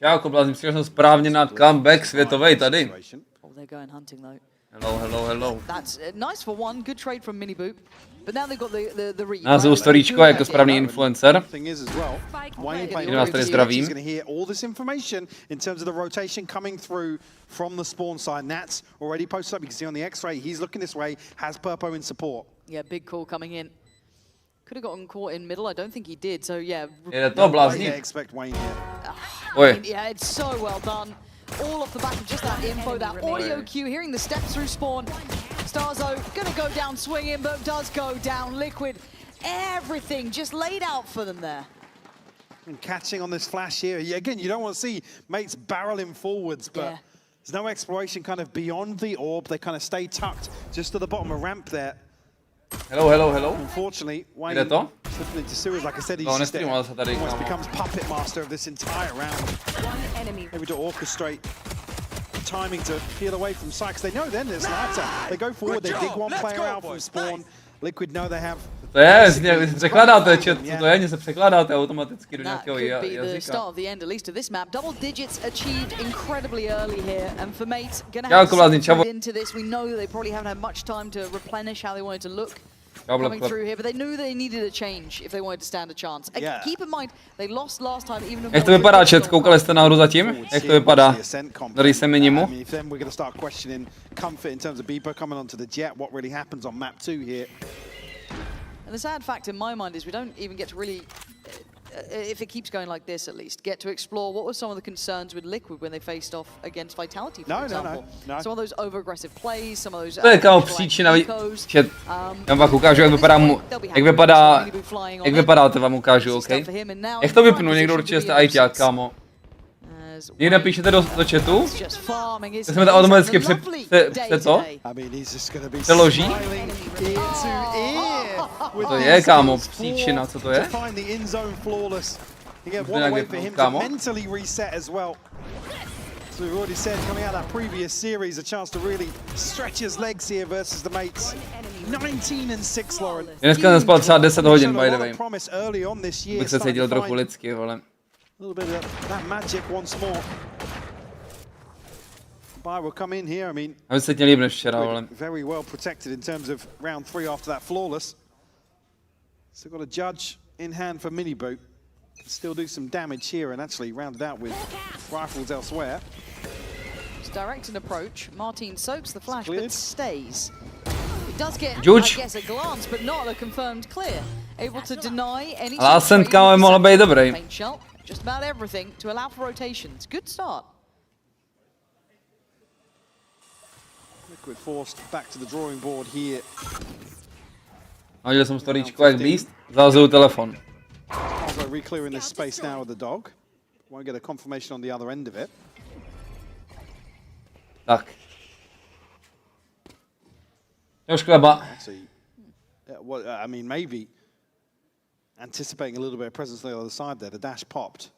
Čau, blázním, jsem správně na comeback světovej tady. Hello. Názvu storíčko jako správný influencer. Já vás tady zdravím. From the spawn side, Nats already posted up. You can see on the X-ray, he's looking this way, has Purpo in support. Yeah, big call coming in. Could have gotten caught in middle, I don't think he did, so yeah. Je to blázní. Expect Wayne here. Yeah, it's so well done. All off the back of just that info, that audio cue, hearing the steps through spawn. Starzo gonna go down swinging, but does go down. Liquid, everything just laid out for them there. And catching on this flash here. Again, you don't want to see mates barreling forwards, but there's no exploration kind of beyond the orb. They kind of stay tucked just to the bottom of ramp there. Hello. Unfortunately, Wayne slipping into sewers. Like I said, he's just almost becomes puppet master of this entire round. Maybe to orchestrate timing to peel away from Sykes. They know then there's lighter. They go forward, they dig one player out from spawn. Liquid know they have. To je, překládáte chat, co to je, něco překládáte automaticky do nějakého jazyka. Double digits achieved incredibly early here, and for mates gonna have to into this. We know they probably haven't had much time to replenish how they wanted to look coming through here, but they knew they needed a change if they wanted to stand a chance. Keep in mind, they lost last time even though. Jak to vypadá, chat? Koukali jste nahoru zatím? Jak to vypadá? Tady se Minnimu. Then we're gonna start questioning comfort in terms of Beeper coming onto the jet. What really happens on map 2 here? And the sad fact in my mind is we don't even get to really, if it keeps going like this at least, get to explore what were some of the concerns with Liquid when they faced off against Vitality, for example. No. Some of those over-aggressive plays, some of those... To je kámo příčina, chat. Já vám ukážu, jak vypadá, to vám ukážu, OK? Jak to vypnu, někdo určitě jste ajťák, kámo. Někde píšete do chatu, tak jsme to automaticky přeloží. To je, kámo, příčina, co to je? To nějak vypnout, kámo. So we've already said, coming out of that previous series, a chance to really stretch his legs here versus the mates. 19 and 6, Lauren. Dneska jsem spal třeba 10 hodin, by the way. Bych se cítil trochu lidsky, vole. A little bit of that magic once more. Buy will come in here. I mean, aby se tě líp než včera, vole. Very well protected in terms of round 3 after that flawless. Still got a judge in hand for Minny Boot. Still do some damage here and actually rounded out with rifles elsewhere. It's direct an approach. Marteen soaks the flash but stays. It does get, I guess, a glance, but not a confirmed clear. Able to deny any sort of mohla být dobrý. Just about everything to allow for rotations. Good start. Liquid forced back to the drawing board here. Hodil jsem storíčko jak beast, zahazil telefon. Also reclearing this space now with the dog. Won't get a confirmation on the other end of it. Tak. Już chleba. I mean, maybe anticipating a little bit of presence on the other side there. The dash popped.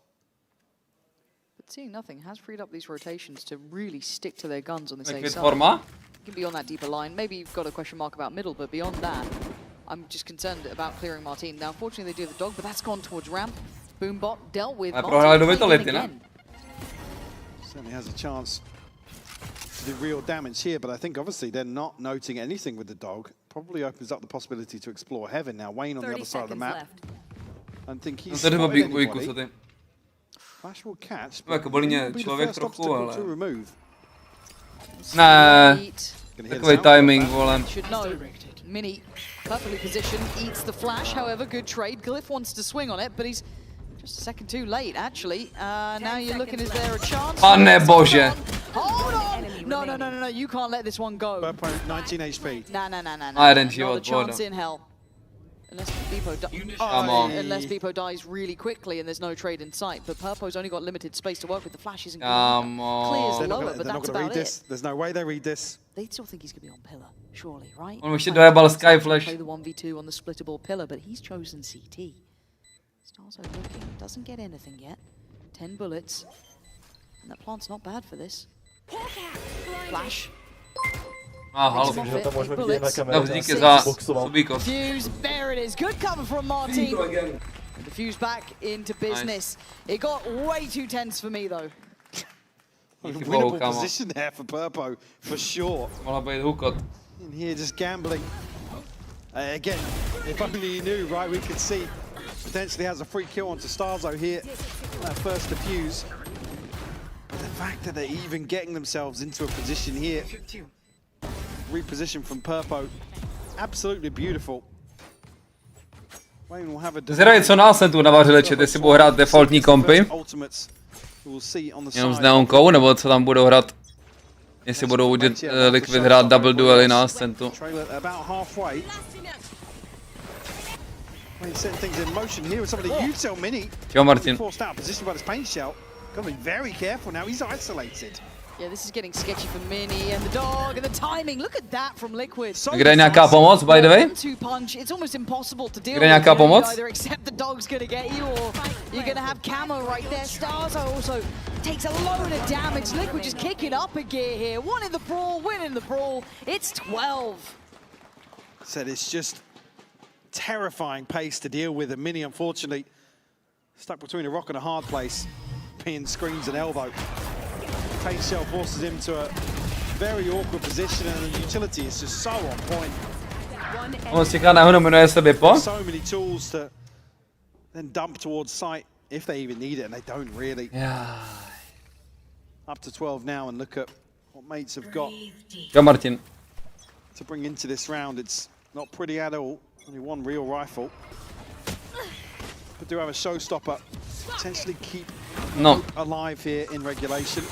But seeing nothing has freed up these rotations to really stick to their guns on the safe side. Forma? You can be on that deeper line. Maybe you've got a question mark about middle, but beyond that, I'm just concerned about clearing Marteen. Now, unfortunately, they do the dog, but that's gone towards ramp. Boombot dealt with Marteen again. Certainly has a chance to do real damage here, but I think obviously they're not noting anything with the dog. Probably opens up the possibility to explore heaven. Now, Wayne on the other side of the map. I think he's spotted anybody. Flash will catch, but will be the first obstacle to remove. Ne, takový timing, vole. Minny, perfectly positioned, eats the flash. However, good trade. Glyph wants to swing on it, but he's just a second too late, actually. Now you're looking, is there a chance? Pane bože. Hold on! No, you can't let this one go. 19 HP. Nah. Jeden Not život, a chance in hell. Unless Beepo dies really quickly and there's no trade in sight, but Purpo's only got limited space to work with. The flash isn't clears lower, but that's about it. There's no way they read this. They still think he's going to be on pillar, surely, right? On ještě dojebal Sky Flash. Play the 1v2 on the splittable pillar, but he's chosen CT. Starzo looking, doesn't get anything yet. 10 bullets, and that plant's not bad for this. Flash. Halo. To můžeme vidět na kameře. Díky za subíkos. Fuse, there it is. Good cover from Marteen. Diffuse back into business. It got way too tense for me though. Winnable position there for Purpo, for sure. Mohla být hukot. In here just gambling. Again, if only you knew, right, we could see potentially has a free kill onto Starzo here. That first diffuse. But the fact that they're even getting themselves into a position here. Reposition from Purpo. Absolutely beautiful. Wayne will have a Zvědavě, co nás tu navařili chat, jestli budou hrát defaultní kompy. Jenom s neonkou, nebo co tam budou hrát. Jestli budou udělat Liquid hrát double duely na ascentu. Čau Martin. Yeah, this is getting sketchy for Minny and the dog and the timing. Look at that from Liquid. Kde je nějaká pomoc, by the way? Punch. It's almost impossible to deal Kde je nějaká pomoc? either except the dog's gonna get you or you're gonna have camo right there. Starzo also takes a load of damage. Liquid just kicking up a gear here. One in the brawl, winning the brawl. It's 12. Said it's just terrifying pace to deal with, and Minny unfortunately stuck between a rock and a hard place, being screens and elbow. Pace shell forces him to a very awkward position, and the utility is just so on point. On si říká, nehonominuje se Bipo. So many tools to then dump towards site if they even need it, and they don't really. Yeah. Up to 12 now, and look at what mates have got. Čau Martin. To bring into this round. It's not pretty at all. Only one real rifle. But do have a showstopper. Potentially keep alive here in regulation.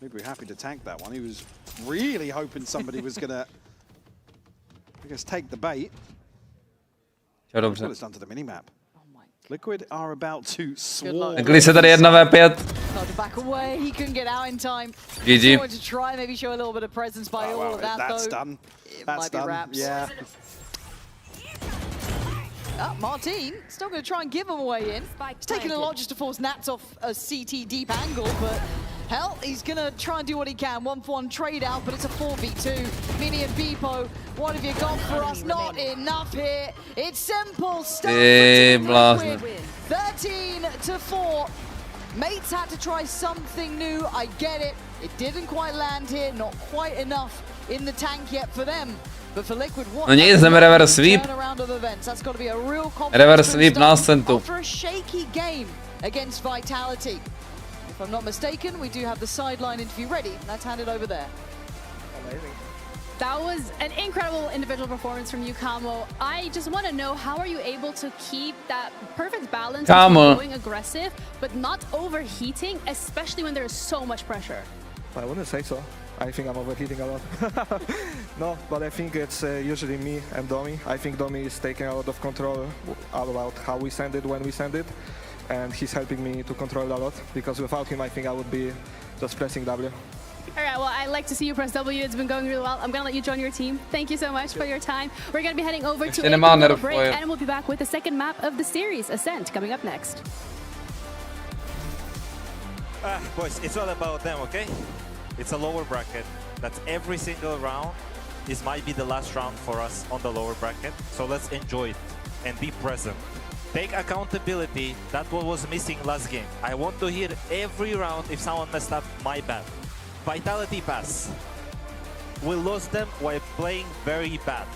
Maybe we're happy to tank that one. He was really hoping somebody was gonna, I guess, take the bait. Čau, dobře. What it's done to the minimap. Liquid are about to swarm. Když se tady 1v5. Back away, he couldn't get out in time. GG. To try maybe show a little bit of presence by all of that that's though. Done. That's might done. Be wraps. Yeah. Marteen still going to try and give him a way in. It's taking a lot just to force Nats off a CT deep angle, but hell, he's going to try and do what he can. 1-for-1 trade out, but it's a 4v2. Minny and Beepo, what have you got for us? Not enough here. It's simple. Still 13-4. Mates had to try something new. I get it. It didn't quite land here. Not quite enough in the tank yet for them. But for Liquid, what? No nic, jdeme reverse sweep. That's got to be a real Reverse sweep na ascentu. After a shaky game against Vitality. If I'm not mistaken, we do have the sideline interview ready. Let's hand it over there. Amazing. That was an incredible individual performance from you, Kamo. I just want to know, how are you able to keep that perfect balance of going aggressive, but not overheating, especially when there is so much pressure? I wouldn't say so. I think I'm overheating a lot. No, but I think it's usually me and Domi. I think Domi is taking a lot of control about how we send it, when we send it, and he's helping me to control a lot, because without him I think I would be just pressing W. All right, well, I like to see you press W. It's been going really well. I'm going to let you join your team. Thank you so much for your time. We're going to be heading over to a little break, and we'll be back with the second map of the series, Ascent, coming up next. Boys, it's all about them, okay? It's a lower bracket. That's every single round. This might be the last round for us on the lower bracket. So let's enjoy it and be present. Take accountability. That's what was missing last game. I want to hear every round if someone messed up, my bad. Vitality pass. We lost them while playing very bad.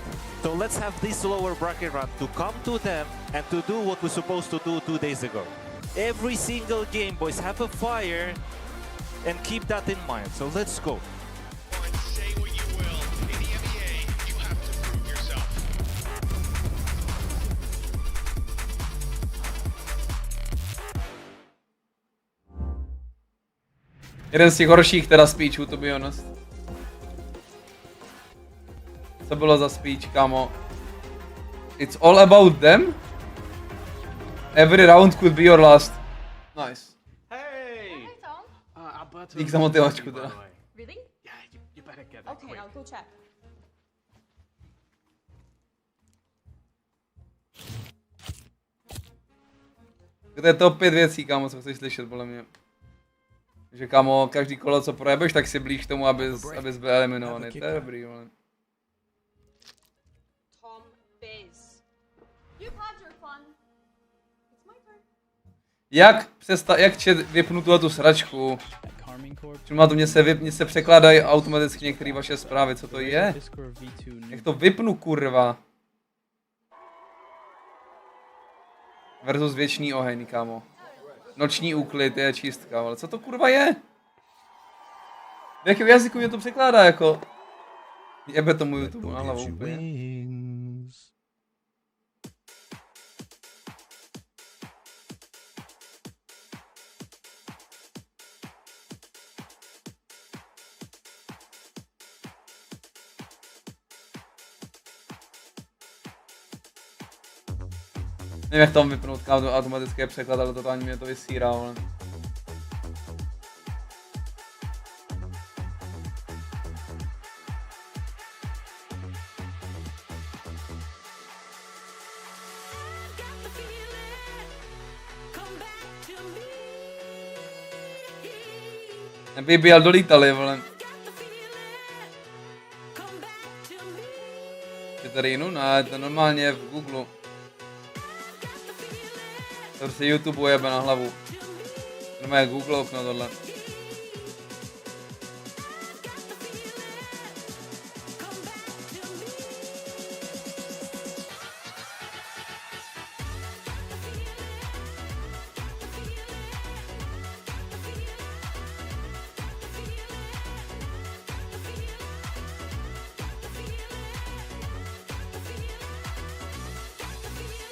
So let's have this lower bracket run to come to them and to do what we're supposed to do 2 days ago. Every single game, boys, have a fire and keep that in mind. So let's go. Say what you will. In the EMEA, you have to prove yourself. Jeden z těch horších teda speechů, to be honest. Co bylo za speech, kámo? It's all about them? Every round could be your last. Nice. Hey! Tom. Alberto. Dík za motivačku teda. Really? Yeah, you better get that Okay, quick. I'll go check. To je top 5 věcí, kámo, co chceš slyšet, podle mě. Že kámo, každý kolo, co projebeš, tak si blíž k tomu, abys byl eliminovaný. To je dobrý, vole. Tom Biz. Jak vypnu tu sračku? Má to mě se překládají automaticky některé vaše zprávy, co to je? Jak to vypnu, kurva? Versus věčný oheň, kámo. Noční úklid je čistka, ale co to kurva je? V jakém jazyku mě to překládá, jako? Jebe tomu YouTube na hlavu úplně. Nevím, jak tam vypnout, kámo, to automatické překlad, ale totálně mě to vysírá, ale... Nebýběl dolítali, vole. Je tady jinou? Ne, to normálně v Google. To se YouTube jebe na hlavu. Normálně Google okno tohle.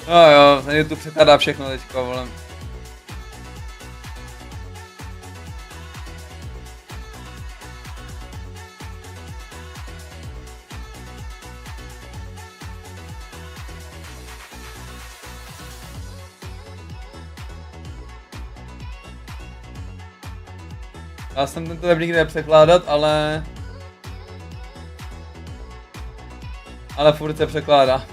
No jo, ten YouTube překládá všechno teďka, vole. Já jsem tento web nikdy nepřekládat, ale furt se překládá.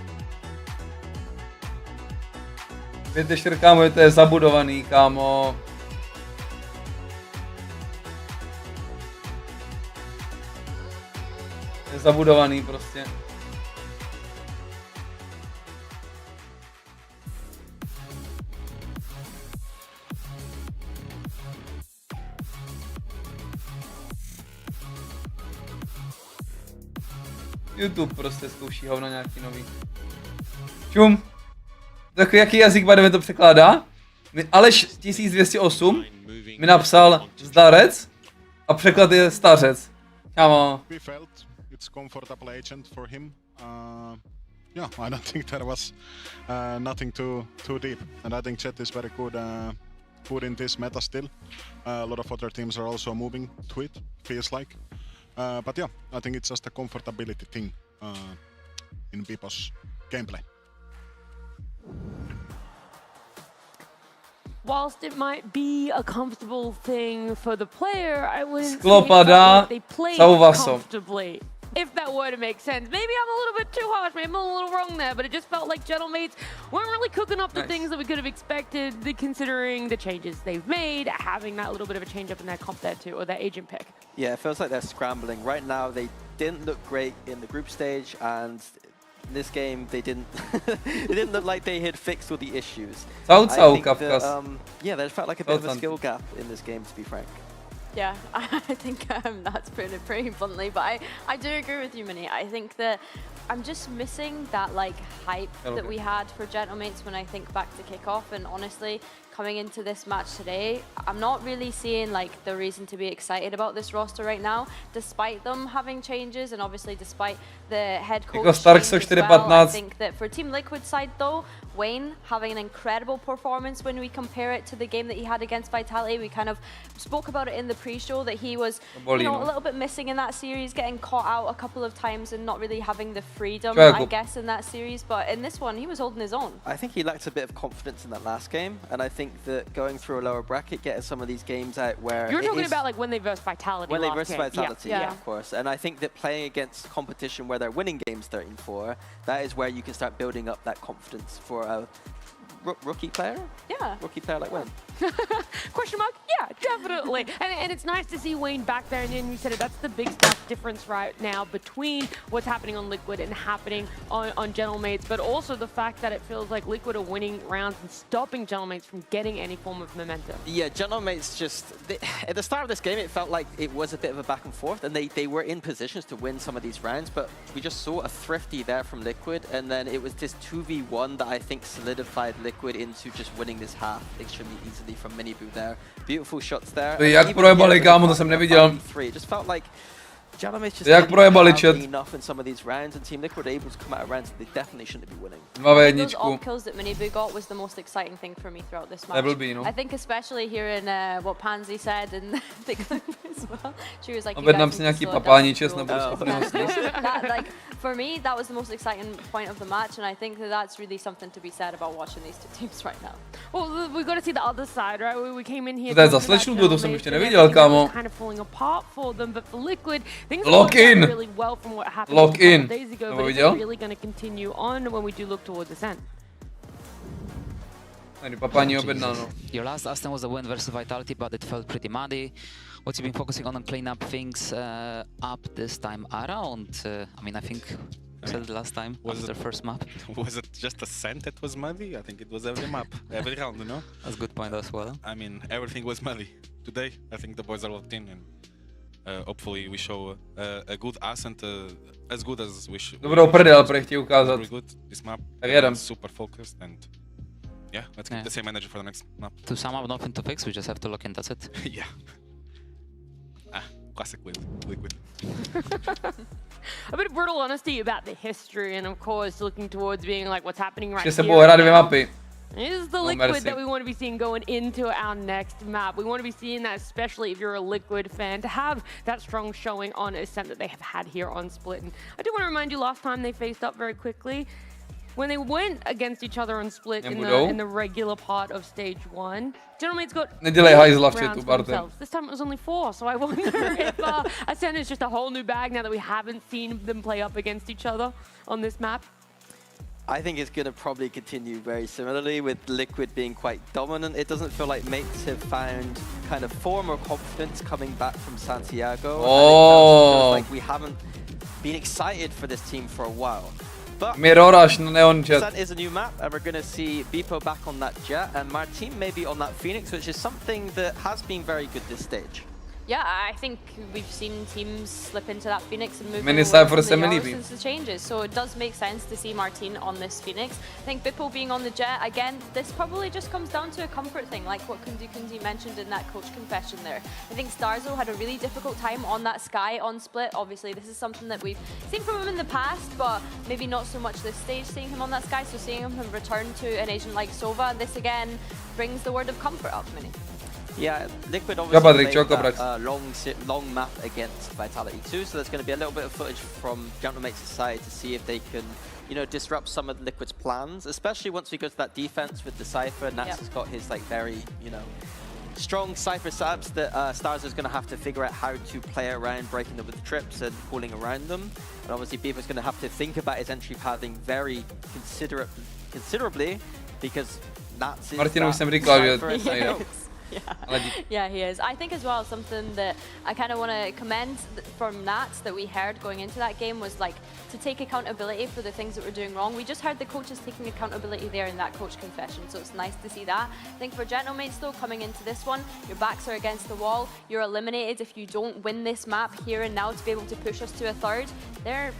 5.4, kámo, to je zabudovaný, kámo. Je zabudovaný prostě. YouTube prostě zkouší hovno nějaký nový. Čum. Tak jaký jazyk budeme to překládá? Aleš 1208 mi napsal zdarec a překlad je stařec. Kámo. It's comfortable agent for him. Yeah, I don't think there was nothing too deep, and I think Chet is very good in this meta still. A lot of other teams are also moving to it, feels like. But yeah, I think it's just a comfortability thing in people's gameplay. Whilst it might be a comfortable thing for the player, I wouldn't say they played comfortably. If that were to make sense. Maybe I'm a little bit too harsh, maybe I'm a little wrong there, but it just felt like Gentlemates weren't really cooking up the things that we could have expected, considering the changes they've made, having that little bit of a change up in their comp there too, or their agent pick. Yeah, it feels like they're scrambling. Right now, they didn't look great in the group stage, and in this game, they didn't it didn't look like they had fixed all the issues. I think that, yeah, there felt like a bit of a skill gap in this game, to be frank. Yeah, I think that's pretty bluntly, but I do agree with you, Minny. I think that I'm just missing that like hype that we had for Gentlemates when I think back to kickoff, and honestly, coming into this match today, I'm not really seeing like the reason to be excited about this roster right now, despite them having changes and obviously despite the head coach change as well. I think that for Team Liquid side though, Wayne having an incredible performance when we compare it to the game that he had against Vitality. We kind of spoke about it in the pre-show that he was, you know, a little bit missing in that series, getting caught out a couple of times and not really having the freedom, I guess, in that series. But in this one, he was holding his own. I think he lacked a bit of confidence in that last game, and I think that going through a lower bracket, getting some of these games out where you're talking about like when they versed Vitality. When they versed Vitality, yeah, of course. And I think that playing against competition where they're winning games 13-4, that is where you can start building up that confidence for a rookie player. Yeah, rookie player like Wayne. Question mark? Yeah, definitely. And it's nice to see Wayne back there. And then you said it, that's the big stuff difference right now between what's happening on Liquid and happening on Gentlemates, but also the fact that it feels like Liquid are winning rounds and stopping Gentlemates from getting any form of momentum. Yeah, Gentlemates just, at the start of this game, it felt like it was a bit of a back and forth, and they were in positions to win some of these rounds, but we just saw a thrifty there from Liquid, and then it was this 2v1 that I think solidified Liquid into just winning this half extremely easily from Minny there. Beautiful shots there. Jak projebali, kámo, to jsem neviděl. It just felt like Gentlemates just Jak projebali chat. enough in some of these rounds, and Team Liquid able to come out of rounds they definitely shouldn't be winning. Those all kills that Minny got was the most exciting thing for me throughout this match. I think especially hearing what Pansy said and the clip as well. She was like, Objednám si nějaký papání čes, nebudu schopný ho sníst. Like, for me, that was the most exciting point of the match, and I think that that's really something to be said about watching these two teams right now. Well, we got to see the other side, right? We came in here. To je za slečnu, to jsem ještě neviděl, kámo. Kind of falling apart for them, but for Liquid, things Lock in. really well from what happened Lock in. days ago, but it's really going to continue on when we do look towards this end. Your last Aston was a win versus Vitality, but it felt pretty muddy. What you've been focusing on clean up things up this time around? I mean, I think you said it last time was the first map. Was it just a sand that was muddy? I think it was every map, every round, you know? That's a good point as well. I mean, everything was muddy. Today, I think the boys are locked in, and hopefully we show a good Ascent, as good as we should. Dobrou prdel, pro chtějí ukázat. Very good. This map super focused, and yeah, let's keep the same energy for the next map. To sum up, nothing to fix, we just have to lock in, that's it. Yeah. Classic Liquid. A bit of brutal honesty about the history, and of course looking towards being like what's happening right Ještě se here. budou hrát dvě mapy. This is the Liquid that we want to be seeing going into our next map. We want to be seeing that, especially if you're a Liquid fan, to have that strong showing on Ascent that they have had here on Split. And I do want to remind you, last time they faced up very quickly, when they went against each other on Split in the regular part of stage 1, Gentlemates got rounds for themselves. This time it was only 4, so I wonder if Ascent is just a whole new bag now that we haven't seen them play up against each other on this map. I think it's going to probably continue very similarly, with Liquid being quite dominant. It doesn't feel like mates have found kind of form or confidence coming back from Santiago. Oh. And it feels like we haven't been excited for this team for a while. But Ascent is a new map, and we're going to see Beepo back on that Jet, and Marteen maybe on that Phoenix, which is something that has been very good this stage. Yeah, I think we've seen teams slip into that Phoenix and move Minny away from the Euro since the changes, so it does make sense to see Marteen on this Phoenix. I think Bippo being on the Jet, again, this probably just comes down to a comfort thing, like what Kundi mentioned in that coach confession there. I think Starzo had a really difficult time on that Sky on Split. Obviously, this is something that we've seen from him in the past, but maybe not so much this stage, seeing him on that Sky, so seeing him return to an agent like Sova, this again brings the word of comfort up, Minny. Yeah, Liquid obviously played that long map against Vitality 2, so there's going to be a little bit of footage from Gentlemates' side to see if they can, you know, disrupt some of Liquid's plans, especially once we go to that defense with the Cypher. Nats has got his, like, very, you know, strong Cypher setups that Stars is going to have to figure out how to play around, breaking them with the trips and pulling around them. And obviously Beaver's going to have to think about his entry pathing very considerably, because Nats is that Yeah, he is. I think as well, something that I kind of want to commend from Nats that we heard going into that game was like to take accountability for the things that we're doing wrong. We just heard the coaches taking accountability there in that coach confession, so it's nice to see that. I think for Gentlemates though, coming into this one, your backs are against the wall, you're eliminated if you don't win this map here and now to be able to push us to a third. They're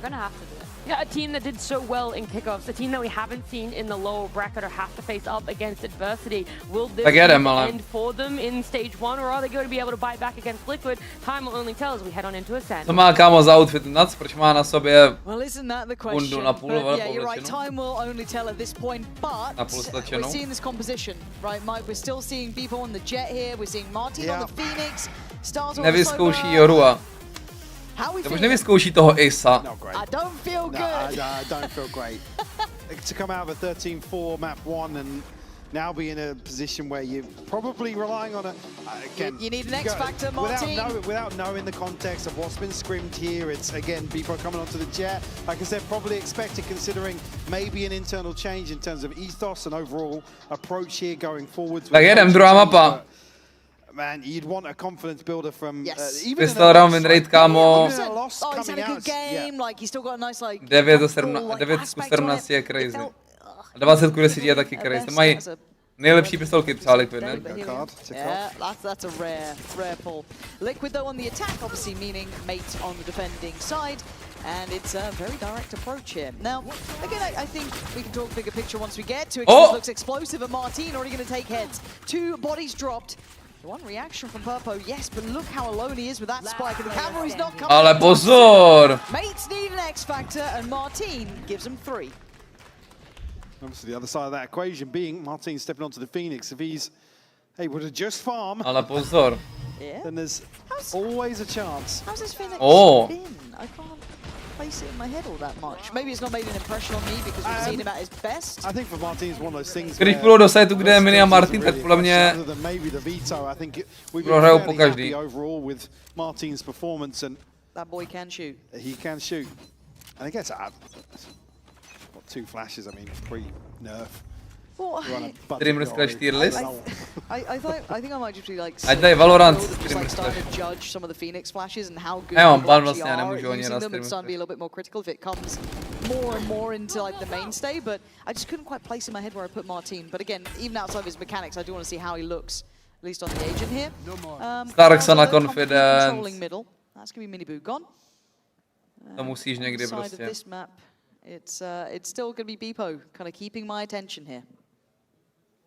going to have to do it. Yeah, a team that did so well in kickoffs, a team that we haven't seen in the lower bracket or have to face up against adversity. Will this end for them in stage 1, or are they going to be able to bite back against Liquid? Time will only tell as we head on into Ascent. To má kámo za outfit Nuts, proč má na sobě bundu na půl, yeah, you're right, time will only tell at this point, but we're seeing this composition, right, Mike? We're still seeing people on the Jet here, we're seeing Marteen on the Phoenix, Stars on the Nevyzkouší Jorua. To už nevyzkouší toho Ace'a. I don't feel good. I don't feel great. To come out of a 13-4 map 1 and now be in a position where you're probably relying on a again. You need an X factor, Marteen. Without knowing the context of what's been scrimmed here, it's again Bpo coming onto the jet. Like I said, probably expected considering maybe an internal change in terms of ethos and overall approach here going forwards. Tak jedem, druhá mapa. Man, you'd want a confidence builder from Pistol round win rate, kámo. Oh, he's had a good game. Like he's still got a nice like. 9-17 je crazy. A 20-10 je taky crazy. To mají nejlepší pistolky třeba Liquid, ne? Yeah, that's a rare pull. Liquid though on the attack, obviously meaning mate on the defending side. And it's a very direct approach here. Now, again, I think we can talk bigger picture once we get to it. It looks explosive, and Marteen already going to take heads. 2 bodies dropped. One reaction from Purpo, yes, but look how alone he is with that spike, and the camera is not coming. Ale pozor! Mates need an X factor, and Marteen gives them 3. Obviously, the other side of that equation being Marteen stepping onto the Phoenix. If he's able to just farm, ale pozor. Then there's always a chance. How's this Phoenix been? I can't place it in my head all that much. Maybe it's not made an impression on me because we've seen him at his best. I think for Marteen it's one of those things. Když půjdou do setu, kde je Minny a Marteen, tak podle mě prohrajou po každý. Overall with Marteen's performance and that boy can shoot. He can shoot. And I guess what 2 flashes? I mean, pre-nerf. Streamers Clash tier list. I think I might just be like. Ať dají Valorant Streamers Clash. Judge some of the Phoenix flashes and how good they actually are using them and start to be a little bit more critical if it comes more and more into like the mainstay. But I just couldn't quite place in my head where I put Marteen. But again, even outside of his mechanics, I do want to see how he looks, at least on the agent here. Starks on a confidence. Controlling middle. That's gonna be Minny Boo gone. To musíš někdy prostě. Side of this map, it's still gonna be Bpo, kind of keeping my attention here.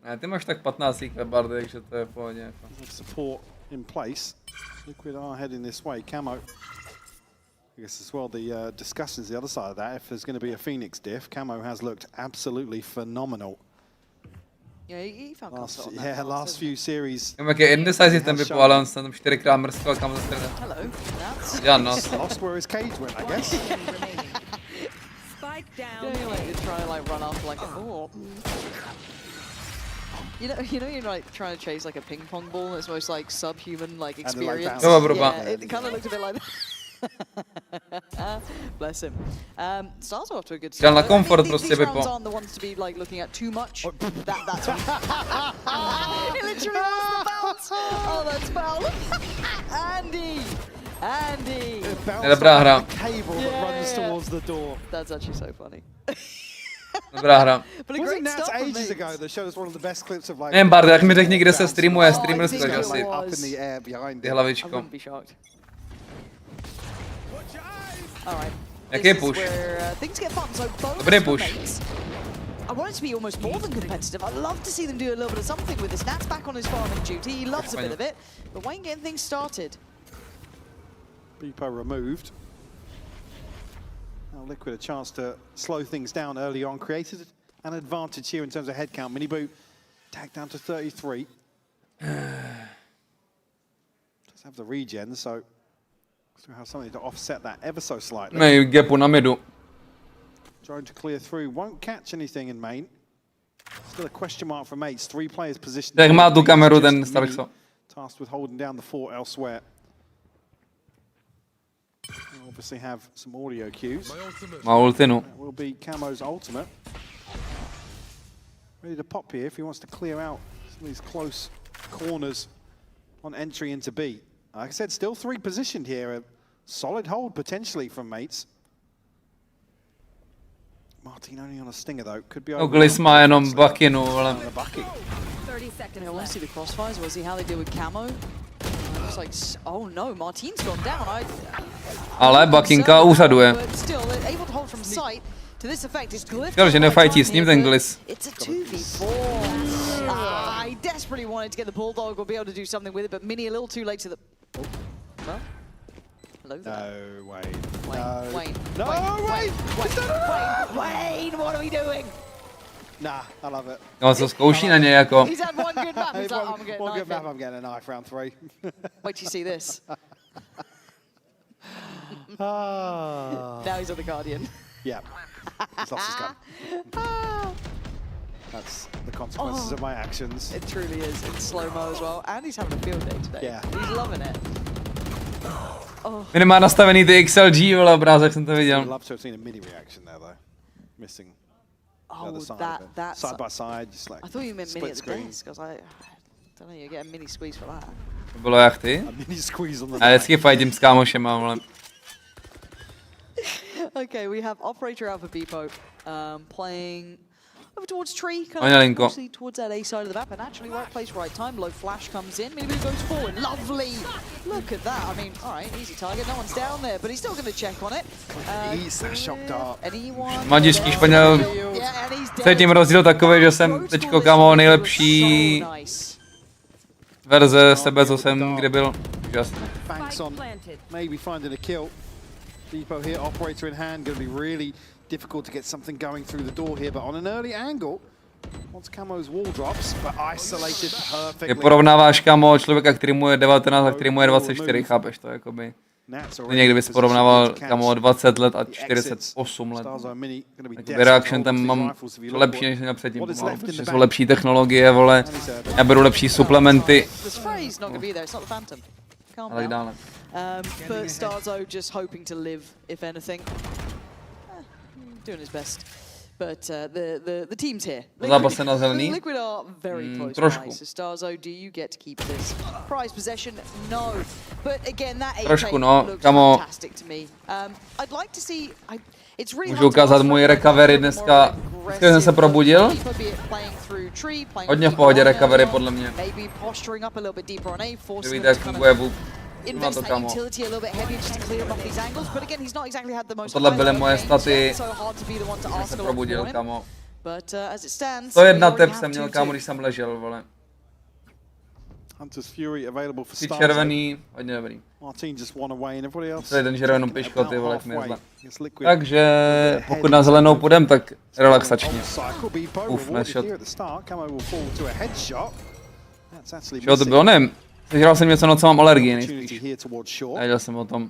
Ne, ty máš tak 15 IQ bardy, takže to je v pohodě. Support in place. Liquid are heading this way. Camo. I guess as well the discussions the other side of that. If there's going to be a Phoenix diff, Camo has looked absolutely phenomenal. Yeah, he found comfort last few series. Jak je indecisive ten Bpo, ale on se tam 4krát mrskal, kam zase jde. Hello, that's... Yeah, no. Lost where his cage went, I guess. Spike down. Yeah, you're trying to like run after like a You know, you're like trying to chase like a ping pong ball. It's most like subhuman like experience. Yeah, it kind of looked a bit like that. Bless him. Starts off to a good start. Na komfort prostě Bpo. Aren't the ones to be like looking at too much. That's what he literally wants the bounce. Oh, that's foul. Andy. Dobrá hra. Cable that runs towards the door. That's actually so funny. Dobrá hra. Nevím, Barde, jak mi řekni, kde se streamuje Streamers Clash asi. Ty hlavičko. Jaký je push? Dobrý push. I want it to be almost more than competitive. I'd love to see them do a little bit of something with this. Nat's back on his farming duty. He loves a bit of it. But Wayne getting things started. Bpo removed. Now Liquid a chance to slow things down early on. Created an advantage here in terms of head count. Minny Boo tagged down to 33. Does have the regen, so still have something to offset that ever so slightly. Nej, gapu na midu. Trying to clear through, won't catch anything in main. Still a question mark for mates. 3 players positioned. Jak má tu kameru ten Starkso. Tasked with holding down the fort elsewhere. We'll obviously have some audio cues. Má ultinu. That will be Camo's ultimate. Ready to pop here if he wants to clear out some of these close corners on entry into B. Like I said, still 3 positioned here. A solid hold potentially from mates. Marteen only on a stinger though. Could be over. Oglis má jenom bakinu, ale... 30 seconds. I want to see the crossfires. We'll see how they deal with Camo. It's like, oh no, Marteen's gone down. Ale bakinka úřaduje. Říkal, že nefajtí s ním ten Glis. It's a 2v4. I desperately wanted to get the bulldog or be able to do something with it, but Minny a little too late to the... Oh. Hello there. No, Wayne. Wayne. No, Wayne! Wayne, what are we doing? Nah, I love it. No, co zkouší na něj jako. He's had one good map. He's like, I'm getting one good map, I'm getting a knife round 3. Wait till you see this. Now he's on the Guardian. Yeah. He's lost his gun. That's the consequences of my actions. It truly is in slow-mo as well. And he's having a field day today. Yeah. He's loving it. Minny má nastavený ty XLG, vole, obrázek jsem to viděl. I'd love to have seen a mini reaction there though. Missing the other side of it. That side by side, just like I thought you meant Minny at the screen. desk. I was like, I don't know, you get a mini squeeze for that. To bylo jak ty? A mini squeeze on the Já vždycky fajtím s kámošema, vole. Okay, we have operator out for Beepo, playing over towards tree, kind Onělinko. of towards that A side of the map, and actually right place, right time. Low flash comes in, maybe goes forward. Lovely! Look at that. I mean, all right, easy target. No one's down there, but he's still going to check on it. He eats that shock dart. Anyone? Mladíčký Španěl. Se tím rozdíl takový, že jsem teďko kámo nejlepší verze sebe, co jsem kdy byl. Úžasný. Banks on, maybe finding a kill. Beepo here, operator in hand, going to be really difficult to get something going through the door here, but on an early angle, once Camo's wall drops, but isolated perfectly. Je porovnáváš kámo člověka, který mu je 19 a který mu je 24, chápeš to jakoby. Někdy bys porovnával kámo 20 let a 48 let. Jakoby reaction tam mám lepší než měl předtím, protože jsou lepší technologie, vole. Já beru lepší suplementy. A tak dále. But Starzo just hoping to live, if anything. Doing his best. But the team's here. Zápasy na zelený. Liquid are very close trošku. by. So Starzo, do you get to keep this prize possession? No. But again, that Trošku, 8 no, looks kamo. fantastic to me. I'd like to see. It's really Můžu ukázat můj recovery dneska. Dneska jsem se probudil. Hodně v pohodě recovery podle mě. Víte, jak funguje vůb. Na to kamo. Tohle byly moje staty. Jsem se probudil, kamo. 101 tep jsem měl, kamo, když jsem ležel, vole. Hunter's Fury available for Ty Starzo. červený, hodně dobrý. Marteen just won away and everybody else. To je ten, že jenom piškoty, vole, jak mi je zle. Takže pokud na zelenou půjdem, tak relaxačně. Uf, nešel. Čeho to bylo? Nevím. Sežral jsem něco, na co mám alergii nejspíš. Nevěděl jsem o tom.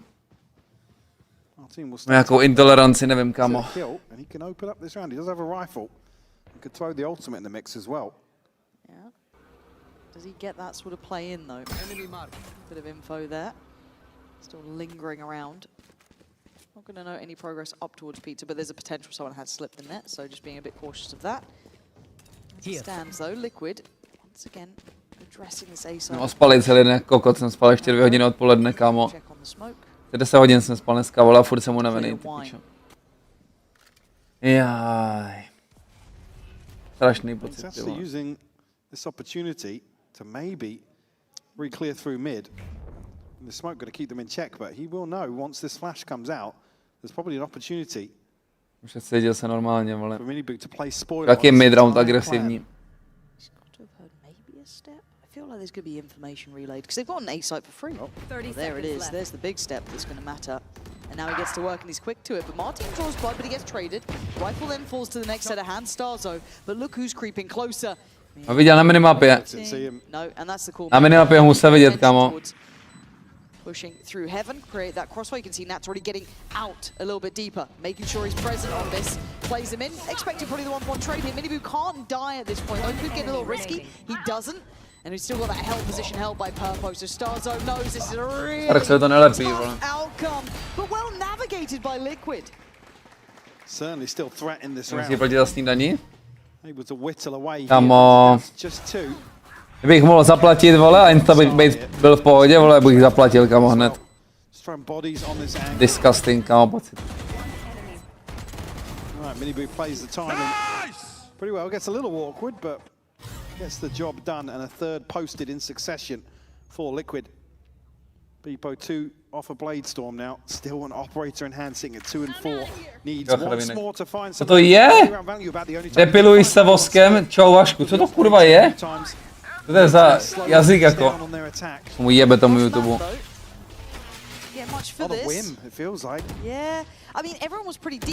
Nějakou intoleranci, nevím, kamo. Does he get that sort of play in though? Bit of info there. Still lingering around. Not going to know any progress up towards Pizza, but there's a potential someone had slipped the net, so just being a bit cautious of that. As it stands though, Liquid once again addressing this A side. No, spali celý den, kokot, jsem spal ještě 2 hodiny odpoledne, kámo. 10 hodin jsem spal dneska, vole, a furt jsem unavený, ty pičo. Jaj. Strašný pocit, ty vole. This opportunity to maybe re-clear through mid. And the smoke going to keep them in check, but he will know once this flash comes out, there's probably an opportunity. Už cítil se normálně, vole. For Minny to play spoiler. Jak je mid-round agresivní. I feel like there's going to be information relayed because they've got an A site for free. Well, there it is. There's the big step that's going to matter. And now he gets to work and he's quick to it. But Marteen draws blood, but he gets traded. Rifle then falls to the next set of hands, Starzo. But look who's creeping closer. A viděl na minimapě. Na minimapě ho musel vidět, kamo. Pushing through heaven, create that crossway. You can see Nat's already getting out a little bit deeper, making sure he's present on this. Plays him in, expecting probably the 1-1 trade here. Minny can't die at this point. Though could get a little risky. He doesn't. And he's still got that held position held by Purpo. So Starzo knows this is a really tough outcome. But well navigated by Liquid. Certainly still threatening this round. Musí proti za snídaní? Able to whittle away. Kamo. Just two. Kdybych mohl zaplatit, vole, a insta byl v pohodě, vole, bych zaplatil, kamo, hned. Disgusting, kamo, pocit. Right, Minny plays the timing pretty well. Gets a little awkward, but gets the job done. And a third posted in succession for Liquid. Beepo 2 off a Blade Storm now. Still an operator in hand, sitting at 2 and 4. Needs once more to find Co to je? Depiluj se voskem, čau Vašku, co to kurva je? Co to je za jazyk jako? Mu jebe tomu YouTube.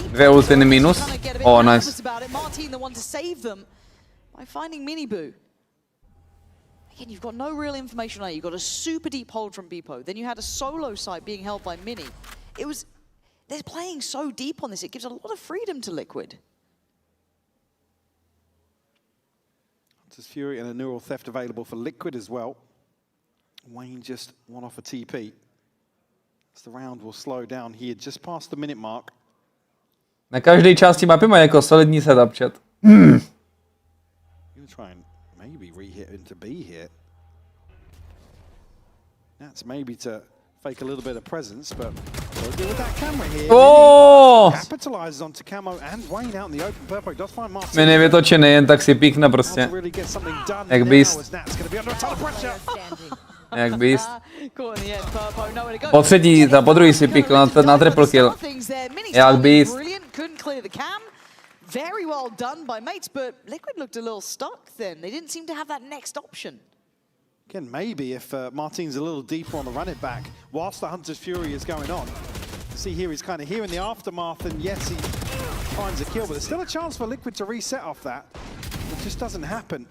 Dvě ultiny minus. Oh, nice. Again, you've got no real information on it. You've got a super deep hold from Beepo. Then you had a solo site being held by Minny. They're playing so deep on this, it gives a lot of freedom to Liquid. Hunter's Fury and a neural theft available for Liquid as well. Wayne just one off a TP. As the round will slow down here just past the minute mark. Na každé části mapy má jako solidní setup, chat. Gonna try and maybe re-hit into B here. That's maybe to fake a little bit of presence, but we'll deal with that camera here. Oh! Capitalizes onto Camo and Wayne out in the open. Purple does find Marteen. Minny vytočený, jen tak si píkne prostě. Jak beast. Jak beast. Po třetí, po druhý si píkl na triple kill. Jak beast. Very well done by mates, but Liquid looked a little stuck then. They didn't seem to have that next option. Again, maybe if Marteen's a little deeper on the run it back, whilst the Hunter's Fury is going on. See here, he's kind of here in the aftermath, and yes, he finds a kill, but there's still a chance for Liquid to reset off that. It just doesn't happen.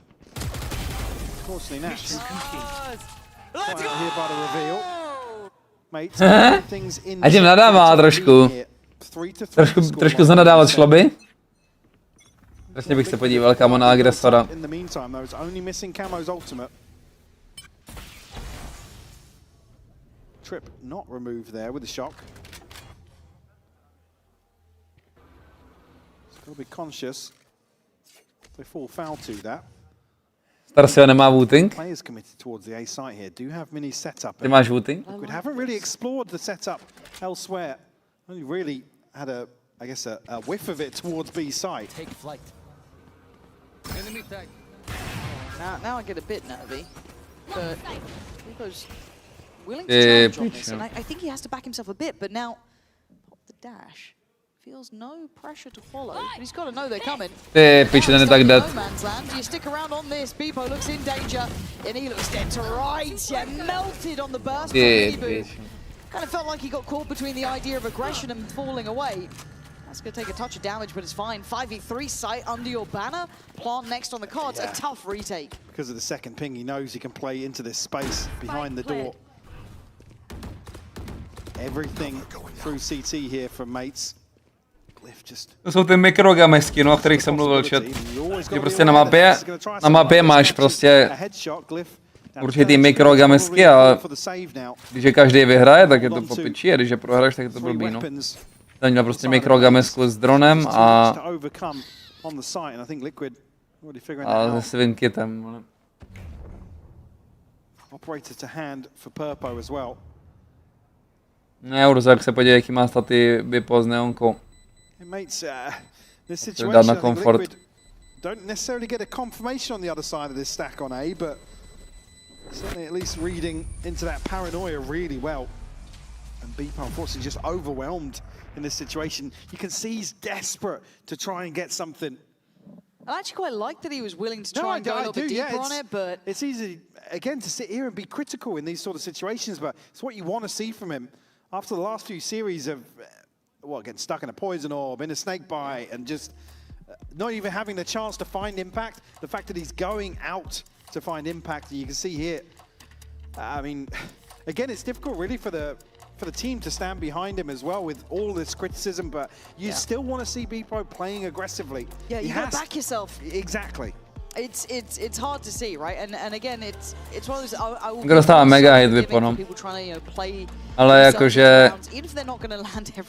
Unfortunately, Nash. Quite out here by the reveal. Mates, things in. A tím nadává trošku. Trošku zanadávat šlo by. Vlastně bych se podíval, kamo, na agresora. In the meantime, though, it's only missing Camo's ultimate. Trip not removed there with the shock. It's got to be conscious. They fall foul to that. Starsio nemá wooting. Players committed towards the A site here do have Minny setup. Ty máš wooting? We haven't really explored the setup elsewhere. Only really had a, I guess, a whiff of it towards B site. Take flight. Enemy tag. Now I get a bit nervy, but Rico's willing to challenge on this, and I think he has to back himself a bit, but now pop the dash. Feels no pressure to follow, but he's got to know they're coming. Ty piče, ten je tak dead. No man's land. You stick around on this. Beepo looks in danger, and he looks dead to rights. Yeah, melted on the burst from Reboot. Kind of felt like he got caught between the idea of aggression and falling away. That's going to take a touch of damage, but it's fine. 5v3 sight under your banner. Plant next on the cards. A tough retake. Because of the second ping, he knows he can play into this space behind the door. Everything through CT here from mates. To jsou ty mikrogamesky, no, o kterých jsem mluvil, chat. Že prostě na mapě máš prostě určitý mikrogamesky a když je každý vyhraje, tak je to po piči, a když je prohraješ, tak je to blbý, no. Tam měl prostě mikrogamesku s dronem a se svým kitem. Ne, Urza, jak se podívej, jaký má staty Bipo s neonkou. Mates, this situation, I think Liquid don't necessarily get a confirmation on the other side of this stack on A, but certainly at least reading into that paranoia really well. And Beepo, unfortunately, just overwhelmed in this situation. You can see he's desperate to try and get something. I actually quite like that he was willing to try and go a little bit deeper on it, but... It's easy, again, to sit here and be critical in these sort of situations, but it's what you want to see from him. After the last few series of... Well, getting stuck in a poison orb, in a snake bite, and just not even having the chance to find impact. The fact that he's going out to find impact, you can see here. I mean, again, it's difficult really for the team to stand behind him as well with all this criticism, but you still want to see Beepo playing aggressively. Yeah, you got to back yourself. Exactly. It's hard to see, right? And again, it's one of those. I will dostává mega hit Bipo, no. Ale jakože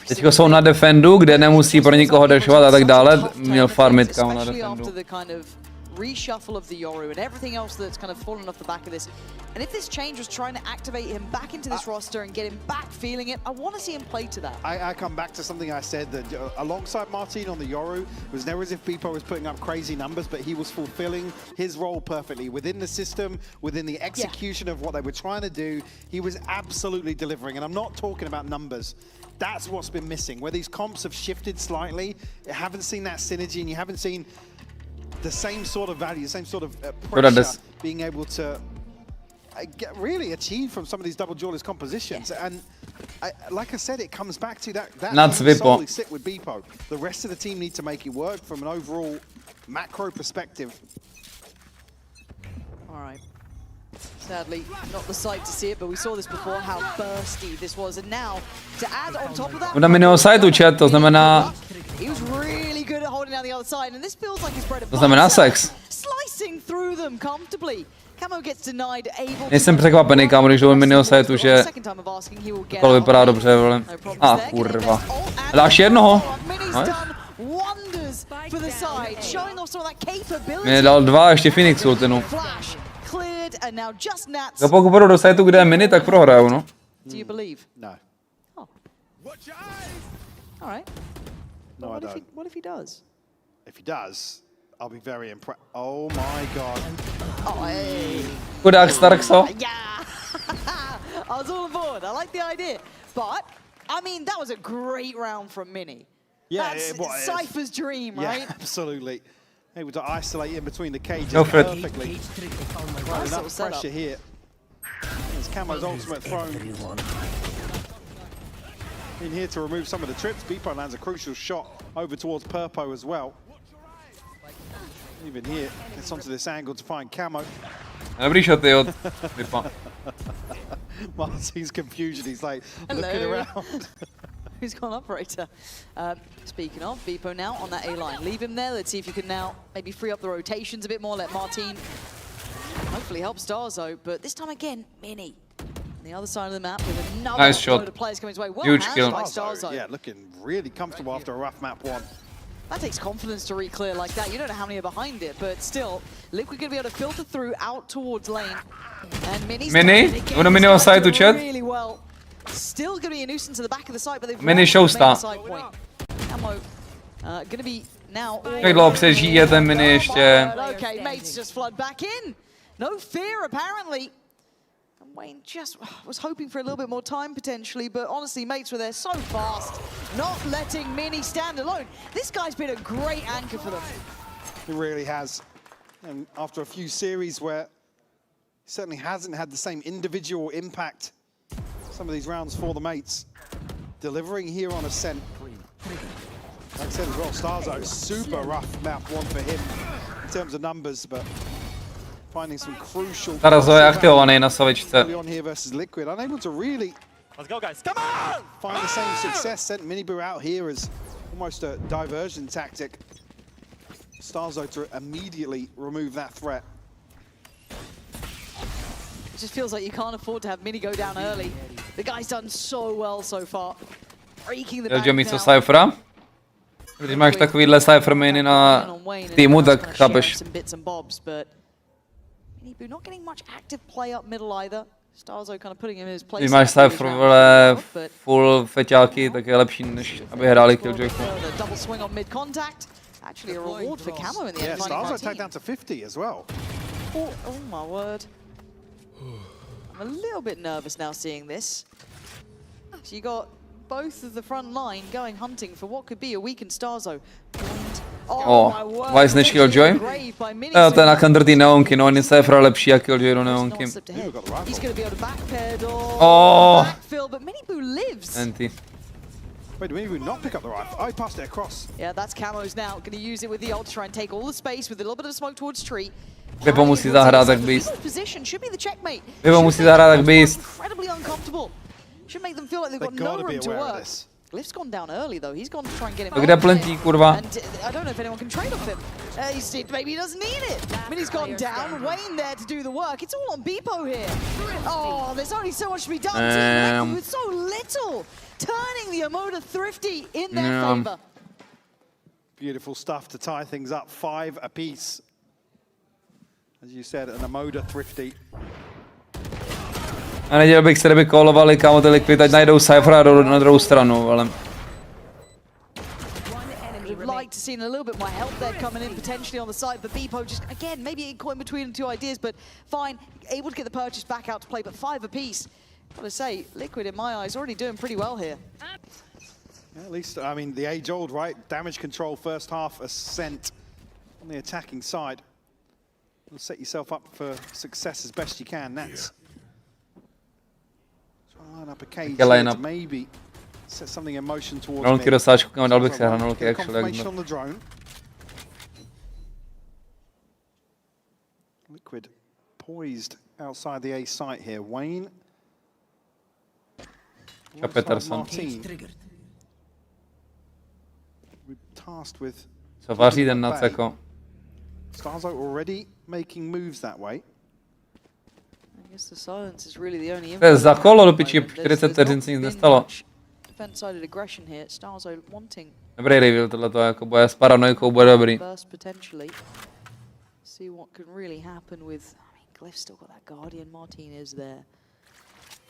teďko jsou na defendu, kde nemusí pro nikoho dashovat a tak dále, měl farmit kámo na defendu. Reshuffle of the Yoru and everything else that's kind of fallen off the back of this. And if this change was trying to activate him back into this roster and get him back feeling it, I want to see him play to that. I come back to something I said, that alongside Marteen on the Yoru, it was never as if Beepo was putting up crazy numbers, but he was fulfilling his role perfectly. Within the system, within the execution of what they were trying to do, he was absolutely delivering. And I'm not talking about numbers. That's what's been missing. Where these comps have shifted slightly, you haven't seen that synergy and you haven't seen the same sort of value, the same sort of pressure being able to really achieve from some of these double jawless compositions. And like I said, it comes back to that solely sit with Beepo. The rest of the team need to make it work from an overall macro perspective. All right. Sadly, not the sight to see it, but we saw this before, how bursty this was. And now, to add on top of that... Na minulého sajtu, chat, to znamená... He was really good at holding down the other side, and this feels like his bread and To znamená sex. Slicing through them. them comfortably. Camo gets denied, able Nejsem překvapený, kámo, když jdou Minnyho setu, že to vypadá dobře, vole. Kurva. Dáš jednoho. Mě dal 2 ještě Phoenix ultinu. To pokud budou do setu, kde je Minny, tak prohrajou, no. Do you believe? No. Oh. All right. No, I don't. What if he does? If he does, I'll be very impressed. Oh my god. Oh, hey. Chudák Starkso. Yeah. I was all aboard. I like the idea. But, I mean, that was a great round from Minny. Yeah, that's it was. Cypher's dream, right? Yeah, absolutely. Able to isolate in between the cages Go for it. perfectly. Right, enough pressure here. It's Camo's ultimate thrown in here to remove some of the trips. Beepo lands a crucial shot over towards Purpo as well. Even here, gets onto this angle to find Camo. Dobrý shoty od Bipa. Marteen's confusion, he's like looking around. Who's gone operator? Speaking of, Beepo now on that A line. Leave him there. Let's see if you can now maybe free up the rotations a bit more. Let Marteen hopefully help Starzo, but this time again, Minny. On the other side of the map with another nice shot. load of players coming his way. Well Huge handled kill. by Starzo. Yeah, looking really comfortable after a rough map one. That takes confidence to re-clear like that. You don't know how many are behind it, but still, Liquid going to be able to filter through out towards lane. And Minny's Minny? Wanna Minny on side to chat? really well. Still going to be a nuisance to the back of the site, but they've Minny showstar. Camo going to be now. Jak dlouho přežije ten Minny ještě? Okay, mates just flood back in. No fear apparently. And Wayne just was hoping for a little bit more time potentially, but honestly, mates were there so fast, not letting Minny stand alone. This guy's been a great anchor for them. He really has. And after a few series where he certainly hasn't had the same individual impact, some of these rounds for the mates, delivering here on Ascent. Like I said as well, Starzo, super rough map one for him in terms of numbers, but finding some crucial. Starzo je aktivovaný na Savičce. On here versus Liquid, unable to really. Let's go, guys! Come on! Find the same success. Sent Miniboo out here as almost a diversion tactic. Starzo to immediately remove that threat. It just feels like you can't afford to have Minny go down early. The guy's done so well so far. Breaking the bank Děkuju místo now. Cyphera. Když máš takovýhle Cypher mainy na týmu, tak chápeš. Not getting much active play up middle either. Starzo kind of putting him in his place. Když máš Cypher vole full feťáky, tak je lepší, než aby hráli Killjoyku. Double swing on mid contact. Actually a reward for Camo in the end. Yeah, Starzo tagged down to 50 as well. Oh my word. I'm a little bit nervous now seeing this. So you got both of the front line going hunting for what could be a weakened Starzo. Vice než Killjoy? Jo, to je na counter ty neonky, no, oni se je lepší jak Killjoy do neonky. Anti. Wait, Miniboo not pick up the rifle? Oh, he passed it across. Yeah, that's Camo's now. Going to use it with the ult to try and take all the space with a little bit of smoke towards tree. Bipo musí zahrát jak beast. Should be the checkmate. Bipo musí zahrát jak beast. Incredibly uncomfortable. Should make them feel like they've got no room to work. Lift's gone down early though. He's gone to try and get him. Kde plentí, kurva? And I don't know if anyone can trade off him. Maybe he doesn't need it. Minny's gone down. Wayne there to do the work. It's all on Beepo here. Oh, there's only so much to be done. With so little, turning the Emoda thrifty in their favor. Beautiful stuff to tie things up. 5 apiece. As you said, an Emoda thrifty. A nedělal bych se, kdyby kolovali kámo ty Liquid, ať najdou Cyphera na druhou stranu, ale... Like to see a little bit more help there coming in potentially on the side, but Beepo just again maybe caught in between the two ideas, but fine, able to get the purchase back out to play, but 5 apiece. Gotta say, Liquid in my eyes already doing pretty well here. Yeah, at least, I mean, the age-old, right? Damage control first half, Ascent on the attacking side. You'll set yourself up for success as best you can. That's line up a cage to maybe set something in motion towards me. Nolky dosáčku, kam dal bych se hrát nolky, actually. On the drone. Liquid poised outside the A site here. Wayne. Peterson. We're tasked with. Co vaří ten na ceko? Starzo already making moves that way. I guess the silence is really the only To je za kolo do piči, There's 40 vteřin not se nic been nestalo. much defense-sided aggression here. Starzo wanting Dobrý reveal tohleto, jako bude s paranojkou, bude dobrý. burst potentially. See what can really happen with. I mean, Glyph's still got that Guardian. Marteen is there.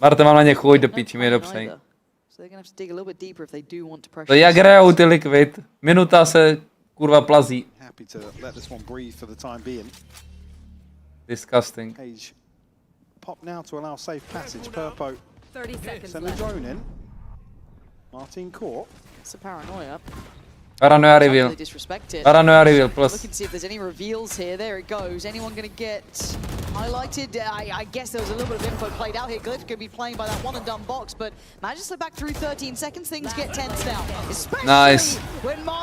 Marte, mám na ně chuť do No piči, mi plan dopřej. either. So they're gonna have to dig a little bit deeper if they do want to pressure. To jak hrajou ty Liquid, minuta se kurva plazí. Happy to let this one breathe for the time being. Disgusting. Cage pop now to allow safe passage. Purpo 30 seconds send the left. drone in. Marteen caught. It's a paranoia. Paranoia reveal. Disrespected. Paranoia reveal plus. Looking to see if there's any reveals here. There it goes. Anyone going to get highlighted? I guess there was a little bit of info played out here. Glyph could be playing by that one and done box, but managed to slip back through 13 seconds. Things get tense now. Nice.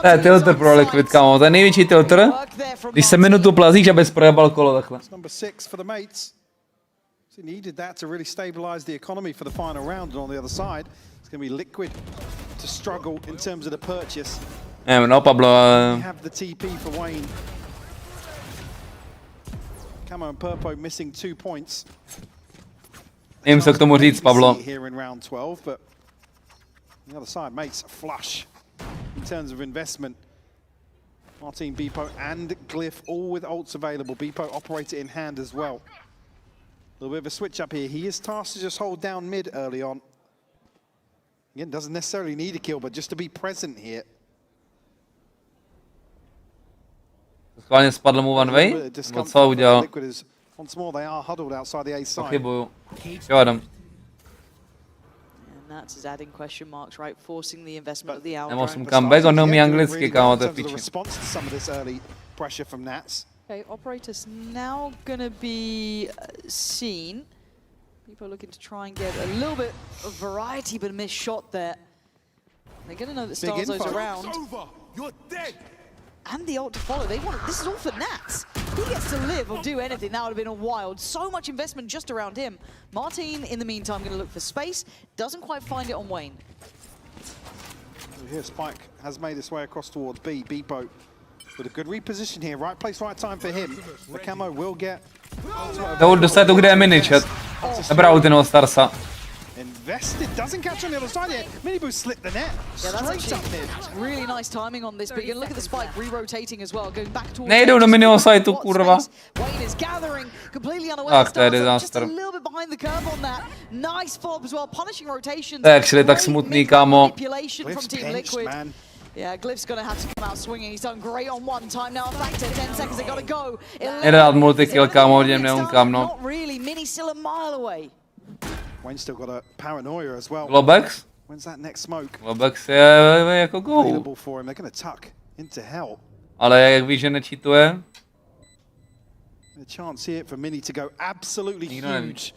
To je tilter pro Liquid, kamo. To je největší tilter. Když se minutu plazíš, abys projebal kolo takhle. Number 6 for the mates. So needed that to really stabilize the economy for the final round, and on the other side, it's going to be Liquid to struggle in terms of the purchase. No, Pablo. We have the TP for Wayne. Camo and Purpo missing 2 points. Nevím, co k tomu říct, Pablo. Here in round 12, but on the other side, mates, flush in terms of investment. Marteen, Beepo, and Glyph, all with ults available. Beepo operator in hand as well. A little bit of a switch up here. He is tasked to just hold down mid early on. Again, doesn't necessarily need a kill, but just to be present here. Schválně spadl mu one way? No co udělal? Once more, they are huddled outside the A side. Pochybuju. Jo, Adam. And that's his adding question marks, right? Forcing the investment of the hour. Nemohl jsem comeback, on neumí anglicky, kámo, to je piči. Response to some of this early pressure from Nats. Okay, operators now gonna be seen. People looking to try and get a little bit of variety, but a missed shot there. They're gonna know that Starzo's around. You're dead. And the ult to follow. They want it. This is all for Nats. He gets to live or do anything. That would have been a wild. So much investment just around him. Marteen, in the meantime, going to look for space. Doesn't quite find it on Wayne. Here, Spike has made his way across towards B. Beepo with a good reposition here. Right place, right time for him. The camo will get. To dostat tu, kde je Minny, chat. Dobrá ultinou Starsa. Invested, doesn't catch on the other side here. Minny slipped the net. Yeah, that's Straight up actually mid. really nice timing on this. But you can look at the spike re-rotating as well, going back towards. Nejdou do Minnyho sajtu, kurva. Wayne is gathering, completely unaware. Ach, to je Just a disaster. little bit behind the curve on that. Nice follow as well, punishing rotations. To je actually tak smutný, kámo. Manipulation from Team Liquid. Yeah, Glyph's gonna have to come out swinging. He's done great on one time now. Factor 10 seconds. They gotta go. Nedát multikill, kámo, hodně neunkám, no. Not really. Minny's still a mile away. Wayne's still got a paranoia as well. Globex? When's that next smoke? Globex je jako go. Available for him. They're gonna tuck into hell. Ale jak víš, že nečítuje? A chance here for Minny to go absolutely huge.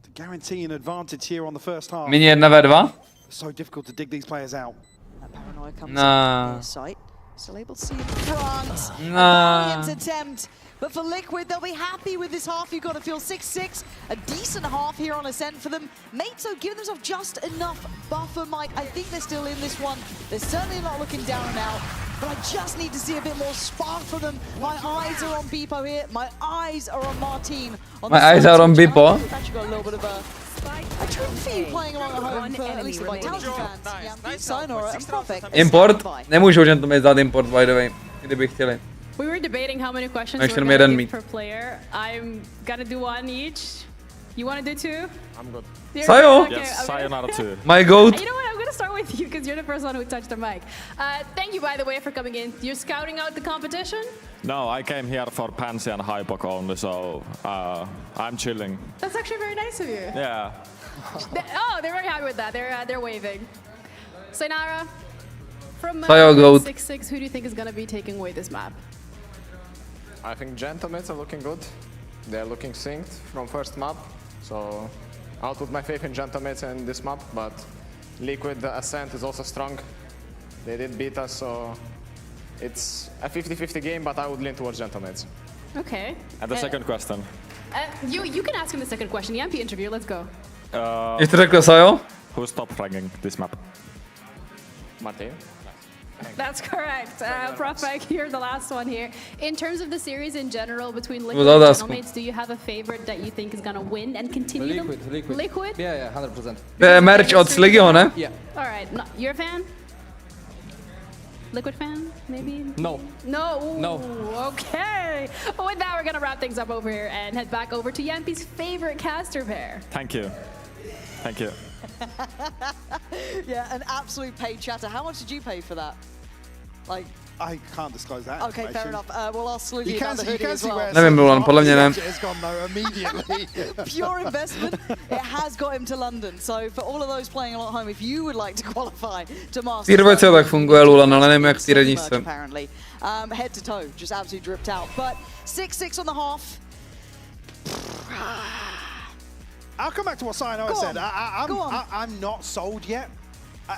To guarantee an advantage here on the first half. Minny 1v2? So difficult to dig these players out. That paranoia comes Nah. in their sight. Still able to see in front. Nah. A valiant attempt. But for Liquid, they'll be happy with this half. You've got to feel 6-6. A decent half here on Ascent for them. Mates, though, giving themselves just enough buffer, Mike. I think they're still in this one. They're certainly not looking down and out. But I just need to see a bit more spark from them. My eyes are on Beepo here. My eyes are on Marteen. My eyes are on Beepo. We've actually got a little bit of a treat for you playing along at home for at least the Vitality fans. Yeah, Sayonara and Perfect. Import? Nemůžou Gentlemen dát import, by the way, kdyby chtěli. We were debating how many questions Actually, we're gonna made give per player. I'm gonna do one each. You wanna do two? I'm good. Sayo! Okay, Yes, sayonara too. My goat. You know what? I'm gonna start with you because you're the first one who touched the mic. Thank you, by the way, for coming in. You're scouting out the competition? No, I came here for Pansy and Hypok only, so I'm chilling. That's actually very nice of you. Yeah. They're very happy with that. They're waving. Sayonara, from Sayo goat. 6-6, who do you think is gonna be taking away this map? I think Gentlemen are looking good. They're looking synced from first map, so I'll put my faith in Gentlemen in this map, but Liquid Ascent is also strong. They did beat us, so it's a 50-50 game, but I would lean towards Gentlemen. Okay. And the second question. You can ask him the second question. EMP interview, let's go. Ještě řekl Sayo? Who's top ranking this map? Marteen. That's correct. Propek, you're the last one here. In terms of the series in general, between Liquid and Gentlemates, do you have a favorite that you think is gonna win and continue them? Liquid? Yeah, 100%. Merch od Sliggyho, ne? Yeah. All right, no, you're a fan? Liquid fan, maybe? No. No? Ooh, No. Okay. Well, with that, we're gonna wrap things up over here and head back over to Yampi's favorite caster pair. Thank you. Thank you. Yeah, an absolute paid chatter. How much did you pay for that? Like, I can't disclose that. okay, fair enough. We'll ask Sleduj about the You hoodie can as see well. where Nevím, Lulan, podle mě ne. it's gone though immediately. Pure investment. It has got him to London. So for all of those playing along at home, if you would like to qualify to Masters, Týr 20 tak funguje, Lulan, ale nevím jak v té redničce. apparently, head to toe, just absolutely dripped out. But 6-6 on the half. I'll come back to what Sino said. I'm not sold yet.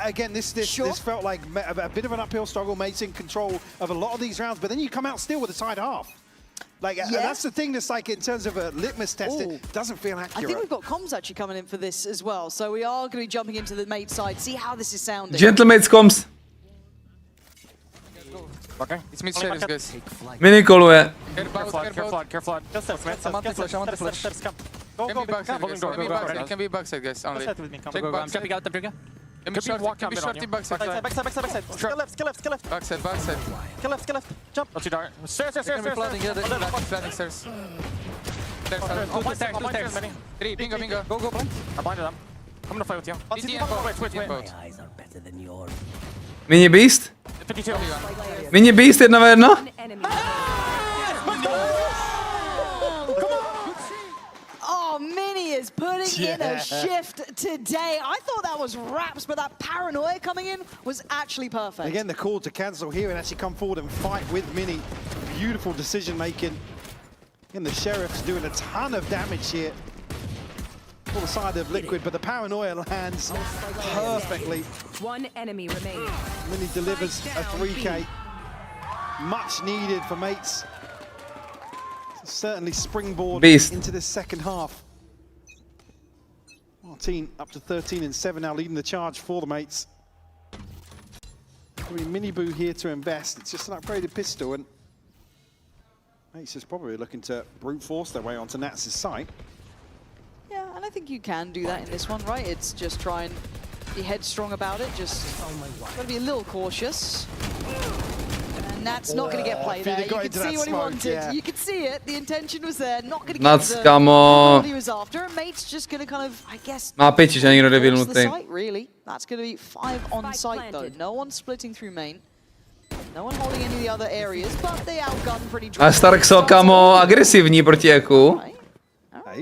Again, this felt like a bit of an uphill struggle. Mate's in control of a lot of these rounds, but then you come out still with a side half. Like, and that's the thing that's like, in terms of a litmus test, it doesn't feel accurate. I think we've got comms actually coming in for this as well. So we are going to be jumping into the mate side, see how this is sounding. Gentlemates comms. Okay, it's mid stairs, guys. Minny koluje. Careful. Just I'm anti-flash. Can be backside, guys, only. Check I'm jumping out the trigger. Can be shorty backside. Backside. Skill left. Backside. Skill left. Jump. Not too dark. Stairs. Can be planting here, planting stairs. Stairs, Minny. 3, bingo. Go, plant. I blinded them. I'm gonna fight with you. Wait. Mini Beast? 52. Mini Beast 1v1? Oh, Minny is putting in a shift today. I thought that was wraps, but that paranoia coming in was actually perfect. Again, the call to cancel here and actually come forward and fight with Minny. Beautiful decision making. And the Sheriff's doing a ton of damage here for the side of Liquid, but the paranoia lands perfectly. One enemy remaining. Minny delivers a 3K. Much needed for mates. Certainly springboard into this second half. Marteen up to 13 and 7 now, leading the charge for the mates. Minny Boo here to invest. It's just an upgraded pistol, and mates is probably looking to brute force their way onto Nats' site. Yeah, and I think you can do that in this one, right? It's just try and be headstrong about it. Just gotta be a little cautious. And Nat's not going to get played there. You could see what he wanted. Yeah. You could see it. The intention was there. Not going to get what he was after. And Mate's just going to kind of, I guess, má piči, že nikdo nevěděl the site, really. That's going to be 5 on site, though. No one splitting through main. No one holding any of the other areas, but they outgun pretty A Starkso, kamo, agresivní proti Eku.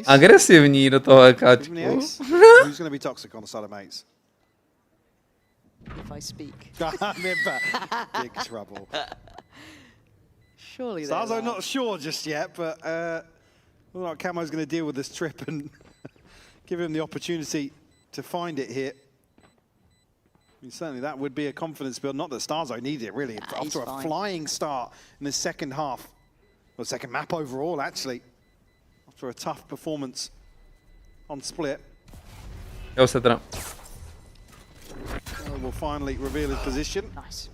Agresivní do toho Ekačku. Who's going to be toxic on the side of mates? If I speak. I'm in big trouble. Surely Starzo not sure just yet, but well, like Camo's going to deal with this trip and give him the opportunity to find it here. I mean, certainly that would be a confidence build. Not that Starzo needed it, really. After a flying start in the second half, or second map overall, actually. After a tough performance on Split. Jo se teda. Will finally reveal his position. Nice.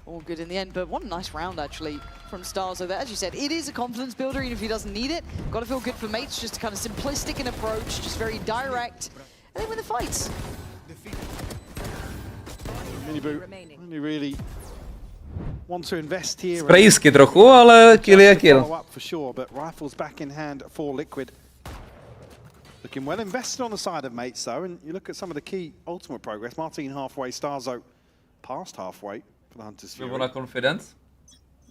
All good in the end, but what a nice round actually from Starzo there. As you said, it is a confidence builder even if he doesn't need it. Got to feel good for mates, just kind of simplistic in approach, just very direct, and then win the fights. Minny Boo only really want to invest here. Sprejsky trochu, ale kill je kill. Follow up for sure, but rifles back in hand for Liquid. Looking well invested on the side of mates though, and you look at some of the key ultimate progress. Marteen halfway, Starzo past halfway for the Hunter's Fury. Confidence.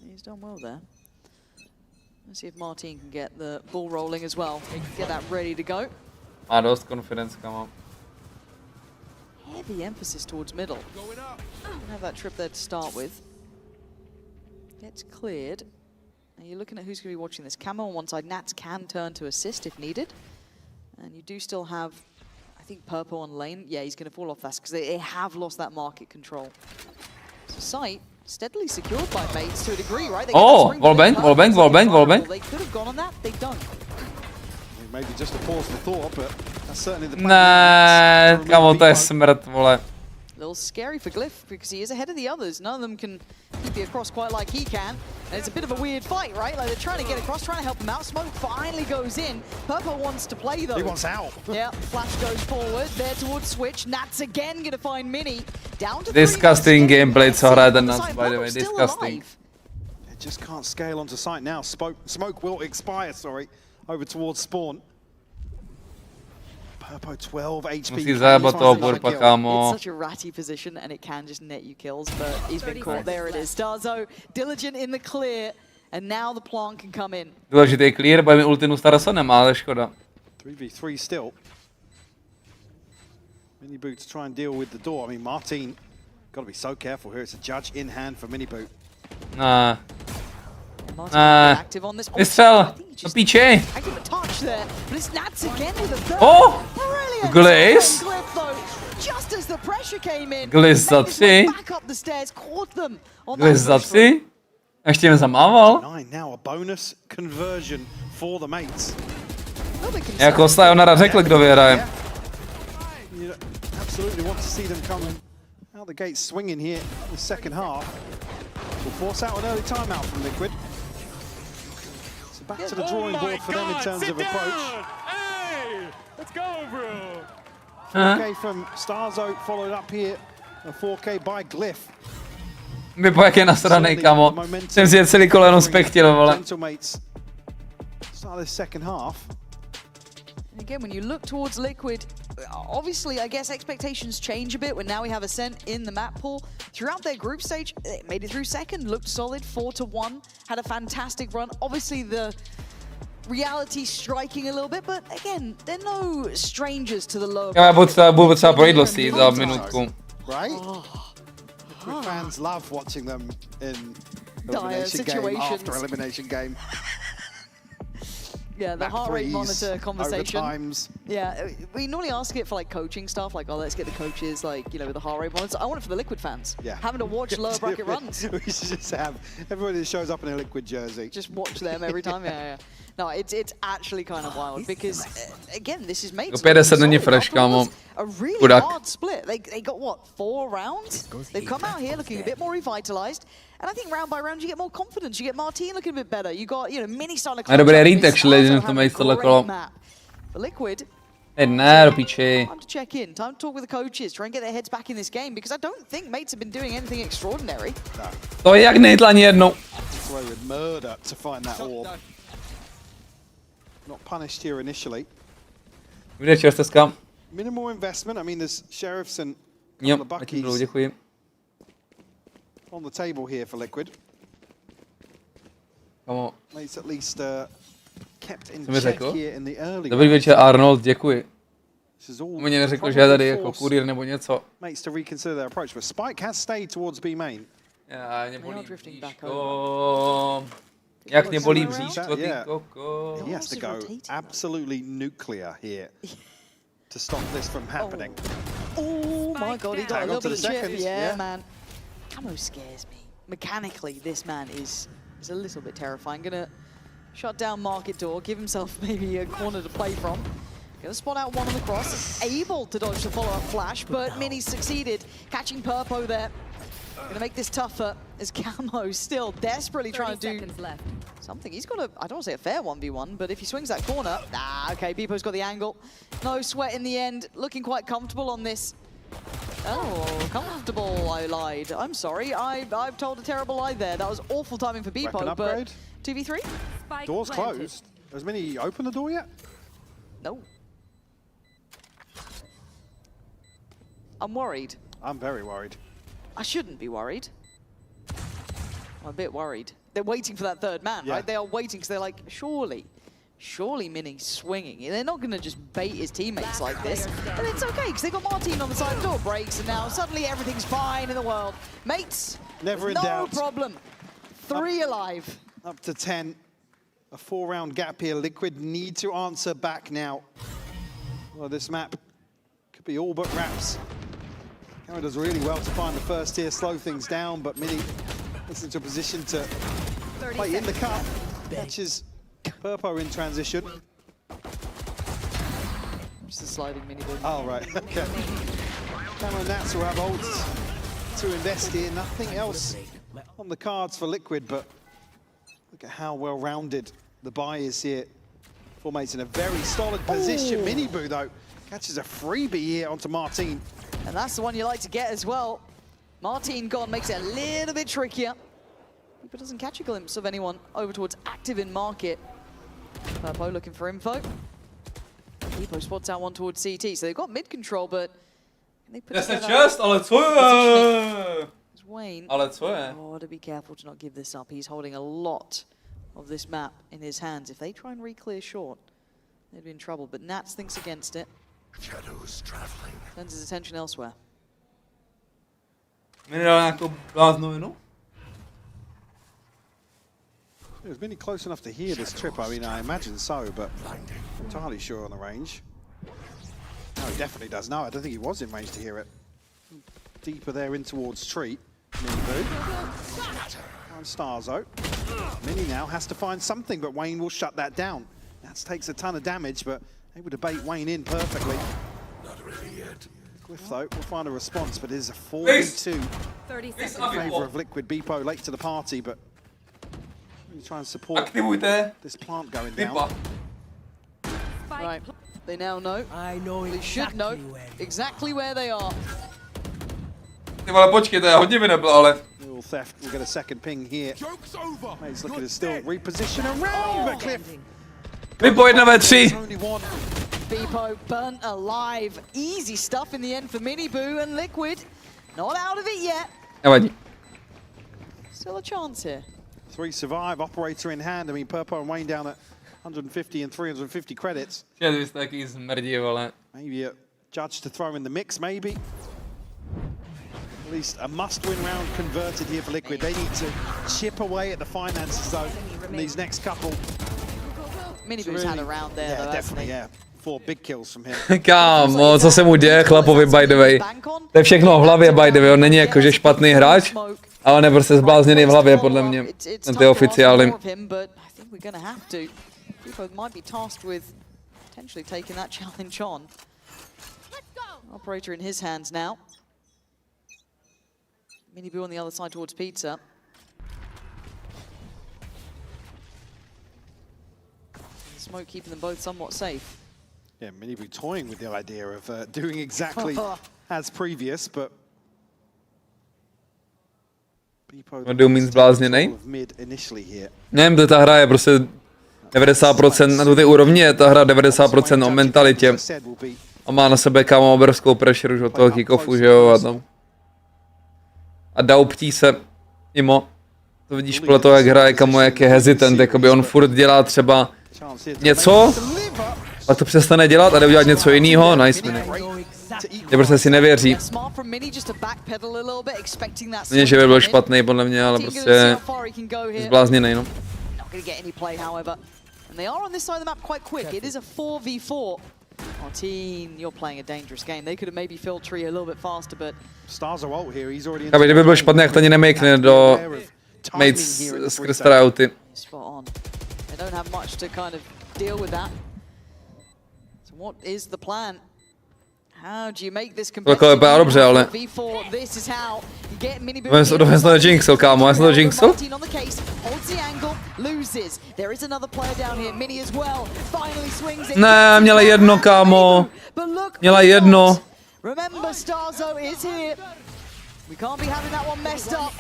He's done well there. Let's see if Marteen can get the ball rolling as well. Get that ready to go. Má dost confidence, kamo. Heavy emphasis towards middle. Don't have that trip there to start with. Gets cleared. Now you're looking at who's going to be watching this. Camo on one side. Nats can turn to assist if needed. And you do still have, I think, Purple on lane. Yeah, he's going to fall off that because they have lost that market control. So site steadily secured by mates to a degree, right? Wallbang. They could have gone on that. They don't. Maybe just a pause for thought, but that's certainly the plan. Ne, kamo, to je smrt, vole. A little scary for Glyph because he is ahead of the others. None of them can keep it across quite like he can. And it's a bit of a weird fight, right? Like they're trying to get across, trying to help him out. Smoke finally goes in. Purple wants to play though. He wants out. Yeah, Flash goes forward. There towards Switch. Nats again gonna find Minny. Down to Disgusting gameplay, co hraje ten Nats, by the way. Disgusting. It just can't scale onto site now. Smoke will expire, sorry. Over towards spawn. Purpo 12 HP. Musí zajebat toho burpa, kámo. It's such a ratty position and it can just net you kills, but he's been caught. There it is. Starzo, diligent in the clear, and now the plant can come in. Důležitý clear, bo mi ultinu Starasa nemá, ale škoda. 3v3 still. Mini Boot to try and deal with the door. I mean, Marteen, got to be so careful here. It's a judge in hand for Mini Boot. Nah. Vystřel! Do píči! Oh! Gliss! Gliss za 3. Gliss za 3. Ještě mě zamával. Jako Sayonara řekl, kdo vyhraje. Out the gate swinging here in the second half. Will force out an early timeout from Liquid. So back to the drawing board for them in terms of approach. Hey! Let's go, bro! 4K from Starzo, followed up here. A 4K by Glyph. Vypo jak je nasranej, kamo. Jsem si je celý koleno spechtil, vole. Start this second half. And again, when you look towards Liquid, obviously, I guess expectations change a bit when now we have Ascent in the map pool. Throughout their group stage, they made it through second, looked solid, 4-1, had a fantastic run. Obviously, the reality striking a little bit, but again, they're no strangers to the lower. Já budu třeba projít si za minutku. Right? Liquid fans love watching them in dire situations. After elimination game. Yeah, the heart rate monitor conversation. Overtimes. Yeah, we normally ask it for like coaching stuff, like, oh, let's get the coaches, like, you know, with the heart rate monitor. I want it for the Liquid fans. Yeah. Having to watch lower bracket runs. We should just have everybody that shows up in a Liquid jersey. Just watch them every time, yeah. No, it's actually kind of wild because, again, this is mates. A really hard split. They got, what, 4 rounds? They've come out here looking a bit more revitalized. And I think round by round you get more confidence. You get Marteen looking a bit better. You got, you know, Minny starting to dobré read actually, na tom tohle kolo. For Liquid, Ne, do píči. time to check in, time to talk with the coaches, try and get their heads back in this game because I don't think mates have been doing anything extraordinary. To je jak nejitl ani jednou. With murder to find that orb. Not punished here initially. Kde čersteska? Minimal investment. I mean, there's sheriffs and Jo, taky budu, děkuji. On the table here for Liquid. Kamo. Mates at least kept in Co mi check řekl? here in the early. Dobrý večer, Arnold, děkuji. Mě neřekl, že je tady jako kurýr nebo něco. Mates to reconsider their approach, but Spike has stayed towards B main. Já mě bolí bříško. Jak mě bolí bříško, ty koko. He has to go absolutely nuclear here to stop this from happening. Oh my god, he got a little bit of chip. Seconds. Yeah, man. Camo scares me. Mechanically, this man is a little bit terrifying. Gonna shut down market door, give himself maybe a corner to play from. Gonna spot out one on the cross. Able to dodge the follow-up flash, but Minny succeeded, catching Purpo there. Gonna make this tougher as Camo still desperately trying to do something. He's got a, I don't want to say a fair 1v1, but if he swings that corner, okay, Beepo's got the angle. No sweat in the end, looking quite comfortable on this. Oh, comfortable, I lied. I'm sorry, I've told a terrible lie there. That was awful timing for Beepo, but 2v3? Door's closed. Has Minny opened the door yet? No. I'm worried. I'm very worried. I shouldn't be worried. I'm a bit worried. They're waiting for that third man, right? They are waiting because they're like, surely Minny's swinging. They're not going to just bait his teammates like this. And it's okay because they've got Marteen on the side, door breaks, and now suddenly everything's fine in the world. Mates, never in no doubt. problem. 3 alive. Up to 10. A 4-round gap here. Liquid need to answer back now. Well, this map could be all but wraps. Kara does really well to find the first tier, slow things down, but Minny gets into a position to play in the cup. Catches Purpo in transition. Just a sliding Minny ball. Oh, right, okay. Cameron Nats will have ults to invest here. Nothing else on the cards for Liquid, but look at how well-rounded the buy is here. Formate's in a very solid position. Minny, though, catches a freebie here onto Marteen. And that's the one you like to get as well. Marteen gone makes it a little bit trickier. But doesn't catch a glimpse of anyone over towards active in market. Purpo looking for info. Purpo spots out one towards CT, so they've got mid control, but they put just, ale co je? Wayne. Ale co je? Oh, to be careful to not give this up. He's holding a lot of this map in his hands. If they try and re-clear short, they'd be in trouble. But Nats thinks against it. Shadows traveling. Turns his attention elsewhere. Minny dal nějakou bláznovinu? Was Minny close enough to hear this trip? I mean, I imagine so, but I'm entirely sure on the range. No, he definitely does. No, I don't think he was in range to hear it. Deeper there in towards Treat. Minny and Starzo. Minny now has to find something, but Wayne will shut that down. That takes a ton of damage, but able to bait Wayne in perfectly. Not ready yet. Glyph, though, will find a response, but it is a 4v2 30 seconds. in favour of Liquid. Beepo late to the party, but try and support this plant going down. Right, they now know. They should know exactly where they are. Ty vole, počkej, to je hodně vynepl, ale... Little theft, we'll get a second ping here. He's looking to still reposition around, but Cliff. Vypo 1v3. Beepo burnt alive. Easy stuff in the end for Minny and Liquid. Not out of it yet. Nevadí. Still a chance here. 3 survive, operator in hand. I mean, Purpo and Wayne down at 150 and 350 credits. Vy jste taky zmrdí, vole. Maybe a judge to throw in the mix, maybe. At least a must-win round converted here for Liquid. They need to chip away at the finances, though, in these next couple. Minny's had a round there, yeah, though, definitely, yeah. 4 big kills from him. Kámo, co se mu děje chlapovi, by the way. To je všechno v hlavě, by the way. On není jakože špatný hráč, ale on je prostě zblázněný v hlavě, podle mě. Na ty oficiály. Operator in his hands now. Minny on the other side towards Pizza. The smoke keeping them both somewhat safe. Yeah, Minny toying with the idea of doing exactly as previous, but Budou mít zblázněnej. Nevím, to ta hra je prostě 90% na té úrovni, je ta hra 90% o mentalitě. A má na sebe kámo obrovskou pressure už od toho kick-offu, že jo, a tam. A dauptí se mimo. To vidíš podle toho, jak hraje, kamo, jak je hesitant, jakoby on furt dělá třeba něco, pak to přestane dělat a jde udělat něco jiného, nice Minny. Je prostě si nevěří. Není, že by byl špatný podle mě, ale prostě zblázněnej, no. Marteen, you're playing a dangerous game. They could have maybe filled tree a little bit faster, but a kdyby byl špatný, jak to ani nemakne do mates skrz tryouty. Spot on. They don't have much to kind of deal with that. So what is the plan? How do you make this Takhle vypadá dobře, ale... Doufám, že to jinxil, kámo, já jsem to jinxil. Ne, měla jedno, kámo. Měla jedno. We can't be having that one messed up.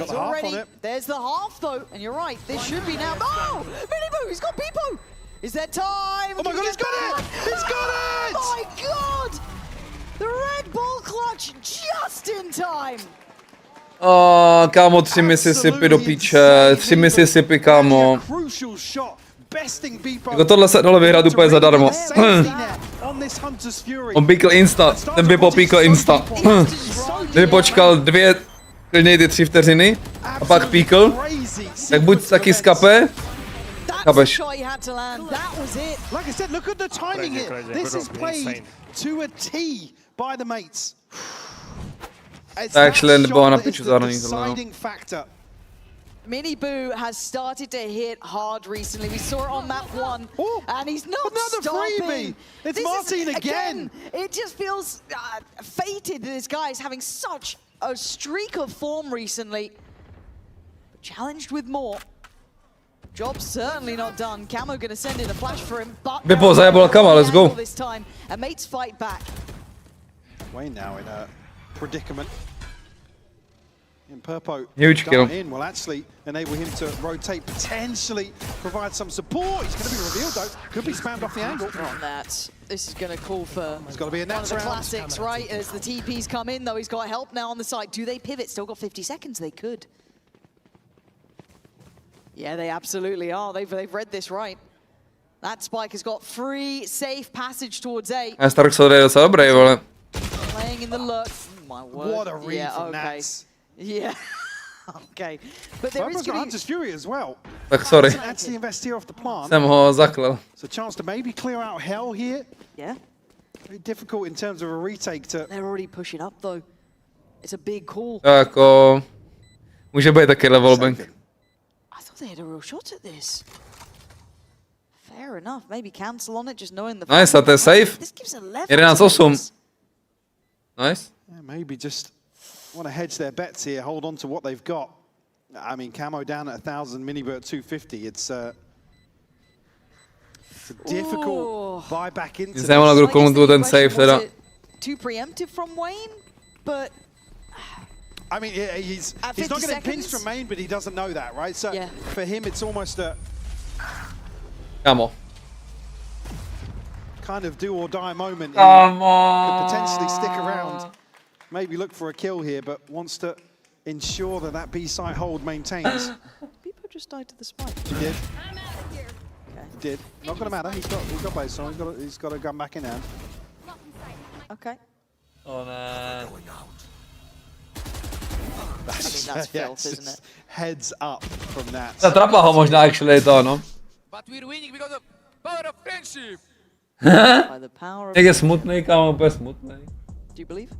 It's already, there's the half though, and you're right, this should be now. Oh! Minny, he's got Beepo! Is there time? Oh my god, he's got it! He's got it! Oh my god! The Red Bull clutch just in time! Kámo, 3 Mississippi do píče, 3 Mississippi, kámo. Jako tohle se dalo vyhrát úplně zadarmo. On píkl insta, ten by popíkl insta. Kdyby počkal 2, klidně ty 3 vteřiny a pak píkl, tak buď taky skape, chápeš. Tak šli, bylo na piču zahrání tohle, no. Minny Boo has started to hit hard recently. We saw it on map 1, and he's not another stopping. freebie. It's Marteen again. It just feels fated that this guy is having such a streak of form recently. But challenged with more. Job's certainly not done. Camo gonna send in a flash for him, but come on, let's go. This time, and mates fight back. Wayne now in a predicament. And Purpo Huge kill. in will actually enable him to rotate, potentially provide some support. He's going to be revealed though. Could be spammed off the angle. On that, this is going to call for It's got to be a one of Nats the round. classics, right? As the TPs come in, though, he's got help now on the side. Do they pivot? Still got 50 seconds. They could. Yeah, they absolutely are. They've read this right. That spike has got free, safe passage towards A. Stark je docela dobrý, vole. Playing in the lurk. My word. What a read yeah, from okay. Nats. Yeah. Okay. But there is Purpo's got Hunter's Fury as well. Tak sorry. Doesn't actually invest here off the plant. Jsem ho zaklel. It's a chance to maybe clear out hell here. Yeah. Very difficult in terms of a retake to... They're already pushing up, though. It's a big call. Jako... Může být taky level bank. I thought they had a real shot at this. Fair enough. Maybe cancel on it, just knowing the... Nice, a to je safe. This gives 11 11-8. Nice. Yeah, maybe just want to hedge their bets here, hold on to what they've got. I mean, Camo down at 1,000, Minny at 250. It's a difficult buy back into this. Zajímalo, kdo komu tu ten save teda. Too preemptive from Wayne, but... I mean, yeah, he's not getting pinched from main, but he doesn't know that, right? So yeah. For him, it's almost a Come on. kind of do or die moment. Come Could potentially stick around, maybe look for a kill here, but wants to ensure that that B side hold maintains. People just died to the spike. He did. He did. Not going to matter. He's got base on. He's got a gun back in hand. Okay. Oh no. That's filth, isn't it? Heads up from that. Zatrapla ho možná actually to, no. But we're winning because of power of friendship. By the power of... Jak je smutný, kámo, úplně smutný. Do you believe?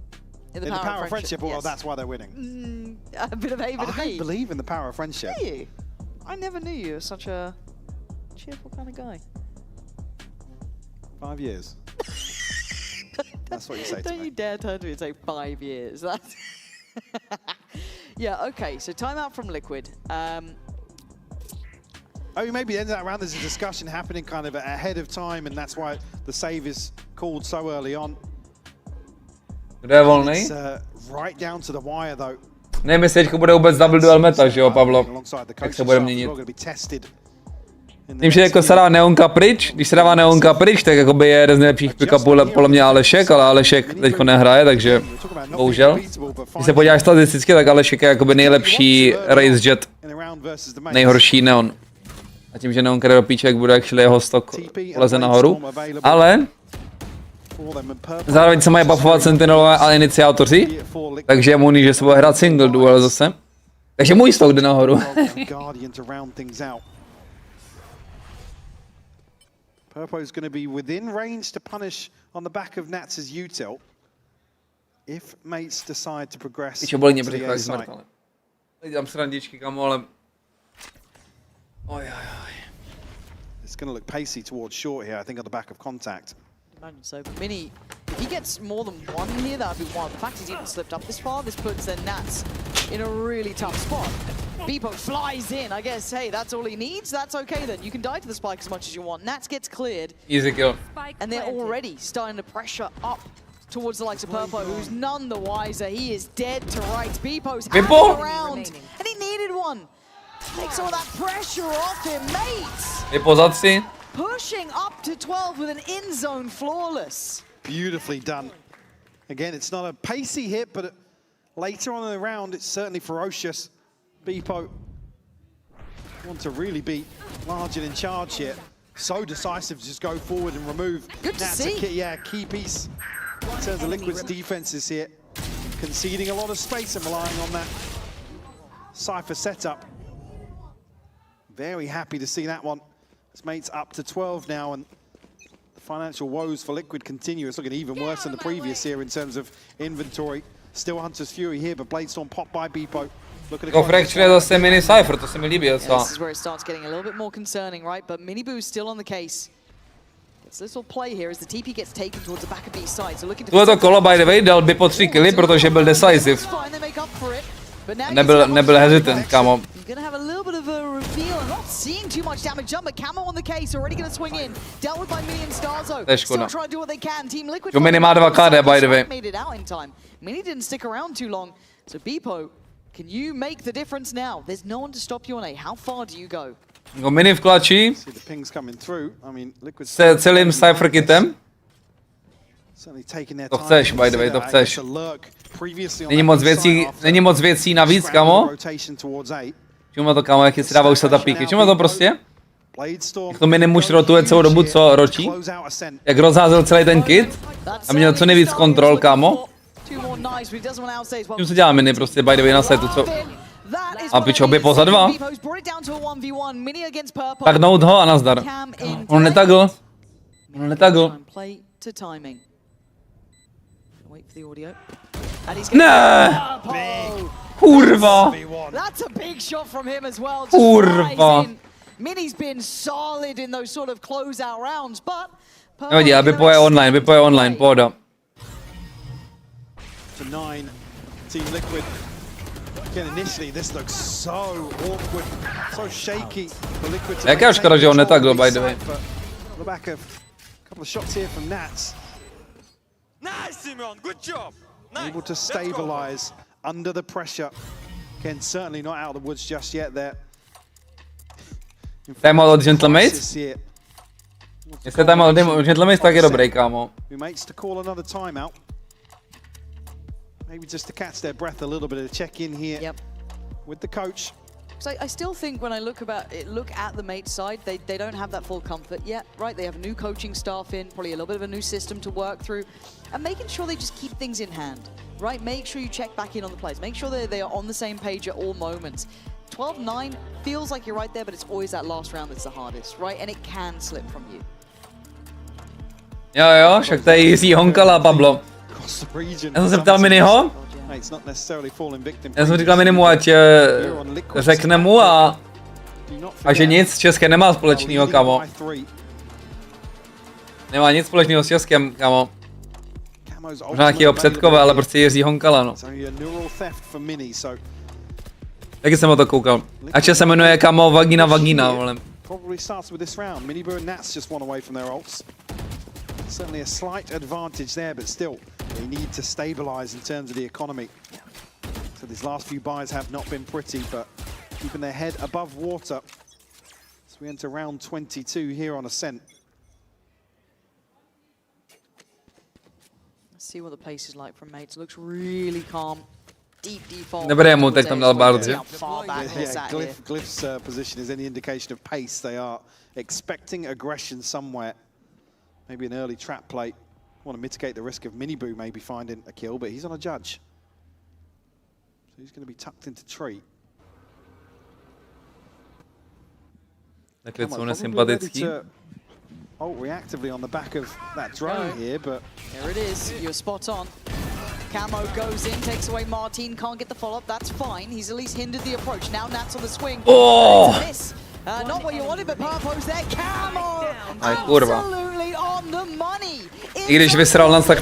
In the power of friendship, well, that's why they're winning. A bit of A, bit of B. I believe in the power of friendship. Do you? I never knew you as such a cheerful kind of guy. 5 years. That's what you say to Don't me. you dare turn to me and say 5 years. That's yeah, okay, so timeout from Liquid. Oh, maybe the end of that round there's a discussion happening kind of ahead of time, and that's why the save is called so early on. Kdo je volný? It's right down to the wire though. Nevím, jestli teďko bude vůbec double duel meta, že jo, Pavlo? Jak se bude měnit. Tím, že jako se dá neonka pryč, když se dává neonka pryč, tak jakoby je jeden z nejlepších pick-upů podle mě Alešek, ale Alešek teďko nehraje, takže bohužel. Když se podíváš statisticky, tak Alešek je jakoby nejlepší Race Jet, nejhorší Neon. A tím, že Neon jde do píček, bude actually jeho stok leze nahoru, ale zároveň se mají buffovat sentinelové a iniciátoři, takže je možný, že se bude hrát single duel zase. Takže můj stok jde nahoru. Purpo is going to be within range to punish on the back of Nats' util if mates decide to progress to the A site. Dělám srandičky, kamo, ale... It's going to look pacey towards short here, I think, on the back of contact. Imagine so. But Minny, if he gets more than one here, that would be one. The fact he's even slipped up this far, this puts the Nats in a really tough spot. Beepo flies in. I guess, hey, that's all he needs. That's okay then. You can die to the spike as much as you want. Nats gets cleared. Easy kill. And they're already starting to pressure up towards the likes of Purpo, who's none the wiser. He is dead to rights. Beepo's hanging around. And he needed one. Take some of that pressure off him, mates. Beepo za 3. Pushing up to 12 with an in-zone flawless. Beautifully done. Again, it's not a pacey hit, but later on in the round, it's certainly ferocious. Beepo want to really be large and in charge here. So decisive to just go forward and remove. Good to see. Key piece in terms of Liquid's defenses here. Conceding a lot of space and relying on that Cypher setup. Very happy to see that one. His mate's up to 12 now, and the financial woes for Liquid continue. It's looking even worse than the previous year in terms of inventory. Still Hunter's Fury here, but Bladestorm popped by Beepo. Jako Fracture je zase mini Cypher, to se mi líbí docela. This is where it starts getting a little bit more concerning, right? But Minny still on the case. It's this little play here as the TP gets taken towards the back of B side. So looking to Tohleto kolo, by the way, dal by po 3 killy, protože byl decisive. Nebyl hesitant, kámo. Gonna have a little bit of a reveal and not seeing too much damage done, but Camo on the case, already gonna swing in. Dealt with by Minny and Starzo. To je škoda. Still trying to do what they can. Team Liquid. Jo, Minny má 2 KD, by the way. Made it out in time. Minny didn't stick around too long. So Beepo, can you make the difference now? There's no one to stop you on A. How far do you go? Jako Minny v klači. See the pings coming through. I mean, Liquid Se celým Cypher kitem. certainly taking their To time. chceš, by the way, to chceš. Není moc věcí navíc, kamo. Čuma to, kamo, jak si dává už setupíky. Čuma to prostě? Jak to Minny muž rotuje celou dobu, co ročí. Jak rozházel celý ten kit. A měl co nejvíc kontrol, kamo. Čím se dělá Minny prostě, by the way, na setu, co? A pičo, by poza 2. Tagnout ho a nazdar. On netagl. Ne! Kurva! Kurva! Nevadí, aby poje online, pohoda. Jaká škoda, že on netagl, by the way. Nice, Simon. Good job. Nice. Able to stabilize under the pressure. Ken certainly not out of the woods just yet there. Timeout od Gentlemates? Jestli timeout od Gentlemates, tak je dobrý, kámo. Who makes to call another timeout. Maybe just to catch their breath a little bit of check in here with the coach. So I still think when I look at the mate side, they don't have that full comfort yet, right? They have a new coaching staff in, probably a little bit of a new system to work through, and making sure they just keep things in hand, right? Make sure you check back in on the plays. Make sure they are on the same page at all moments. 12-9 feels like you're right there, but it's always that last round that's the hardest, right? And it can slip from you. Jo, však to je Jiří Honkala, Pablo. Já jsem se ptal Minnyho. Já jsem říkal Minnymu, ať řekne mu a že nic s Českem nemá společného, kamo. Nemá nic společného s Českem, kamo. Možná nějakýho předkové, ale prostě Jiří Honkala, no. Taky jsem o to koukal. Ač se jmenuje, kamo, Vagina, vole. Certainly a slight advantage there, but still, they need to stabilize in terms of the economy. So these last few buys have not been pretty, but keeping their head above water. So we enter round 22 here on Ascent. Let's see what the pace is like from mates. Looks really calm. Deep default. Dobré mu, teď tam dal bardzo. Glyph's position is any indication of pace. They are expecting aggression somewhere. Maybe an early trap play. Want to mitigate the risk of Minny maybe finding a kill, but he's on a judge. So he's going to be tucked into tree. Takhle jsou nesympatický. Reactively on the back of that drone here, but here it is. You're spot on. Camo goes in, takes away Marteen, can't get the follow-up. That's fine. He's at least hindered the approach. Now Nat's on the swing. Oh! Not what you wanted, but Purpo's there. Camo! Absolutely on the money. I když vysral nás, tak...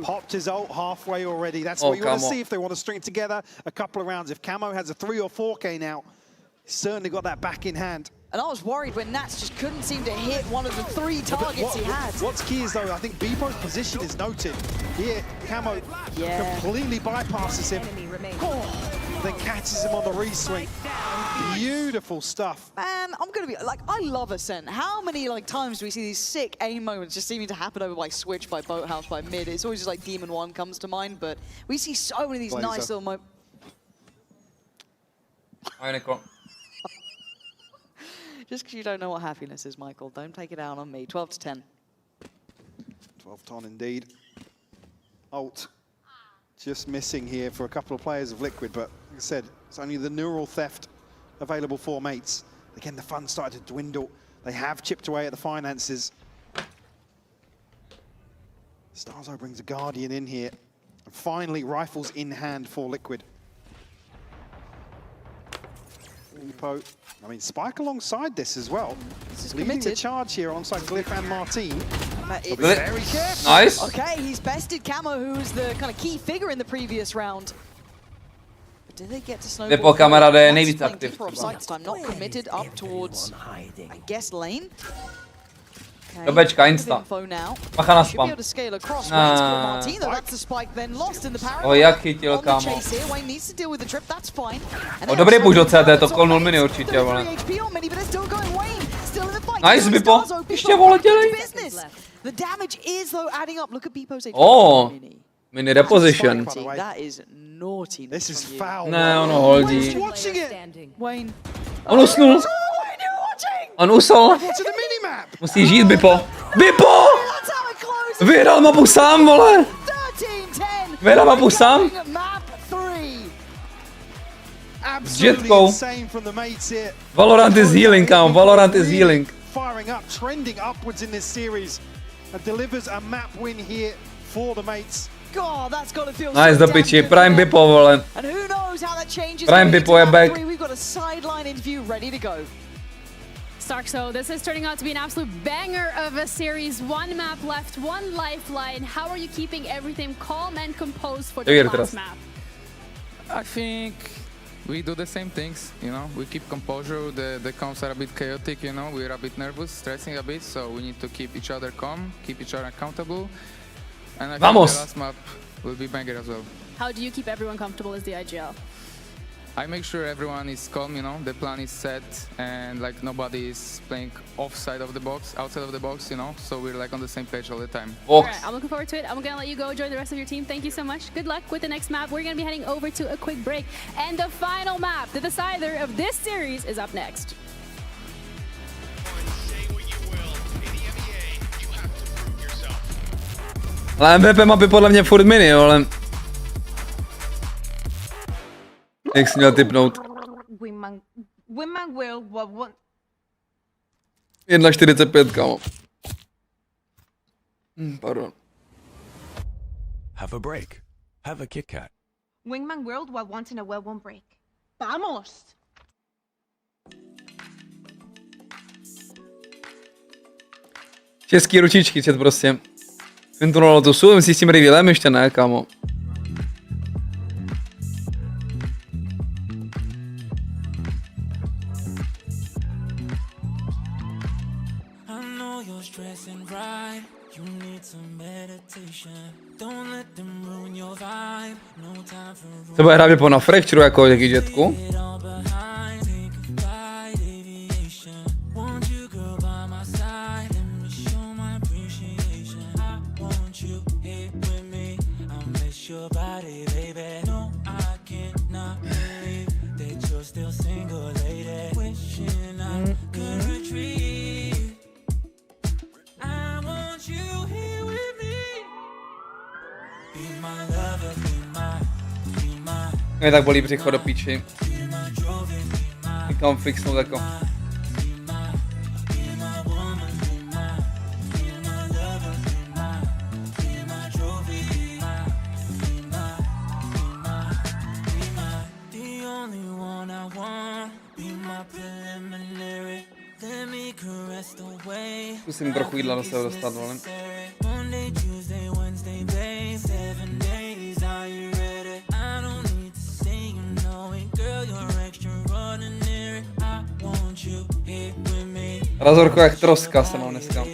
Popped his ult halfway already. That's what you want to see if they want to string together a couple of rounds. If Camo has a 3 or 4K now, he's certainly got that back in hand. And I was worried when Nats just couldn't seem to hit one of the 3 targets he had. What's key is, though, I think Beepo's position is noted. Here, Camo completely bypasses him. Then catches him on the re-swing. Beautiful stuff. Man, I'm gonna be like, I love Ascent. How many times do we see these sick aim moments just seeming to happen over by Switch, by Boathouse, by Mid? It's always just like Demon 1 comes to mind, but we see so many of these nice little moments. Just because you don't know what happiness is, Michael, don't take it out on me. 12-10. 12-10 indeed. Ult. Just missing here for a couple of players of Liquid, but like I said, it's only the neural theft available for mates. Again, the fun started to dwindle. They have chipped away at the finances. Starzo brings a Guardian in here. And finally, rifles in hand for Liquid. Meepo. I mean, Spike alongside this as well. This is leading the committed. charge here alongside Glyph and Marteen. It's Very careful. Nice. Okay, he's bested Camo, who was the kind of key figure in the previous round. But do they get to snowball? Vypo kamaráde je That's nejvíc playing aktiv. deeper offside this time, not committed up towards, I guess, lane. Do Bčka, insta. Bacha na spam. O, jak chytil, kámo. O, dobrý push do CT, to kolnul Minny určitě, vole. Nice, Bipo. Ještě, vole, dělej. O, Minny reposition. This is foul. Ne, ono holdí. Wayne. On usnul. On usl. Musí žít, Bipo. Bipo! Vyhrál mapu sám, vole. Vyhrál mapu sám. S jetkou. Valorant is healing, kámo. Valorant is healing. Firing up, trending upwards in this series. And delivers a map win here for the mates. God, that's got to feel Nice, do piči. Prime Bipo, vole. And who knows how that changes. Prime Bipo je back. We've got a sideline interview ready to go. Stark, so this is turning out to be an absolute banger of a series. One map left, one lifeline. How are you keeping everything calm and composed for the last map? I think we do the same things, you know. We keep composure. The comps are a bit chaotic, you know. We're a bit nervous, stressing a bit, so we need to keep each other calm, keep each other accountable. And I think the last map will be banger as well. How do you keep everyone comfortable as the IGL? I make sure everyone is calm, you know, the plan is set and like nobody is playing outside of the box, you know, so we're like on the same page all the time. Alright, I'm looking forward to it. I'm gonna let you go join the rest of your team. Thank you so much. Good luck with the next map. We're gonna be heading over to a quick break. And the final map, the decider of this series, is up next. Ale MVP mapy podle mě furt Minny, ale... Jak jsi měl tipnout? 1:45, kámo. Pardon. Have a break. Have a Kit Kat. Wingman World while wanting a well-won break. Vamos! Český ručičky, čet prostě. Kontroloval to sůl, myslíš s tím revealem? Ještě ne, kámo. To bude hrát po na fracture jako jaký jetku. Mě tak bolí břicho do píči. Někam fixnout jako. Zkusím trochu jídla do sebe dostat, vole. Razorko jak troska se mám dneska.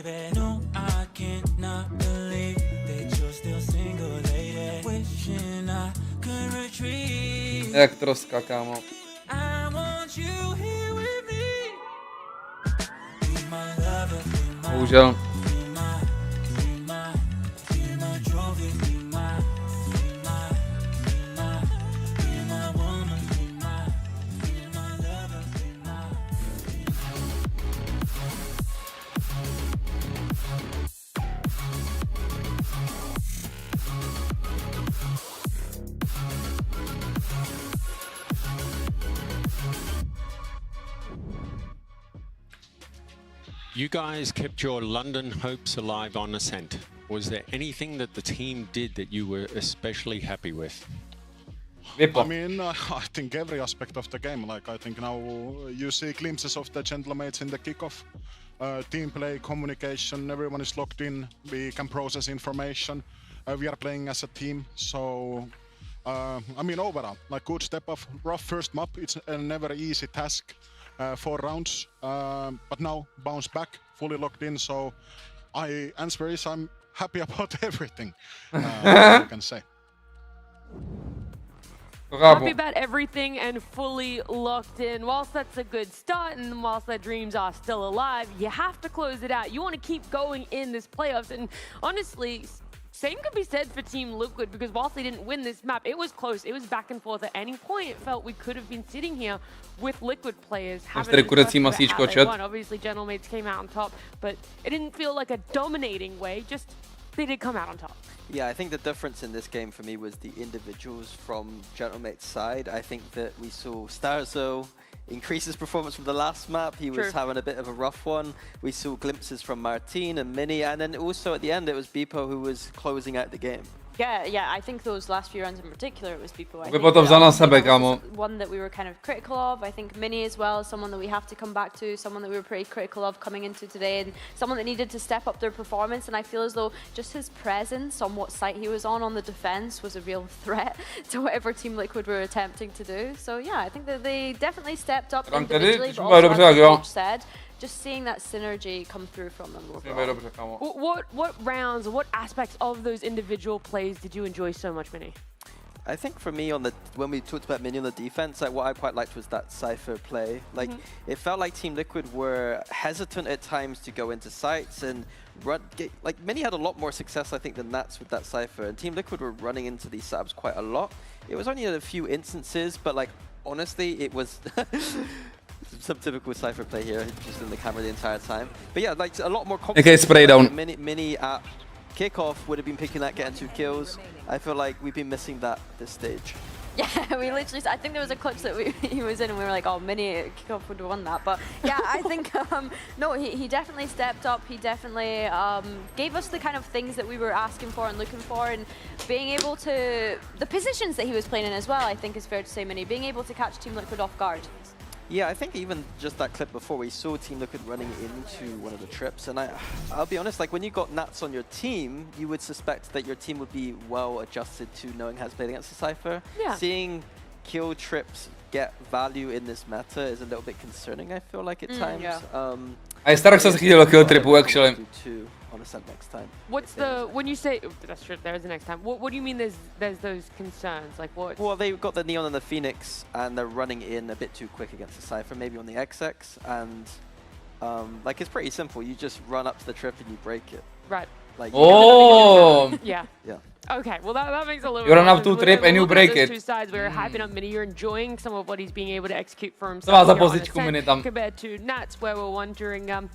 Jak troska, kámo. Bohužel. You guys kept your London hopes alive on Ascent. Was there anything that the team did that you were especially happy with? I mean, I think every aspect of the game. Like, I think now you see glimpses of the gentlemates in the kickoff. Team play, communication, everyone is locked in. We can process information. We are playing as a team. So, I mean, overall, like good step up. Rough first map. It's a never easy task. 4 rounds, but now bounce back, fully locked in. So, answer is I'm happy about everything. You can say. Happy about everything and fully locked in. Whilst that's a good start and whilst their dreams are still alive, you have to close it out. You want to keep going in this playoffs. And honestly, same could be said for Team Liquid, because whilst they didn't win this map, it was close. It was back and forth. At any point, it felt we could have been sitting here with Liquid players. Obviously, Gentlemates came out on top, but it didn't feel like a dominating way. Just they did come out on top. Yeah, I think the difference in this game for me was the individuals from Gentlemate's side. I think that we saw Starzo increase his performance from the last map. He was having a bit of a rough one. We saw glimpses from Marteen and Minny, and then also at the end it was Beepo who was closing out the game. Yeah, I think those last few rounds in particular, it was people. I think one that we were kind of critical of. I think Minny as well is someone that we have to come back to, someone that we were pretty critical of coming into today, and someone that needed to step up their performance. And I feel as though just his presence on what site he was on the defense was a real threat to whatever Team Liquid were attempting to do. So yeah, I think that they definitely stepped up individually, but also, as Coach said, just seeing that synergy come through from them. What rounds, what aspects of those individual plays did you enjoy so much, Minny? I think for me, when we talked about Minny on the defense, what I quite liked was that Cypher play. Like, it felt like Team Liquid were hesitant at times to go into sites and run. Like, Minny had a lot more success, I think, than Nats with that Cypher. And Team Liquid were running into these setups quite a lot. It was only in a few instances, but like, honestly, it was some typical Cypher play here, just in the camera the entire time. But yeah, like a lot more confidence. Okay, spray down. Minny at kickoff would have been picking that, getting 2 kills. I feel like we've been missing that this stage. Yeah, we literally, I think there was a clutch that he was in and we were like, oh, Minny at kickoff would have won that. But yeah, I think, no, he definitely stepped up. He definitely gave us the kind of things that we were asking for and looking for, and being able to, the positions that he was playing in as well, I think is fair to say, Minny, being able to catch Team Liquid off guard. Yeah, I think even just that clip before, we saw Team Liquid running into one of the trips, and I'll be honest, like when you got Nats on your team, you would suspect that your team would be well adjusted to knowing how to play against the Cypher. Yeah. Seeing kill trips get value in this meta is a little bit concerning, I feel like, at times. Yeah. I Stark se chytil kill tripu, actually. On a set next time. What's the, when you say, that's true, there's the next time, what do you mean there's those concerns? Like what? Well, they've got the Neon and the Phoenix, and they're running in a bit too quick against the Cypher, maybe on the XX, and like it's pretty simple, you just run up to the trip and you break it. Right. Like, yeah. Yeah. Okay, well that makes a little. You run up to trip and you break it. Two sides, we're hyping up Minny. You're enjoying some of what he's being able to execute for himself compared to Nats, where we're wondering.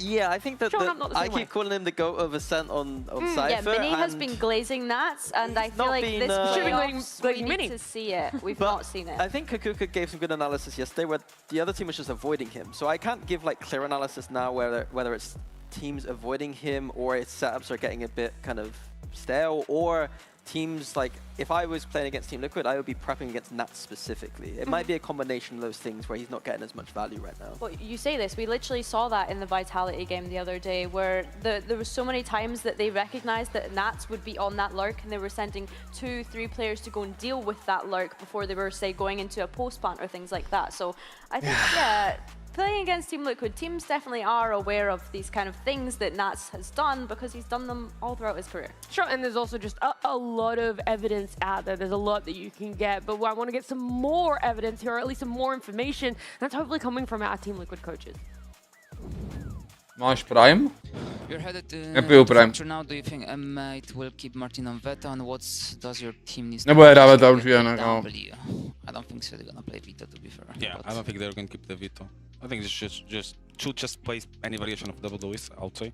Yeah, I think that I keep calling him the GOAT of Ascent on Cypher. Yeah, Minny has been glazing Nats, and I feel like this playoffs, we need to see it. We've not seen it. I think Kicku gave some good analysis yesterday, where the other team was just avoiding him. So I can't give like clear analysis now whether it's teams avoiding him or its setups are getting a bit kind of stale, or teams like, if I was playing against Team Liquid, I would be prepping against Nats specifically. It might be a combination of those things where he's not getting as much value right now. Well, you say this, we literally saw that in the Vitality game the other day, where there were so many times that they recognized that Nats would be on that lurk, and they were sending 2-3 players to go and deal with that lurk before they were, say, going into a post plant or things like that. So I think, yeah, playing against Team Liquid, teams definitely are aware of these kind of things that Nats has done, because he's done them all throughout his career. Sure, and there's also just a lot of evidence out there. There's a lot that you can get, but I want to get some more evidence here, or at least some more information. That's hopefully coming from our Team Liquid coaches. Máš Prime? You're headed to Prime. Now, do you think it will keep Marteen on Veta, and what does your team need to Nebude hrát Veta určitě, ne? I don't think so. They're gonna play Vita, to be fair. Yeah, I don't think they're gonna keep the Vita. I think it's just play any variation of double Louis, I would say.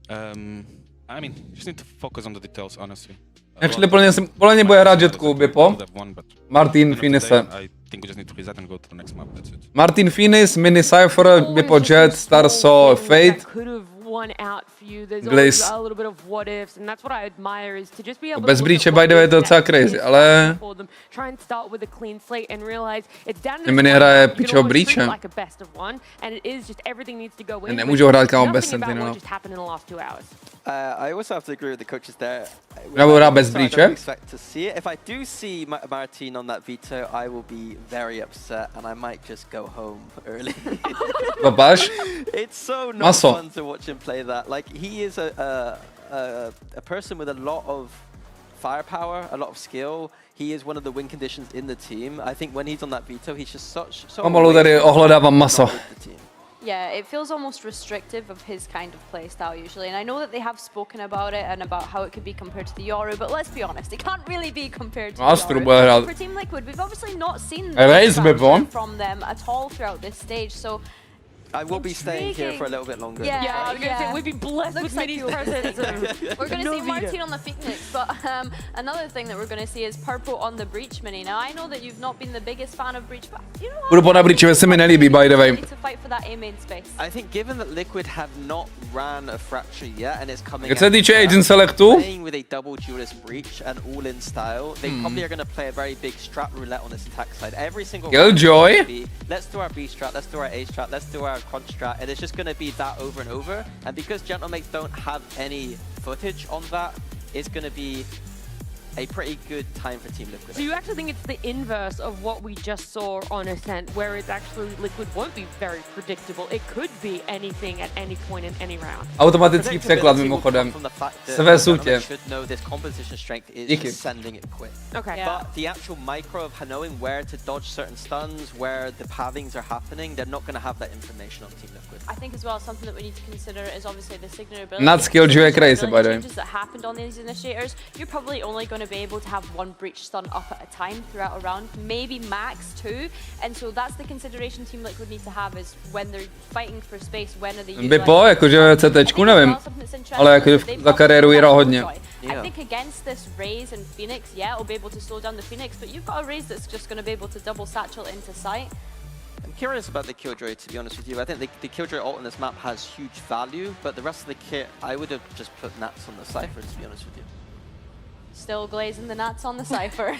I mean, just need to focus on the details, honestly. Actually, podle mě bude hrát Jetku, Bipo. Marteen, Finise. I think we just need to reset and go to the next map, that's it. Marteen, Finis, Minny, Cypher, Bipo, Jet, Starso, Fate. one out for you. There's always a little bit of what ifs, and that's what I admire is to just be able to bez breache by the way je to docela crazy, ale try and start with a clean slate and realize it's down to Minny hraje pičo breache. like a best of one, and it is just everything needs to go in. Nemůžu hrát kámo bez Sentinela. I also have to agree with the coaches there. Já budu hrát bez breache. Expect to see it. If I do see Marteen on that veto, I will be very upset and I might just go home early. Papáš? It's so not fun to watch him play that. Like he is a person with a lot of firepower, a lot of skill. He is one of the win conditions in the team. I think when he's on that veto, he's just so Pomalu tady ohledávám maso. Yeah, it feels almost restrictive of his kind of play style usually, and I know that they have spoken about it and about how it could be compared to the Yoru, but let's be honest, it can't really be compared to the Yoru. For Team Liquid, we've obviously not seen from them at all throughout this stage, so I will be staying here for a little bit longer. Yeah, I was going to say, we'd be blessed with Minny's presence. We're going to see Marteen on the Phoenix, but another thing that we're going to see is Purple on the Breach, Minny. Now, I know that you've not been the biggest fan of Breach, but you know what? Budu po Breache, se mi nelíbí, by the way. Need to fight for that A main space. I think given that Liquid have not ran a Fracture yet, and it's coming Když se týče Agent Selectu, playing with a double duelist Breach and all-in style, they probably are going to play a very big strat roulette on this attack side. Every single Killjoy. Let's do our B strat, let's do our A strat, let's do our crunch strat, and it's just going to be that over and over. And because Gentlemates don't have any footage on that, it's going to be a pretty good time for Team Liquid. So you actually think it's the inverse of what we just saw on Ascent, where it's actually Liquid won't be very predictable. It could be anything at any point in any round. Automatický překlad mimochodem. Své sutě. Díky. Okay. But the actual micro of knowing where to dodge certain stuns, where the pathings are happening, they're not going to have that information on Team Liquid. I think as well something that we need to consider is obviously the signature ability. Not Killjoy crazy, by the way. Changes that happened on these initiators, you're probably only going to be able to have one breach stun up at a time throughout a round, maybe max two, and so that's the consideration Team Liquid need to have is when they're fighting for space, when are they Bipo, jakože CTčku nevím, ale jako za kariéru hrál hodně. I think against this Raze and Phoenix, yeah, it'll be able to slow down the Phoenix, but you've got a Raze that's just going to be able to double satchel into sight. I'm curious about the Killjoy, to be honest with you. I think the Killjoy ult on this map has huge value, but the rest of the kit, I would have just put Nats on the Cypher, to be honest with you. Still glazing the Nats on the Cypher,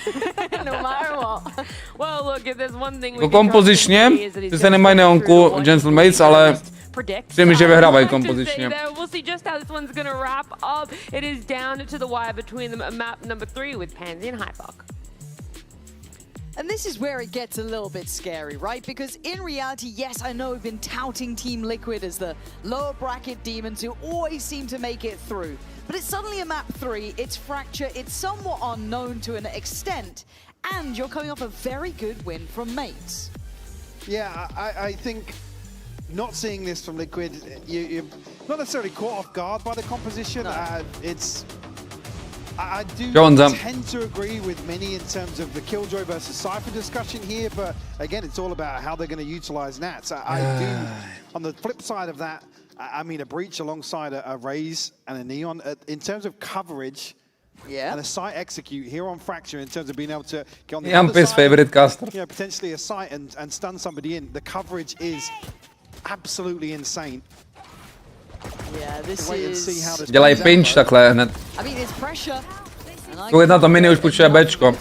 no matter what. Well, look, if there's one thing we kompozičně, ty se nemají neonku Gentlemates, ale přijím, že vyhrávají kompozičně. We'll see just how this one's going to wrap up. It is down to the wire between them at map number 3 with Pansy and Hypok. And this is where it gets a little bit scary, right? Because in reality, yes, I know we've been touting Team Liquid as the lower bracket demons who always seem to make it through. But it's suddenly a map 3, it's Fracture, it's somewhat unknown to an extent, and you're coming off a very good win from Mates. Yeah, I think not seeing this from Liquid, you're not necessarily caught off guard by the composition. No. I do tend to agree with Minny in terms of the Killjoy versus Cypher discussion here, but again, it's all about how they're going to utilize Nats. I do, on the flip side of that, I mean, a Breach alongside a Raze and a Neon, in terms of coverage and a site execute here on Fracture, in terms of being able to get on the other side, favorite caster. You know, potentially a site and stun somebody in. The coverage is absolutely insane. Yeah, this is... Dělají pinch takhle hned. I mean, it's pressure. Kolik na to Minny už půjčuje Bčko.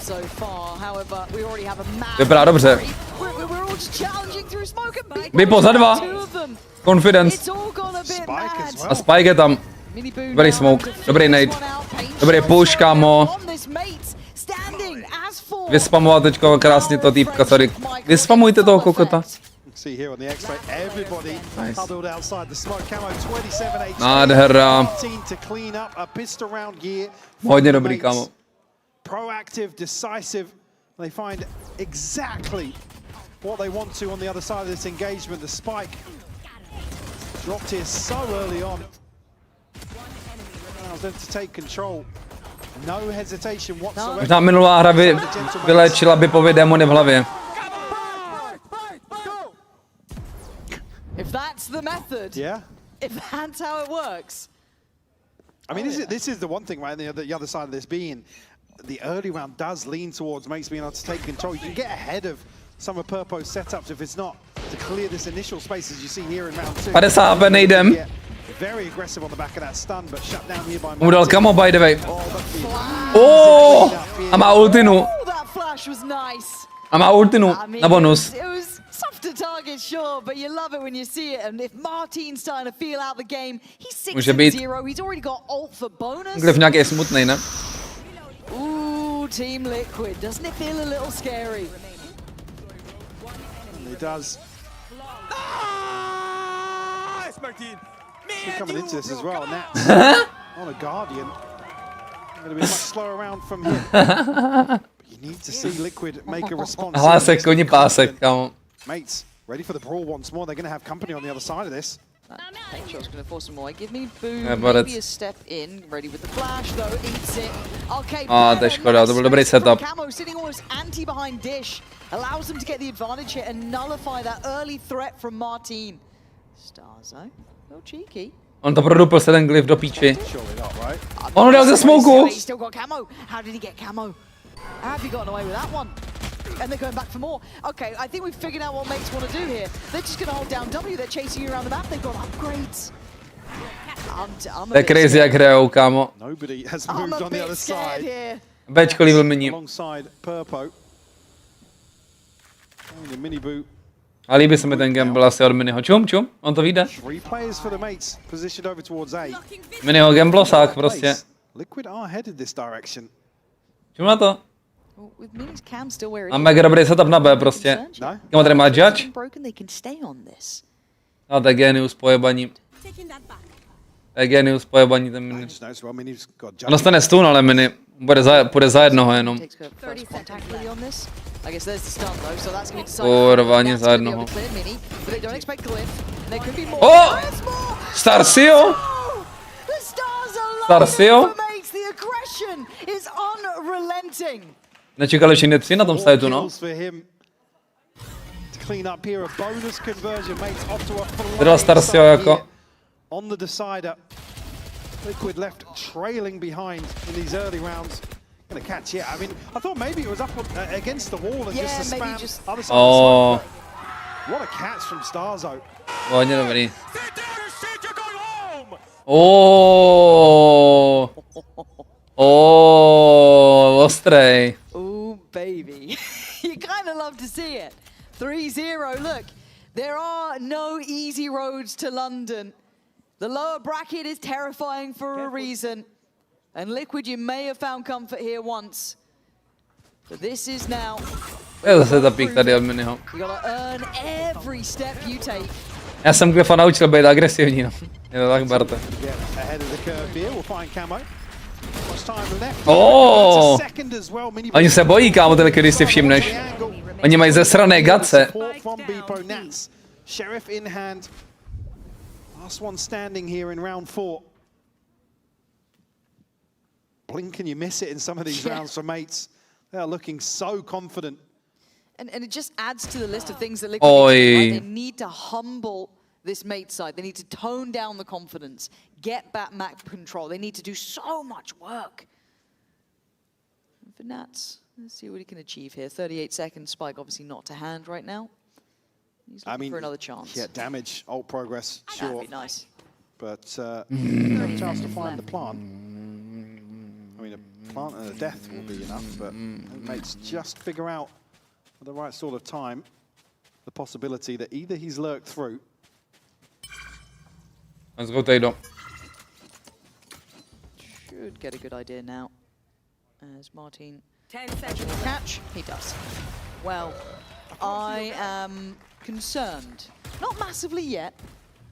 Vypadá dobře. Bipo za 2. Confidence. A Spike je tam. Dobrý smoke, dobrý nade. Dobrý push, kámo. Vyspamovat teďko krásně to týpka tady. Vyspamujte toho kokota. See here on the X-ray, everybody huddled outside the smoke. Camo 27 HP. Nádhera. To clean up a pistol round gear. Hodně dobrý, kámo. Proactive, decisive. They find exactly what they want to on the other side of this engagement. The spike dropped here so early on. Allows them to take control. No hesitation whatsoever. Možná minulá hra vylečila Bipovi démony v hlavě. If that's the method, if that's how it works. I mean, this is the one thing, right? The other side of this being, the early round does lean towards Mates being able to take control. You can get ahead of some of Purpo's setups if it's not to clear this initial space as you see here in round 2. 50 nejdem. very aggressive on the back of that stun, but shut down here by Mu dal kamo, by the way. Oh! A má ultinu. That flash was nice. A má ultinu na bonus. It was soft to target, sure, but you love it when you see it. And if Marteen's starting to feel out the game, he's 6-0. He's already got ult for bonus. Glyf nějaký smutnej, ne? Ooh, Team Liquid. Doesn't it feel a little scary? It does. Nice, Marteen. We're coming into this as well. Nats on a Guardian. Going to be much slower round from here. But you need to see Liquid make a response. VASEK, oni pásek, kámo. Mates, ready for the brawl once more. They're going to have company on the other side of this. Shot's going to force some more. Give me boom, Yeah, maybe a step in. Ready with the flash, though. Eats it. Okay, To je škoda, to byl dobrý setup. Camo sitting almost anti behind Dish. Allows them to get the advantage here and nullify that early threat from Marteen. Starzo, a little cheeky. On to produpl se ten glyf do píči. On ho dal ze smoku. He's still got camo. How did he get camo? How have you gotten away with that one? And they're going back for more. Okay, I think we've figured out what mates want to do here. They're just going to hold down W. They're chasing you around the map. They've got upgrades. To je crazy, jak hrajou, kámo. Nobody has moved on the other side. Bčko líbil Minny. Alongside Purpo. The Minny boot. A líbí se mi ten gamble asi od Minnyho. Čum, on to vyjde. Three players for the mates positioned over towards A. Minnyho gamblosák prostě. Liquid are headed this direction. Čum na to. With Minny's cam still where it A mega dobrý setup na B prostě. Kámo, tady má judge. They can stay on this. No, to je genius pojebaní. To je genius pojebaní ten Minny. On dostane stun, ale Minny půjde za jednoho jenom. Kurva, ani za jednoho. Oh! Starsio? Starsio? Nečekali všichni 3 na tom sajtu, no. Teda Starsio jako. On the decider, Liquid left trailing behind in these early rounds. Gonna catch it. I mean, I thought maybe it was up against the wall and just a spam other side. Oh. What a catch from Starzo. Hodně dobrý. Oh. Oh, ostrej. Oh, baby. You kind of love to see it. 3-0. Look, there are no easy roads to London. The lower bracket is terrifying for a reason. And Liquid, you may have found comfort here once. But this is now. Je zase ta pík tady od Minnyho. You gotta earn every step you take. Já jsem Glyfa naučil být agresivní, no. Je to tak, Barte. Oh! Oni se bojí, kámo, ten když si všimneš. Oni mají zesrané gace. Sheriff in hand. Last one standing here in round 4. Blink and you miss it in some of these rounds for mates. They are looking so confident. And it just adds to the list of things that Liquid need to do, right? They need to humble this mate side. They need to tone down the confidence, get back map control. They need to do so much work. And for Nats, let's see what he can achieve here. 38 seconds, Spike obviously not to hand right now. He's looking for another chance. Yeah, damage, ult progress, sure. That'd be nice. But no chance to find the plant. I mean, a plant and a death will be enough, but mates just figure out at the right sort of time the possibility that either he's lurked through. Let's go, Tado. Should get a good idea now. As Marteen will catch, he does. Well, I am concerned. Not massively yet,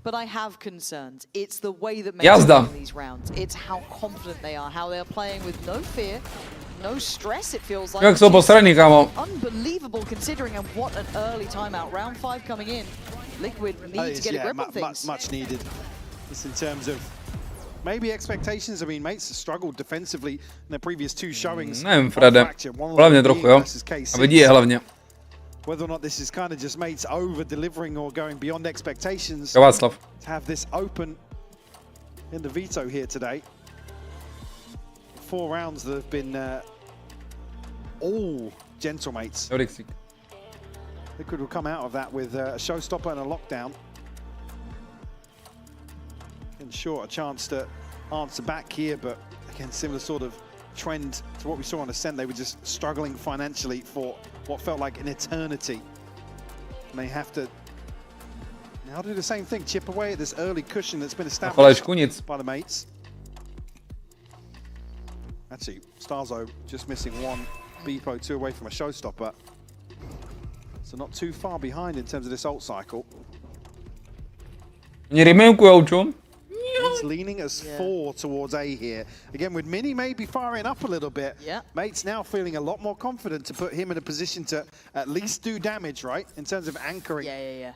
but I have concerns. It's the way that makes these rounds. It's how confident they are, how they are playing with no fear, no stress, it feels like. Jak jsou posraní, kámo. Unbelievable considering and what an early timeout. Round 5 coming in. Liquid need to get a grip on things. Much needed. Just in terms of maybe expectations. I mean, mates have struggled defensively in their previous 2 showings. Nevím, Frede. Hlavně trochu, jo. A vidí je hlavně. Whether or not this is kind of just mates over-delivering or going beyond expectations. Václav. To have this open in the veto here today. 4 rounds that have been all gentle mates. Liquid will come out of that with a showstopper and a lockdown. And sure, a chance to answer back here, but again, similar sort of trend to what we saw on Ascent. They were just struggling financially for what felt like an eternity. And they have to now do the same thing, chip away at this early cushion that's been established by the mates. Actually, Starzo just missing one Beepo, 2 away from a showstopper. So not too far behind in terms of this ult cycle. It's leaning as 4 towards A here. Again, with Minny maybe firing up a little bit. Yeah. Mate's now feeling a lot more confident to put him in a position to at least do damage, right? In terms of anchoring. Yeah.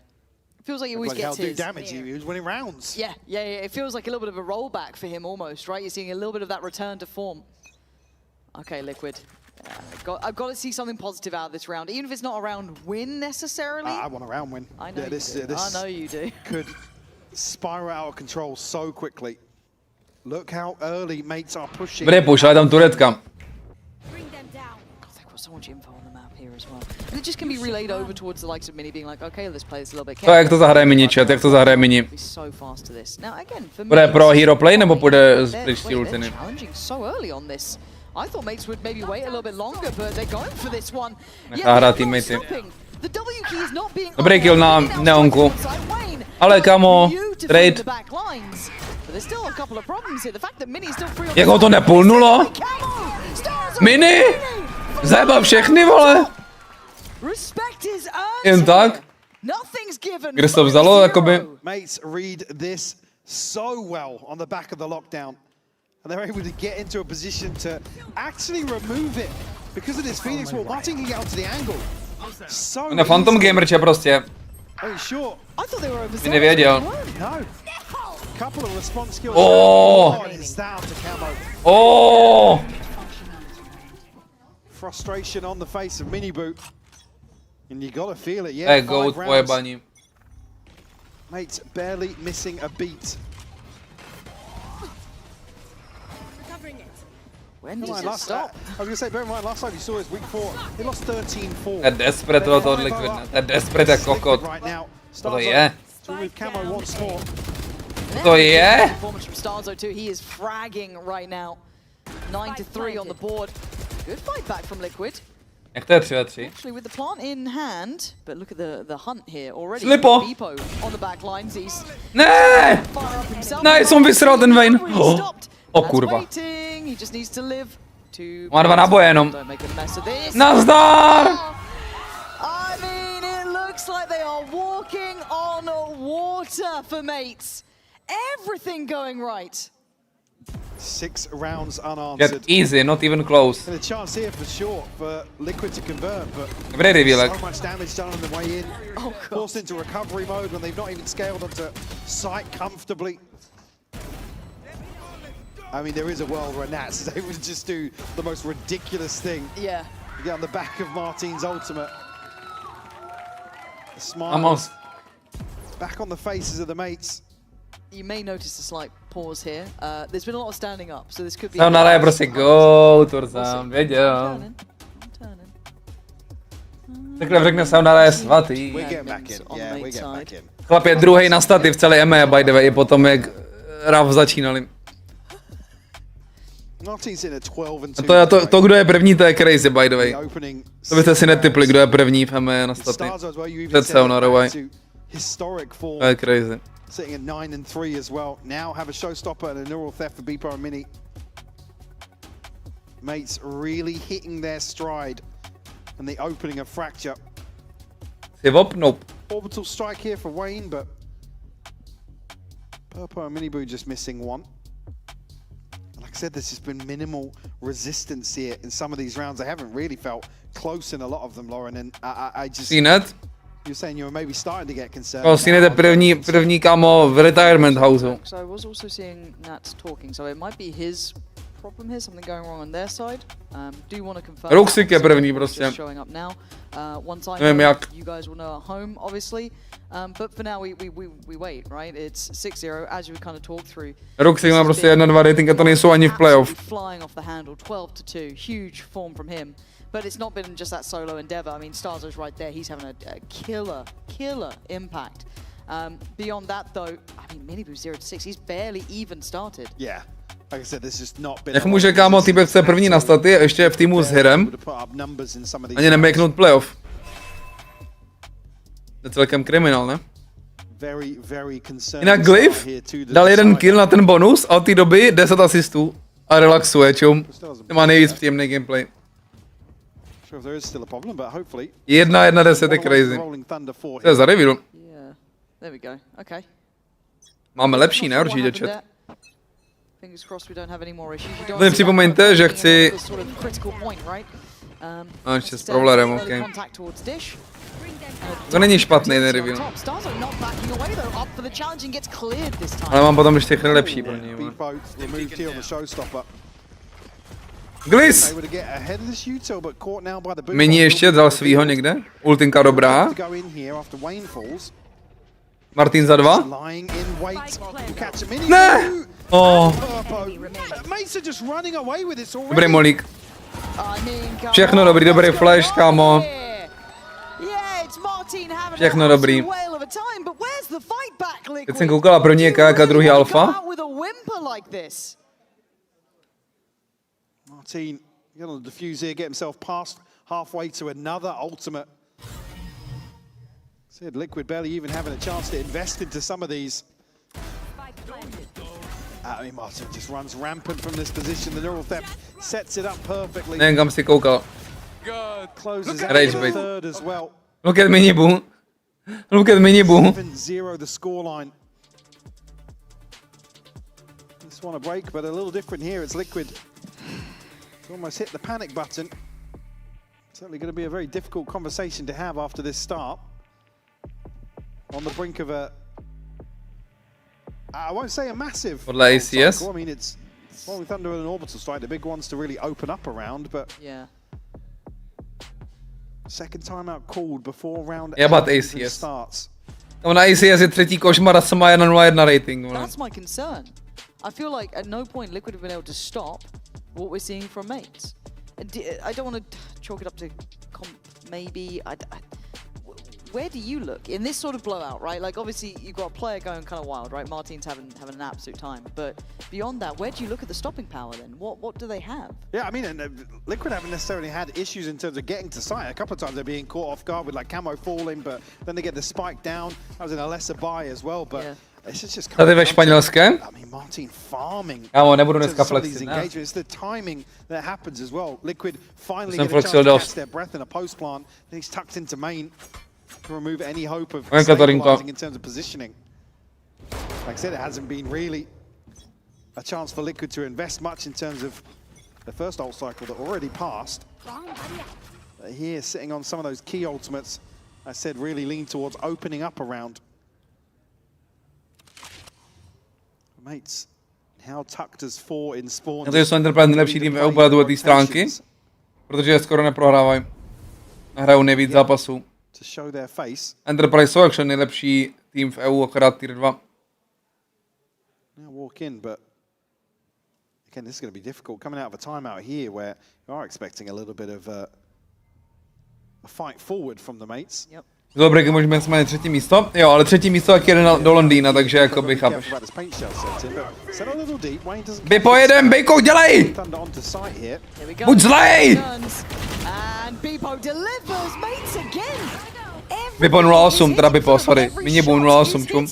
Feels like he always gets do his. damage. He was winning rounds. Yeah. It feels like a little bit of a rollback for him almost, right? You're seeing a little bit of that return to form. Okay, Liquid. I've got to see something positive out of this round, even if it's not a round win necessarily. I want a round win. I know this I know you do. Could spiral out of control so quickly. Look how early mates are pushing. Dobrý push, ale tam turetka. They've got so much info on the map here as well. And it just can be relayed over towards the likes of Minny being like, okay, let's play this a little bit To jak to zahraje Minny, chat, jak to zahraje Minny. So fast to this. Now again, for Bude pro hero play nebo půjde z příští ultiny? Challenging so early on this. I thought mates would maybe wait a little bit longer, but they're going for this one. Nechá hrát teammatey. The W key is not being Dobrý kill na neonku. Ale kamo, trade. Jak ho to nepulnulo? Minny? Zajebal všechny, vole? Jen tak? Kde se to vzalo, jakoby? Mates read this so well on the back of the lockdown. And they're able to get into a position to actually remove it because of this Phoenix wall. Marteen can get onto the angle. So Ne, Phantom Gamerče prostě. Sure. Jsi nevěděl. No. Couple of response skills. It's down to Camo. Frustration on the face of Minny Boot. And you gotta feel it, yeah. Go pojebaní. Mates barely missing a beat. When does it stop? I was going to say, bear in mind, last time you saw his week 4, he lost 13-4. To je desperate od Liquid, to je desperate jak kokot. To je. To je. Performance from Starzo too. He is fragging right now. 9-3 on the board. Good fight back from Liquid. Jak to je 3-3? Actually with the plant in hand, but look at the hunt here already. Slipo. Beepo on the back lines. He's Ne! Nice, on vysral ten Vayne. O kurva. He just needs to live to Má 2 náboje jenom. Nazdar! I mean, it looks like they are walking on water for mates. Everything going right. 6 rounds unanswered. Get easy, not even close. And a chance here for sure for Liquid to convert, but Dobrý revealek. so much damage done on the way in. Forced into recovery mode when they've not even scaled onto site comfortably. I mean, there is a world where Nats is able to just do the most ridiculous thing. Yeah. You get on the back of Marteen's ultimate. The smile back on the faces of the mates. You may notice a slight pause here. There's been a lot of standing up, so this could be... Saunara je prostě go, Turzan, věděl. Takhle řekne Saunara je svatý. We're getting back in. Yeah, we're getting back in. Chlap je druhej na staty v celé EMEA, by the way, i potom jak RAV začínali. A to, kdo je první, to je crazy, by the way. To byste si netipli, kdo je první v EMEA na staty. Před Saunarou. To je crazy. Sitting at 9-3 as well. Now have a showstopper and a neural theft for Beepo and Minny. Mates really hitting their stride and the opening of Fracture. Save up? Nope. Orbital strike here for Wayne, but Purpo and Miniboo just missing one. Like I said, there's just been minimal resistance here in some of these rounds. I haven't really felt close in a lot of them, Lauren, and I just... Sinet? You're saying you were maybe starting to get concerned. Oh, Sinet je první kamo v retirement houseu. So I was also seeing Nats talking, so it might be his problem here, something going wrong on their side. Do you want to confirm? Ruxik je první prostě. Just showing up now. Once I know, you guys will know at home, obviously. But for now, we wait, right? It's 6-0, as you kind of talked through. Ruxik má prostě 1-2 rating a to nejsou ani v playoff. Flying off the handle, 12-2, huge form from him. But it's not been just that solo endeavor. I mean, Starzo's right there. He's having a killer impact. Beyond that, though, I mean, Minny 0-6, he's barely even started. Yeah. Like I said, this is not been Jak může kámo týpek chce první na staty, ještě v týmu s Herem, ani nemeknout playoff. To je celkem kriminál, ne? Jinak Glyph dal 1 kill na ten bonus a od té doby 10 asistů a relaxuje, čum. To má nejvíc příjemný gameplay. 1-1-10 je crazy. To je za reveal. Máme lepší, ne? Určitě chat. Vy připomeňte, že chci... No, ještě s problemem, ok. To není špatný ten reveal. Ale mám potom ještě nejlepší pro něj. Gliss! Minny ještě dal svýho někde? Ultinka dobrá. Marteen za 2. Ne! Oh. Dobrý molík. Všechno dobrý, dobrý flash, kámo. Všechno dobrý. Teď jsem koukala pro něj jaká druhý alfa. Marteen, get on the diffuse here, get himself past halfway to another ultimate. Said Liquid barely even having a chance to invest into some of these. I mean, Marteen just runs rampant from this position. The neural theft sets it up perfectly. Nevím, kam si koukal. Closes Rage out bait. the third as well. Look at Minny Boo. Look at Minny Boo. 7-0 the scoreline. Just want a break, but a little different here. It's Liquid. It's almost hit the panic button. Certainly going to be a very difficult conversation to have after this start. On the brink of a, I won't say a massive. Podle ACS. I mean, it's Rolling Thunder and an Orbital Strike, the big ones to really open up around, but yeah. Second timeout called before round 8 starts. No, na ACS je třetí košmar a co má 1-0-1 rating. That's my concern. I feel like at no point Liquid have been able to stop what we're seeing from mates. I don't want to chalk it up to maybe. Where do you look in this sort of blowout, right? Like obviously you've got a player going kind of wild, right? Marteen's having an absolute time, but beyond that, where do you look at the stopping power then? What do they have? Yeah, I mean, Liquid haven't necessarily had issues in terms of getting to site. A couple of times they're being caught off guard with like camo falling, but then they get the spike down. That was in a lesser buy as well, but. Yeah. Tady ve španělském? Já nebudu dneska flexit, ne? It's the timing that happens as well. Liquid finally jsem get a chance to catch dost. their breath in a post plant. Then he's tucked into main to remove any hope of stabilizing in terms of positioning. Like I said, it hasn't been really a chance for Liquid to invest much in terms of the first ult cycle that already passed. Here, sitting on some of those key ultimates, I said really lean towards opening up a round. Mates, how tucked as 4 in spawn. Takže jsou Enterprise nejlepší tým v EU do té stránky, protože skoro neprohrávají. Hrajou nejvíc zápasů. Enterprise jsou actually nejlepší tým v EU, akorát tier 2. Walk in, but again, this is going to be difficult coming out of a timeout here where you are expecting a little bit of a fight forward from the mates. Yep. Dobrý, můžeme jsme třetí místo. Jo, ale třetí místo taky jde do Londýna, takže jakoby chápeš. By pojedem, Bejko, dělej! Buď zlej! Bipo 08, teda Bipo, sorry. Minny Boo 08, čum.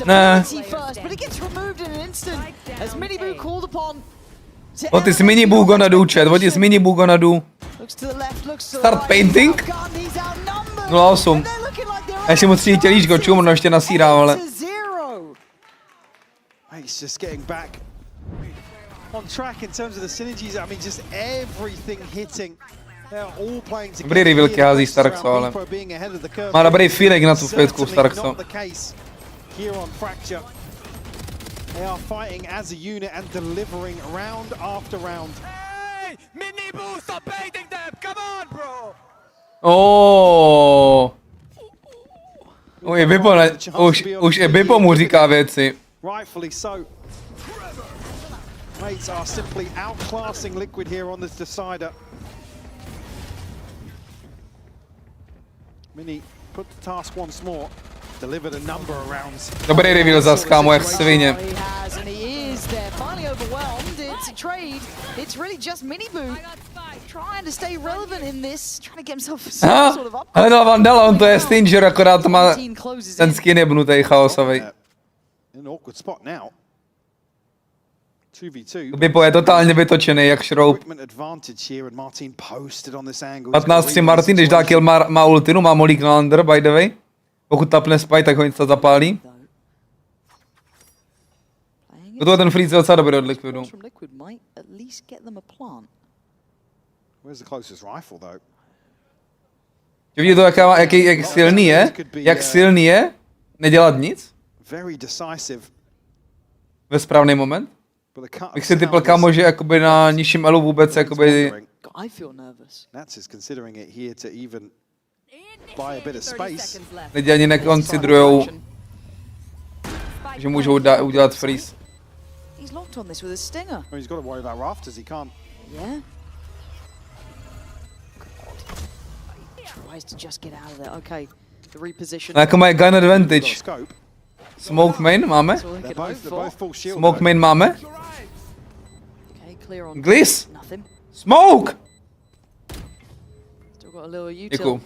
Ne. What is Minny Boo gonna do, chat? What is Minny Boo gonna do? Start painting? 08. A ještě mu tří tělíčko, čum, ono ještě nasírá, ale... He's just getting back on track in terms of the synergies. I mean, just everything hitting. They're all playing together. Dobrý revealky hází Starkso, ale... Má dobrý feeling na tu fitku Starkso. Here on Fracture. They are fighting as a unit and delivering round after round. Hey! Minny Boo, stop baiting them! Come on, bro! Oh. Už i Bipo mu říká věci. Rightfully so. Mates are simply outclassing Liquid here on this decider. Minny put the task once more. Delivered a number of rounds. Dobrý reveal zas, kámo, jak svině. He has, and he is there, finally overwhelmed. It's a trade. It's really just Minny trying to stay relevant in this, trying to get himself some sort of up. Hledal Vandala, on to je Stinger, akorát to má ten skin jebnutej, chaosový. An awkward spot now. 2v2. Bipo je totálně vytočený, jak šroub. 15-3 Marteen, když dá kill, má ultinu, má molík na under, by the way. Pokud tapne spy, tak ho insta zapálí. To je ten freeze docela dobrý od Liquidu. Vidíte to, jak silný je? Jak silný je? Nedělat nic? Ve správný moment? Bych si typl, kámo, že jakoby na nižším elu vůbec jakoby... Lidi ani nekonsidrujou, že můžou udělat freeze. A jako mají gun advantage. Smoke main máme? Smoke main máme? Gliss! Smoke! Děkuju.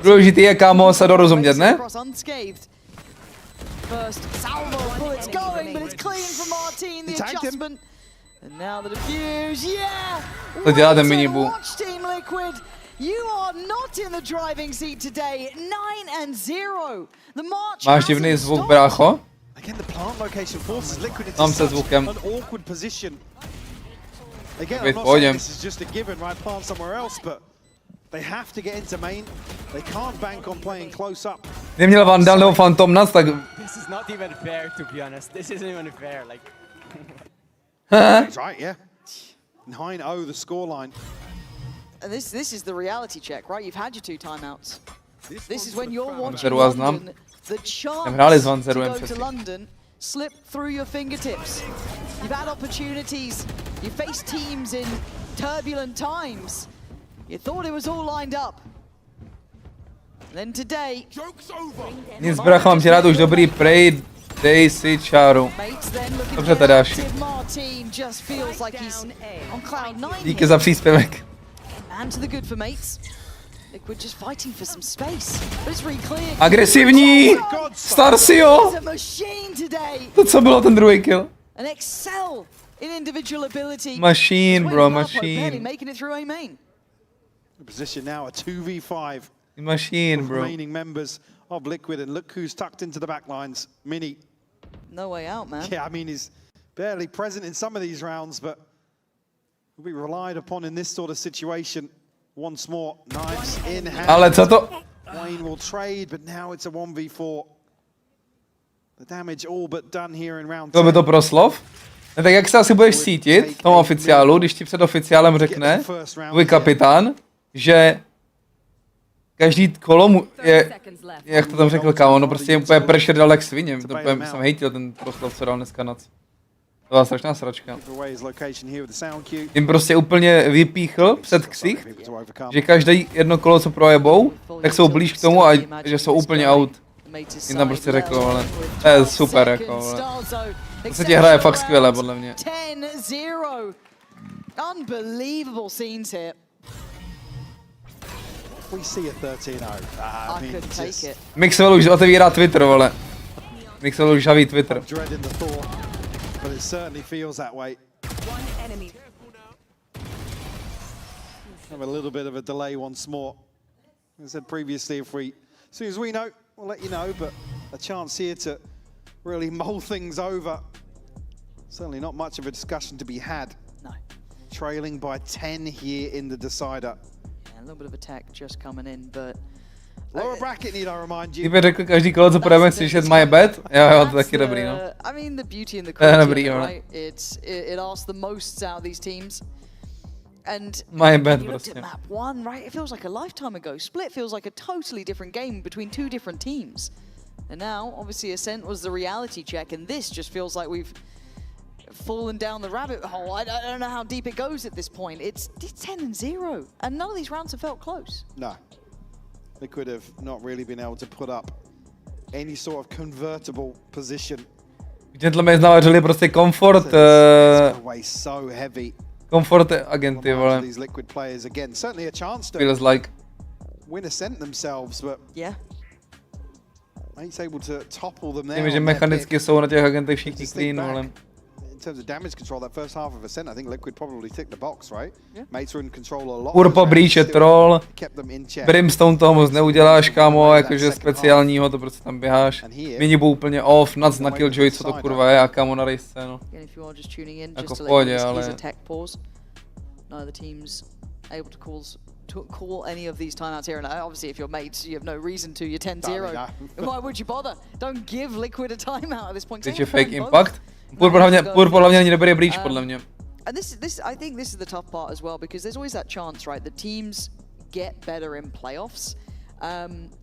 Důležitý je, kámo, se dorozumět, ne? To dělá ten minibu. Máš divný zvuk, brácho? Mám se zvukem. Wait, pohodě. Neměl Vandal nebo Phantom Nuts, tak... This is not even fair, to be honest. This isn't even fair, like... He's right, yeah. 9-0 the scoreline. And this is the reality check, right? You've had your 2 timeouts. This is when you're watching London, the chance to go to London slip through your fingertips. You've had opportunities. You faced teams in turbulent times. You thought it was all lined up. Then today, nic, bracho, mám tě rád, už dobrý, prej, dej si čáru. Dobře, Tadáši. Díky za příspěvek. Agresivní! Starsio! To co bylo ten druhý kill? Machine, bro, machine. Position now a 2v5. Machine, bro. Remaining members of Liquid, and look who's tucked into the back lines. Minny. No way out, man. Yeah, I mean, he's barely present in some of these rounds, but will be relied upon in this sort of situation. Once more, knives in hand. Ale co to? Wayne will trade, but now it's a 1v4. The damage all but done here in round 10. To by to proslov? No, tak jak se asi budeš cítit v tom oficiálu, když ti před oficiálem řekne tvůj kapitán, že každý kolo je, jak to tam řekl, kámo, no prostě jim úplně pressure dal jak svině, to úplně jsem hejtil ten proslov, co dal dneska noc. To byla strašná sračka. Jim prostě úplně vypíchl před ksich, že každý jedno kolo, co projebou, tak jsou blíž k tomu a že jsou úplně out. Jim tam prostě řekl, ale to je super, jako, ale. To se ti hraje fakt skvěle, podle mě. Unbelievable scenes here. We see a 13-0. I could take it. Mixwell už otevírá Twitter, vole. Mixwell už žaví Twitter. But it certainly feels that way. Have a little bit of a delay once more. As I said previously, as soon as we know, we'll let you know, but a chance here to really mull things over. Certainly not much of a discussion to be had. No. Trailing by 10 here in the decider. Yeah, a little bit of attack just coming in, but... Lower bracket need I remind you. Kdyby řekl každý kolo, co budeme slyšet my bet, jo, to taky dobrý, no. I mean, the beauty in the culture, right? It asks the most out of these teams. And my bet, you looked at map 1, right? It feels like a lifetime ago. Split feels like a totally different game between 2 different teams. And now, obviously, Ascent was the reality check, and this just feels like we've fallen down the rabbit hole. I don't know how deep it goes at this point. It's 10-0, and none of these rounds have felt close. No. Liquid have not really been able to put up any sort of convertible position. Gentlemen znavařili prostě komfort, komfort agenty, vole. Feels like. Win ascent themselves, but yeah. He's able to topple them there. Tím, že mechanicky jsou na těch agentech všichni clean, vole. In terms of damage control, that first half of ascent, I think Liquid probably ticked the box, right? Yeah. Mates were in control a lot. Purpo Breach je troll. Brimstone toho moc neuděláš, kámo, jakože speciálního, to prostě tam běháš. Minny byl úplně off, Nuts na Killjoy, co to kurva je, a kámo na race, no. Jako v pohodě, ale... None of the teams able to call any of these timeouts here, and obviously if you're mates, you have no reason to. You're 10-0. Why would you bother? Don't give Liquid a timeout at this point. Did you fake impact? Purpo hlavně ani nebude breach, podle mě. And I think this is the tough part as well, because there's always that chance, right? The teams get better in playoffs.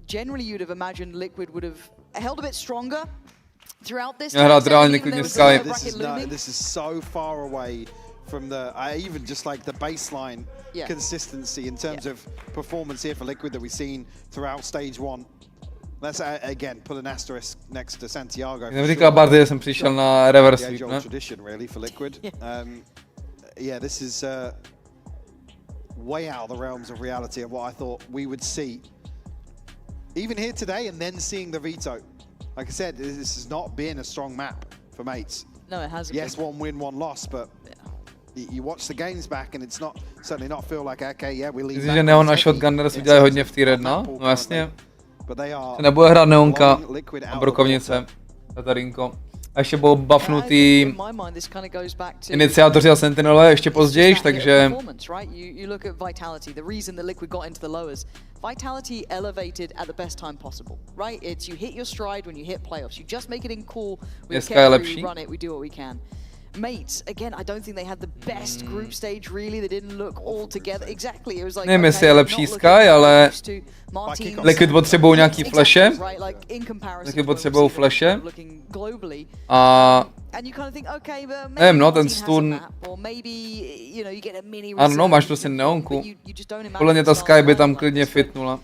Generally, you'd have imagined Liquid would have held a bit stronger throughout this. This is so far away from the, even just like the baseline consistency in terms of performance here for Liquid that we've seen throughout stage 1. Let's again put an asterisk next to Santiago. Jsem říkal Bardy, jsem přišel na reverse sweep, ne? Tradition really for Liquid. Yeah, this is way out of the realms of reality of what I thought we would see. Even here today, and then seeing the veto. Like I said, this has not been a strong map for mates. No, it hasn't. Yes, one win, one loss, but you watch the games back and it's not certainly not feel like okay, yeah, we leave. Myslím, že Neon a Shotgunners udělají hodně v T-Red, no? No jasně. Se nebude hrát Neonka a Brokovnice, Katarinko. A ještě budou buffnutý iniciátoři a sentinelové ještě později, takže... Vitality elevated at the best time possible, right? It's you hit your stride when you hit playoffs. You just make it in cool. We carefully run it. We do what we can. Mates, again, I don't think they had the best group stage, really. They didn't look all together. Exactly, it was like... Nevím, jestli je lepší Sky, ale... Liquid potřebují nějaký flashe. Liquid potřebují flashe. A... nevím, no, ten stun... Ano, no, máš prostě Neonku. Podle mě ta Sky by tam klidně fitnula.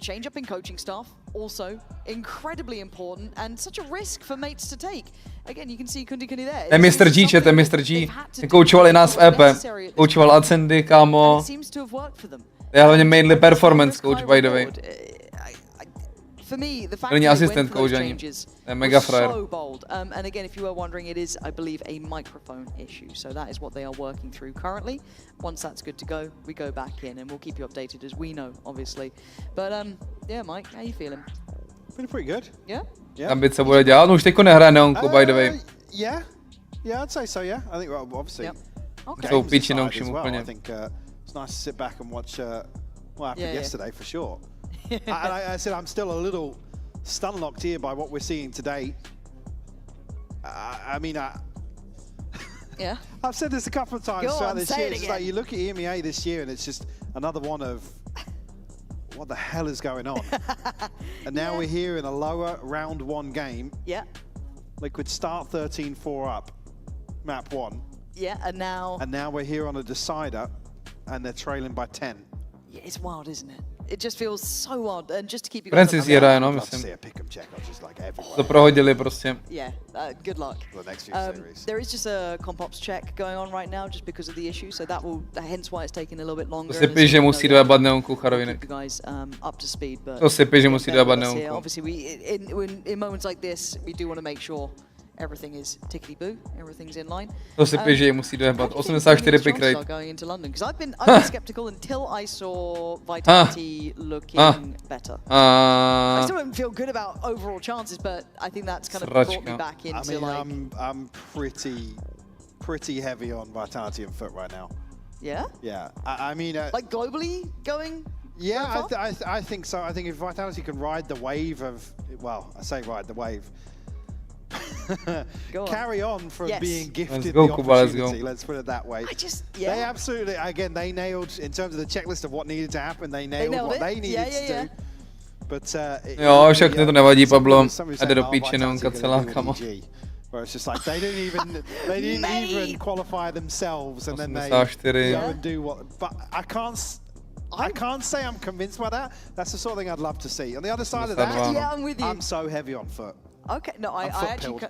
Change up in coaching staff, also incredibly important and such a risk for mates to take. Again, you can see Kundi there. Ten Mr. G, ten Mr. G. Koučovali nás v EP. Koučoval Ascendy, kámo. To je hlavně mainly performance coach, by the way. For me, the fact Není that asistent coach ani. To je mega frajer. So bold. And again, if you were wondering, it is, I believe, a microphone issue. So that is what they are working through currently. Once that's good to go, we go back in and we'll keep you updated as we know, obviously. But yeah, Mike, how you feeling? Feeling pretty good. Yeah? Tam by co bude dělat, no už teďko nehraje Neonku, by the way. Yeah, I'd say so, yeah. I think, well, obviously. Jsou píčinou všim úplně. I think it's nice to sit back and watch what happened yesterday, for sure. I said I'm still a little stun-locked here by what we're seeing today. I mean, I've said this a couple of times throughout this year. It's like you look at EMEA this year and it's just another one of what the hell is going on? And now we're here in a lower round 1 game. Yeah. Liquid start 13-4 up, map 1. Yeah, and now we're here on a decider and they're trailing by 10. Yeah, it's wild, isn't it? It just feels so odd, and just to keep you guys Francis je ráno, myslím. To prohodili prostě. Yeah, good luck. There is just a comp ops check going on right now, just because of the issue, so that will, hence why it's taking a little bit longer. To si píš, že musí dojebat Neonku Charovinek. To si píš, že musí dojebat Neonku. Obviously, in moments like this, we do want to make sure everything is tickety-boo, everything's in line. To si píš, že ji musí dojebat. 84 pick rate. Going into London, because I've been skeptical until I saw Vitality looking better. I still don't feel good about overall chances, but I think that's kind of brought me back into I'm pretty heavy on Vitality and Foot right now. Yeah? Yeah. I mean... like globally going? Yeah, I think so. I think if Vitality can ride the wave of... well, I say ride the wave. Carry on from being gifted the opportunity, let's put it that way. They absolutely, again, they nailed, in terms of the checklist of what needed to happen, they nailed what they needed to do. But jo, však to nevadí, Pablo. A jde do píči Neonka celá, kamo. Where it's just like they didn't even qualify themselves, and then they go and do what. But I can't say I'm convinced by that. That's the sort of thing I'd love to see. On the other side of that, yeah, I'm with you. I'm so heavy on foot. Okay, no, I actually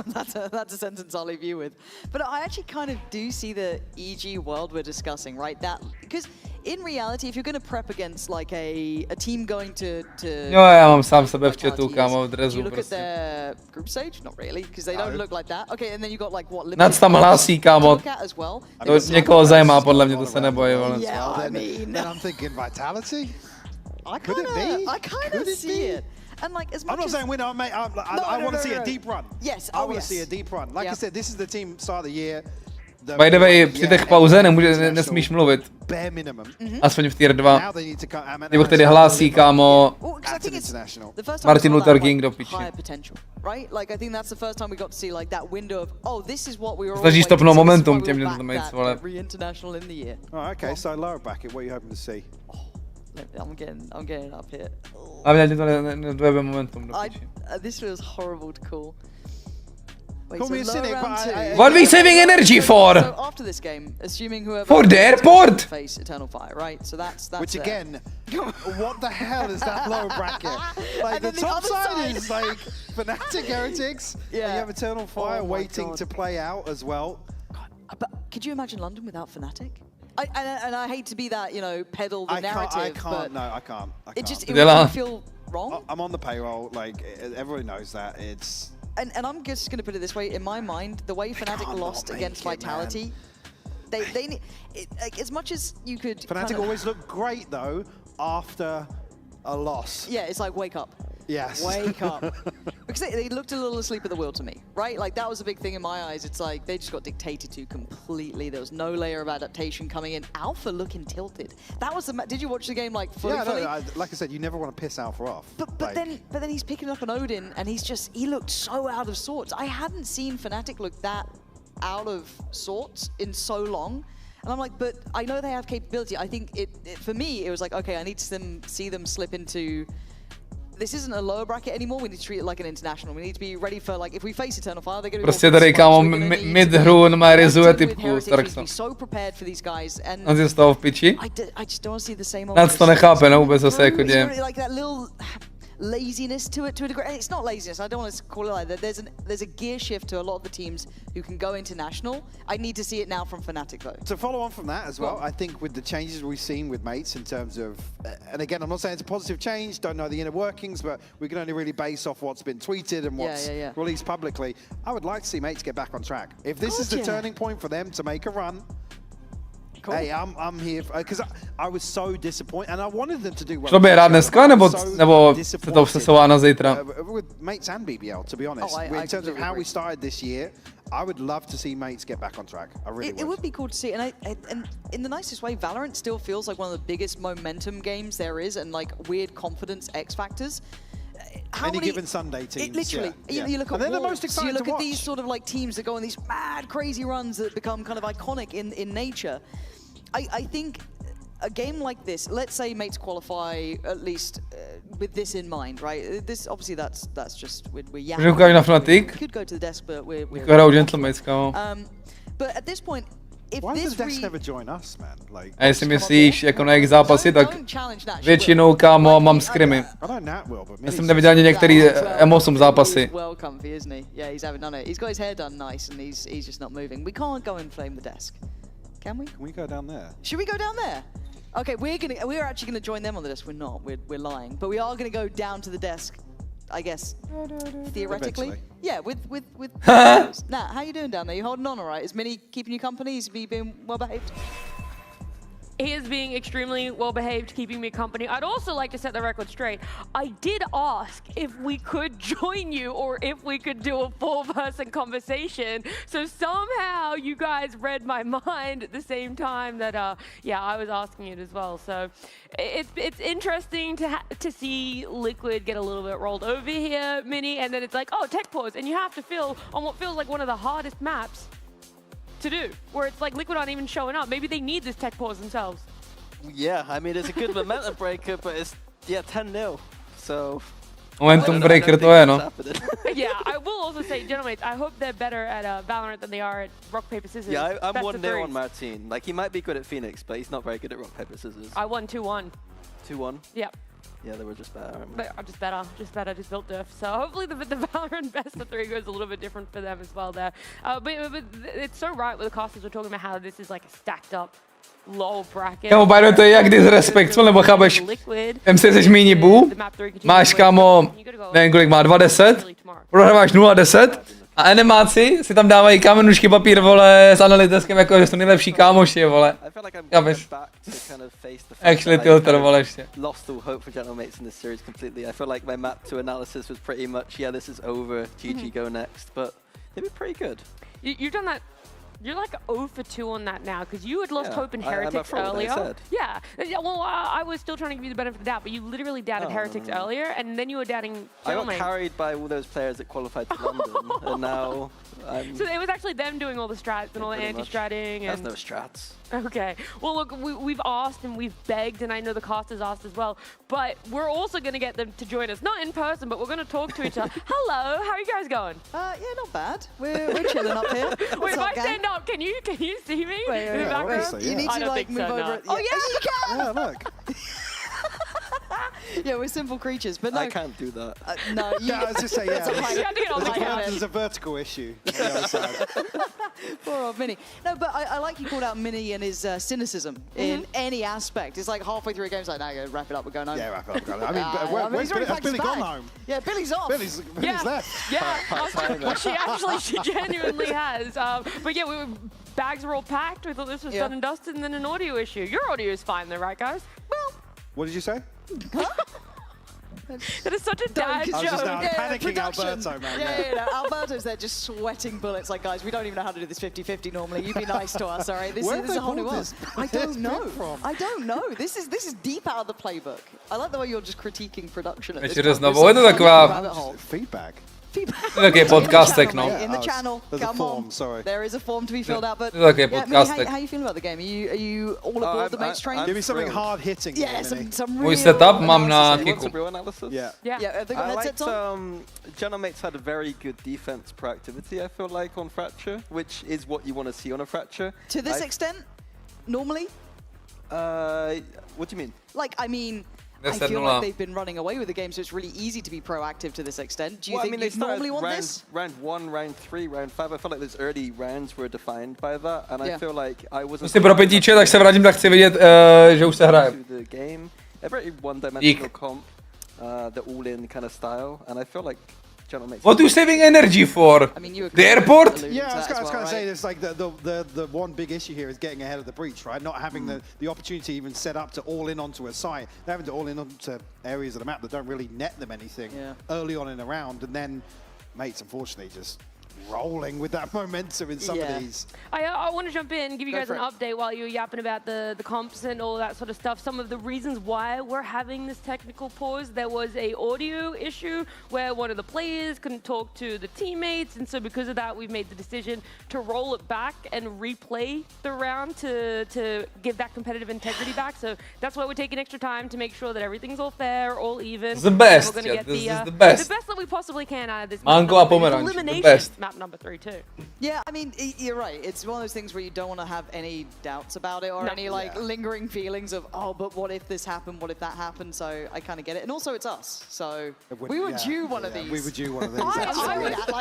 that's a sentence I'll leave you with. But I actually kind of do see the EG world we're discussing, right? That because in reality, if you're going to prep against like a team going to Jo, já mám sám sebe v chatu, kámo, v dresu you look prostě. at their group stage, not really, because they don't look like that. Okay, and then you got like what? Nac tam hlásí, kámo. To někoho zajímá, podle mě to se nebojí, ale. Yeah, I mean, then I'm thinking vitality. I kind of see it. And like, as much I'm not saying winner, mate. I want to see a deep run. Yes, I want to see a deep run. Like I said, this is the team start of the year. By the way, při těch pauze nesmíš mluvit. Bare minimum. Aspoň v tier 2. Nebo tedy hlásí, kámo, Marteen Luther King do piči. Right? Like I think that's the first time we got to see like that window of this is what we were all Snažíš stopnout momentum těm gentlemaids, vole. Re-international in the year. Oh, okay, so lower bracket, what are you hoping to see? I'm getting up here. Hlavně ať to nedojebe momentum do piči. This feels horrible to call. Call me a cynic, but What are we saving energy for? So after this game, assuming whoever For the airport. Face Eternal Fire, right? So that's which again, what the hell is that lower bracket? Like the top side is like Fnatic Heretics. Yeah. And you have Eternal Fire waiting to play out as well. God, but could you imagine London without Fnatic? And I hate to be that, peddle the narrative. I can't. It would feel wrong. I'm on the payroll. Like everybody knows that. It's. And I'm just going to put it this way. In my mind, the way Fnatic lost against Vitality, they need as much as you could. Fnatic always look great though after a loss. Yeah, it's like wake up. Yes. Wake up. Because they looked a little asleep at the wheel to me, right? Like that was a big thing in my eyes. It's like they just got dictated to completely. There was no layer of adaptation coming in. Alpha looking tilted. That was the. Did you watch the game like fully? Yeah, no, like I said, you never want to piss Alpha off. But then he's picking up an Odin and he looked so out of sorts. I hadn't seen Fnatic look that out of sorts in so long. And I'm like, but I know they have capability. I think for me, it was like, okay, I need to see them slip into. This isn't a lower bracket anymore. We need to treat it like an international. We need to be ready for like if we face Eternal Fire, they're going to be. Prostě tady kámo mid-hru má rizuje typku Starksa. So prepared for these guys and. On si z toho v piči? I just don't want to see the same. Nás to nechápe, no vůbec zase jako děje. Like that little laziness to it to a degree. And it's not laziness. I don't want to call it like that. There's a gear shift to a lot of the teams who can go international. I need to see it now from Fnatic though. To follow on from that as well, I think with the changes we've seen with mates in terms of, and again, I'm not saying it's a positive change. Don't know the inner workings, but we can only really base off what's been tweeted and what's released publicly. I would like to see mates get back on track. If this is the turning point for them to make a run. Cool. Hey, I'm here because I was so disappointed and I wanted them to do well. Šlo by hrát dneska, nebo se to přesouvá na zítra? With mates and BBL, to be honest. In terms of how we started this year, I would love to see mates get back on track. I really would. It would be cool to see, and in the nicest way, Valorant still feels like one of the biggest momentum games there is, and like weird confidence X factors. Any given Sunday teams. Literally, you look at they're the most exciting you look to at watch. these sort of like teams that go on these mad, crazy runs that become kind of iconic in nature. I think a game like this, let's say mates qualify at least with this in mind, right? This obviously that's just we're yapping. We could go to the desk, but we're but at this point, if why this does desk never join us, man? Like, a jestli myslíš jako na jejich zápasy, tak většinou kámo mám skrimy. Já jsem neviděl ani některý M8 zápasy. Well comfy, isn't he? Yeah, he's having none of it. He's got his hair done nice and he's just not moving. We can't go and flame the desk. Can we? Can we go down there? Should we go down there? Okay, we're actually gonna join them on the desk. We're not. We're lying. But we are gonna go down to the desk, I guess. Theoretically. Eventually. Yeah, with Nat, how you doing down there? You holding on all right? Is Minny keeping you company? Is he being well behaved? He is being extremely well behaved, keeping me company. I'd also like to set the record straight. I did ask if we could join you or if we could do a full-person conversation. So somehow you guys read my mind at the same time that, I was asking it as well. So it's interesting to see Liquid get a little bit rolled over here, Minny, and then it's like, oh, tech pause, and you have to fill on what feels like one of the hardest maps to do, where it's like Liquid aren't even showing up. Maybe they need this tech pause themselves. Yeah, I mean, it's a good momentum breaker, but it's 10-0, so... Momentum breaker to je, no. Yeah, I will also say, gentlemen, I hope they're better at Valorant than they are at rock, paper, scissors. Yeah, I'm Best 1-0 of threes. on Marteen. Like, he might be good at Phoenix, but he's not very good at rock, paper, scissors. I won 2-1. 2-1? Yep. Yeah, they were just better. But I'm just better, just built diff. So hopefully the Valorant best of 3 goes a little bit different for them as well there. But it's so right with the casters, we're talking about how this is like a stacked up low bracket. Kámo, Byron, to je jak disrespectful, nebo chápeš? MC seš míní bu, máš kámo, nevím kolik má, 2-10, prohráváš 0-10 a animáci si tam dávají kamenušky papír, vole, s analytiskem, jako že jsou nejlepší kámoši, vole. Chápeš? Actually tilter, vole, ještě. Lost all hope for Gentlemates in this series completely. I feel like my map 2 analysis was pretty much, yeah, this is over, GG go next, but they were pretty good. You've done that. You're like 0 for 2 on that now, because you had lost hope in I'm up Heretics for what they earlier. said. Yeah, well, I was still trying to give you the benefit of the doubt, but you literally doubted Heretics earlier, and then you were doubting I got Gentlemen. carried by all those players that qualified to London, and now I'm... So it was actually them doing all the strats and all the anti-stratting. There's no strats. Okay. Well, look, we've asked and we've begged, and I know the casters asked as well, but we're also going to get them to join us. Not in person, but we're going to talk to each other. Hello, how are you guys going? Yeah, not bad. We're chilling up here. Wait, if I stand up, can you see me? Wait, in the background? You need I to don't like think move so, over. no. Yeah. Oh yeah, you can. Yeah, look. Yeah, we're simple creatures, but no. I can't do that. No, you. Yeah, I was just saying, yeah. There's There's a vertical issue on the other side. Poor old Minny. No, but I like you called out Minny and his cynicism in any aspect. It's like halfway through a game, it's like, now go wrap it up, we're going home. Yeah, wrap it up, we're going home. I mean, where's Billy? Has Billy gone home? Yeah, Billy's off. Billy's left. Yeah, she genuinely has. But yeah, bags were all packed. We thought this was done and dusted, and then an audio issue. Your audio is fine though, right, guys? Well, What did you say? that is such a dad joke. I was just panicking production. Alberto, man. Yeah, Alberto's there just sweating bullets like, guys, we don't even know how to do this 50-50 normally. You be nice to us, all right? This is a whole new world. I don't know. I don't know. This is deep out of the playbook. I like the way you're just critiquing production at this Ještě point. znovu, je to taková... Feedback. Takový podcastek, no. In the channel, There's a come form, on. sorry. There is a form to be filled out, but Okay, Minny, podcastek. how you feeling about the game? Are you all aboard the mates train? Give me something hard hitting. Yeah, some real Můj setup mám na Kicku. Real analysis? Yeah. Have they got headsets on? Gentlemates had a very good defense proactivity, I feel like, on Fracture, which is what you want to see on a Fracture. To this extent, normally? What do you mean? Like, I mean, I feel like they've been running away with the game, so it's really easy to be proactive to this extent. Do you think you normally want this? Round 1, round 3, round 5. I feel like those early rounds were defined by that, and I feel like I wasn't... Prostě pro pětíče, tak se vrátím, tak chci vidět, že už se hraje. A very one-dimensional comp, the all-in kind of style, and I feel like What are you saving energy for? I mean, the airport? Yeah, I was going to say, it's like the one big issue here is getting ahead of the breach, right? Not having the opportunity even set up to all in onto a site. They're having to all in onto areas of the map that don't really net them anything early on in the round, and then mates, unfortunately, just rolling with that momentum in some of these. I want to jump in and give you guys an update while you're yapping about the comps and all that sort of stuff. Some of the reasons why we're having this technical pause. There was a audio issue where one of the players couldn't talk to the teammates, and so because of that, we've made the decision to roll it back and replay the round to give that competitive integrity back. So that's why we're taking extra time to make sure that everything's all fair, all even. It's the best. We're gonna get this is the best. The best that we possibly can out of this. Mango a pomeranč, the best. Map number 3 too. Yeah, I mean, you're right. It's one of those things where you don't want to have any doubts about it or any like lingering feelings of, oh, but what if this happened? What if that happened? So I kind of get it. And also it's us. So we were due one of these. We were due one of these.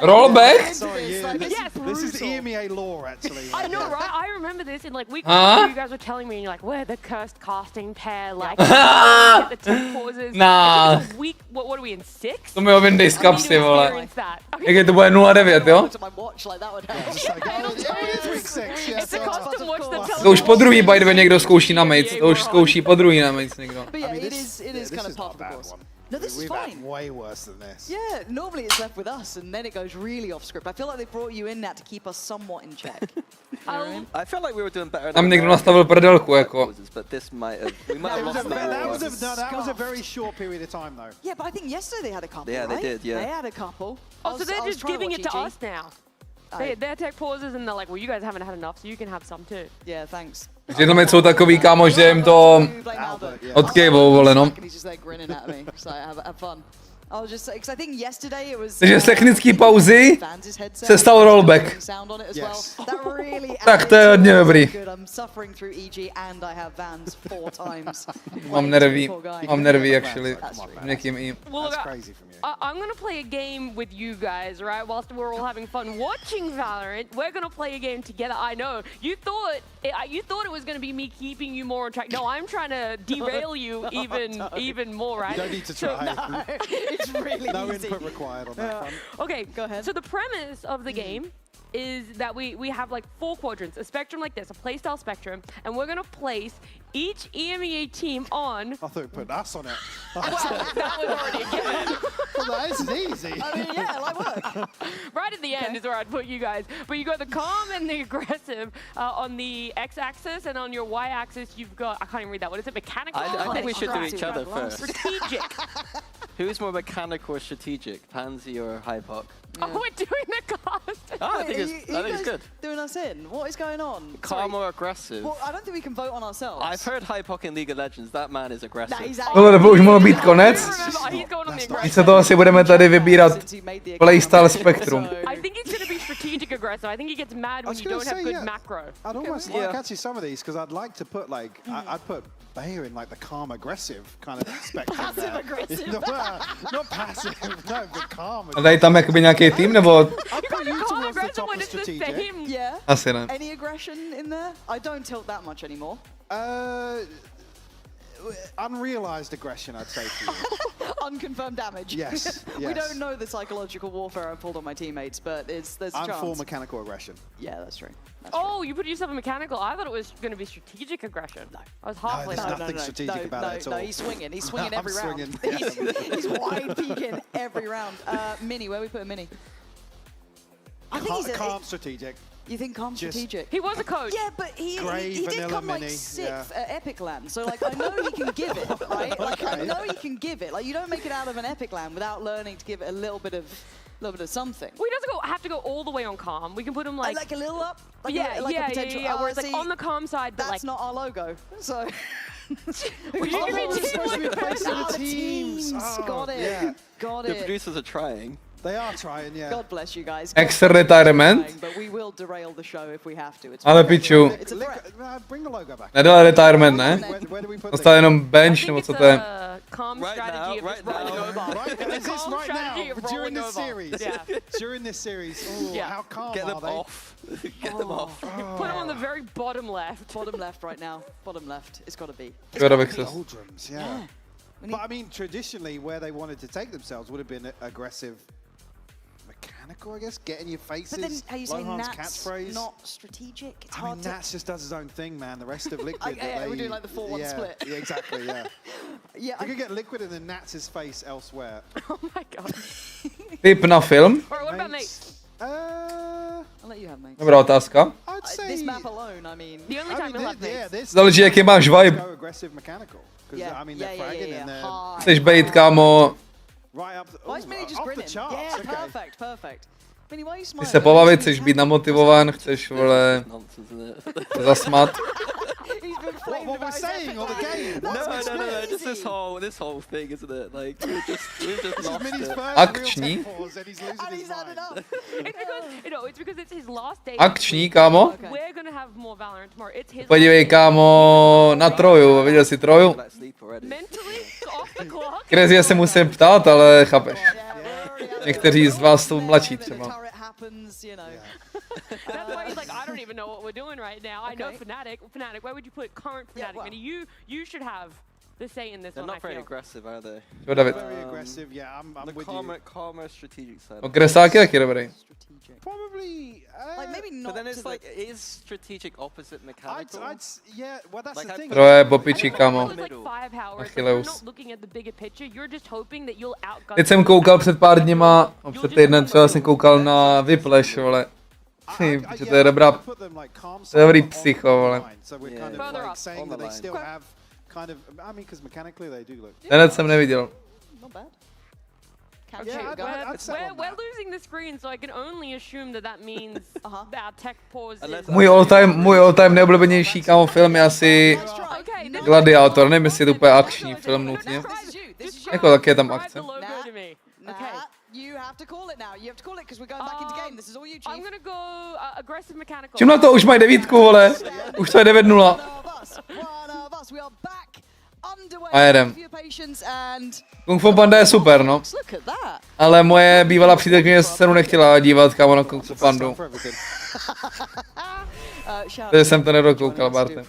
Roll back. Sorry, this is EMEA law, actually. I know, right? I remember this in like week 2, you guys were telling me, and you're like, we're the cursed casting pair, like, get the tech pauses. Nah. Week, what are we in, 6? To mi ovindej z kapsy, vole. Jak to bude 0-9, jo? To už po druhý by the way někdo zkouší na mates. To už zkouší po druhý na mates někdo. But yeah, it is kind of part of the course. No, this is fine. Way worse than this. Yeah, normally it's left with us, and then it goes really off script. I feel like they brought you in that to keep us somewhat in check. I feel like we were doing better. Tam někdo nastavil prdelku, jako. But this might have. We might have lost that was a very short period of time, though. Yeah, but I think yesterday they had a couple. Yeah, right? they did. Yeah, they had a couple. Oh, so they're just giving it to us now. Their tech pauses and they're like, well, you guys haven't had enough, so you can have some too. Yeah, thanks. Gentlemen jsou takový kámo, že jim to odkejvou, vole, no. Takže z technické pauzy se stal rollback. Tak to je hodně dobrý. Mám nervy, actually. Někým i. I'm gonna play a game with you guys, right? Whilst we're all having fun watching Valorant, we're gonna play a game together. I know you thought it was gonna be me keeping you more on track. No, I'm trying to derail you even more, right? You don't need to try. No, it's really no easy. input required on that front. Okay, go ahead. So the premise of the game is that we have like 4 quadrants, a spectrum like this, a playstyle spectrum, and we're gonna place each EMEA team on. I thought we put us on it. Well, that was already a given. Well, that is easy. I mean, yeah, like work. Right at the end is where I'd put you guys. But you got the calm and the aggressive on the x-axis, and on your y-axis you've got, I can't even read that. What is it? Mechanical? I think we should do each other first. Strategic. Who's more mechanical or strategic, Pansy or Hypok? Oh, we're doing the cast. Oh, I think it's good. Doing us in. What is going on? Calm or aggressive? Well, I don't think we can vote on ourselves. I've heard Hypok in League of Legends. That man is aggressive. Tohle by už mohlo být konec. Místo toho si budeme tady vybírat playstyle spektrum. I think he's going to be strategic aggressive. I think he gets mad when you don't have good macro. I'd almost like actually some of these because I'd like to put like I'd put Bayer in like the calm aggressive kind of spectrum. Passive aggressive. Not passive, no, but calm. A dají tam jakoby nějaký tým, nebo? I'd put you towards the top of strategic. Yeah. Asi ne. Any aggression in there? I don't tilt that much anymore. Unrealized aggression, I'd say to you. Unconfirmed damage. Yes, We don't know the psychological warfare I pulled on my teammates, but there's a chance. I'm full mechanical aggression. Yeah, that's true. You put yourself in mechanical. I thought it was going to be strategic aggression. No. I was halfway. There's nothing strategic about it at all. No, he's swinging. He's swinging every round. Swinging. He's wide peeking every round. Minny, where we put a Minny? I think he's calm strategic. You think calm strategic? He was a coach. Yeah, but he did come like 6th at Epic Land, so like I know he can give it, right? Like I know he can give it. Like you don't make it out of an Epic Land without learning to give it a little bit of something. Well, he doesn't have to go all the way on calm. We can put him like a little up. Like yeah, a potential. Where it's like on the calm side, but that's not our logo. So. Teams. Got it. Got The it. producers are trying. They are trying, yeah. God bless you guys. Ex-retirement. But we will derail the show if we have to. Ale piču. Bring the logo back. Nedala retirement, ne? Dostal jenom bench, nebo co to je? Calm strategy of just Right now, during this series. During this series. How calm Get them are they? off. Get them off. Put him on the very bottom left. Bottom left right now. Bottom left. It's got to be. Doldrums, yeah. But I mean, traditionally, where they wanted to take themselves would have been aggressive. Mechanical, I guess, get in your faces. But then, how you say Lohan's Nats catchphrase. not strategic? It's I hard mean, to... Nats just does his own thing, man. The rest of Liquid, we're doing like the 4-1 split. Yeah, exactly, yeah. Yeah, you could get Liquid and then Nats' face elsewhere. Oh my god. Tip na film? Alright, what about mates? I'll let you have mates. Dobrá otázka. I'd say this map alone, I mean. The only time you'll have mates. Záleží, jaký máš vibe. Go aggressive mechanical. I mean, they're fragging and they're Chceš být, kámo, right up the, Why is Minny just off the grinning? charts. Yeah, Okay. perfect. Minny, why are you chceš smiling? se pobavit, chceš být namotivován, chceš, vole, se zasmat. What we're saying on the game? No, just this whole thing, isn't it? Like we've just lost it. Akční? It's because it's his last day. Akční, kámo? We're gonna have more Valorant tomorrow. It's his Podívej, kámo, na Troju, viděl jsi Troju? mentally off the clock. Crazy, se musím ptát, ale chápeš. Někteří z vás jsou mladší třeba. That's why he's like, I don't even know what we're doing right now. I know Fnatic. Fnatic, where would you put current Fnatic? well. Minny, you should have the say in this They're one, not very I feel. aggressive, are they? Jo, David. Very aggressive, yeah. I'm The with calmer strategic side. Agresák je taky dobrý. Probably. Like maybe not. But then it's to like, is strategic opposite mechanical? Yeah, well, that's the thing. Troje po piči, kámo. It's like firepower, so Achilleus. you're not looking at the bigger picture. You're just hoping that you'll outgun. Teď jsem koukal před pár dněma, před týdnem třeba jsem koukal na Whiplash, vole. Že to je dobrá, to je dobrý psycho, vole. Ten jsem neviděl. Okay, we're losing the screen, so I can only assume that that means that tech pause is... Můj all-time nejoblíbenější, kámo, film je asi Gladiátor, nevím, jestli je to úplně akční film nutně. Jako taky je tam akce. Čím na to už mají 9, vole. Už to je 9-0. A jedem. Kung Fu Panda je super, no. Ale moje bývalá přítelkyně se mnou nechtěla dívat, kámo, na Kung Fu Pandu. Takže jsem to nedokoukal, Marteen.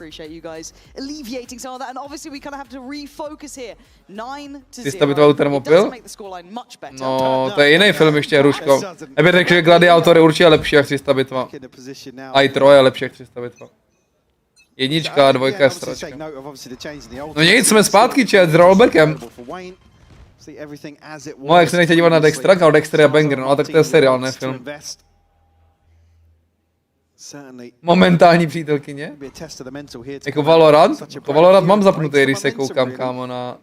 Ty jsi tabitoval Termopil? No, to je jiný film ještě, Hruško. Nebych řekl, že Gladiátor je určitě lepší jak 300 bitva. A i Troje je lepší jak 300 bitva. Jednička a dvojka je stračka. No nic, jsme zpátky, chat, s rollbackem. No, jak se nechtěl dívat na Dextera, no Dexter je banger, no a tak to je seriál, ne film. Momentální přítelkyně? Jako Valorant? Jako Valorant mám zapnutý, když se koukám, kámo, na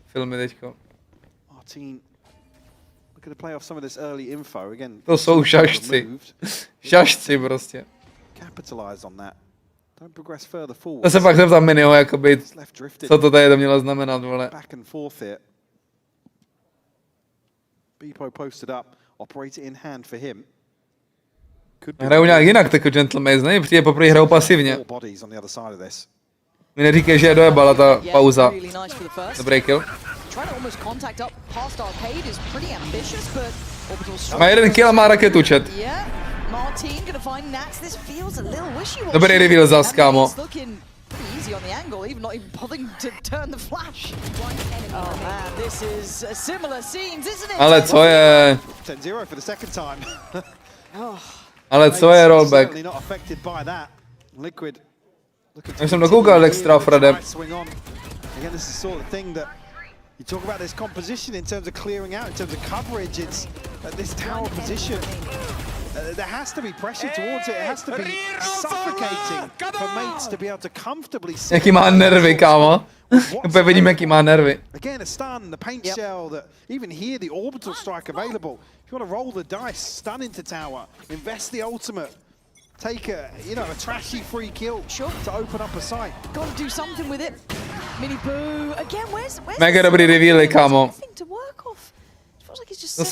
filmy teďko. To jsou šašci. Šašci prostě. To se pak zeptám Minnyho, jakoby, co to tady to mělo znamenat, vole. Hrajou nějak jinak, tako gentleman, ne? Přijde poprvé hrajou pasivně. Mi neříkej, že je dojebala ta pauza. Dobrý kill. Má jeden kill a má raketu, chat. Dobrý reveal zas, kámo. Ale co je? Ale co je rollback? Já jsem dokoukal extra Fredem. You talk about this composition in terms of clearing out, in terms of coverage, it's this tower position. There has to be pressure towards it, it has to be suffocating for mates to be able to comfortably see. Jaký má nervy, kámo. Úplně vidím, jaký má nervy. Again, a stun, the paint shell, that even here the orbital strike available. If you want to roll the dice, stun into tower, invest the ultimate. Take a, you know, a trashy free kill to open up a site. Got to do something with it. Minny boo. Again, where's mega dobrý reveal, kámo.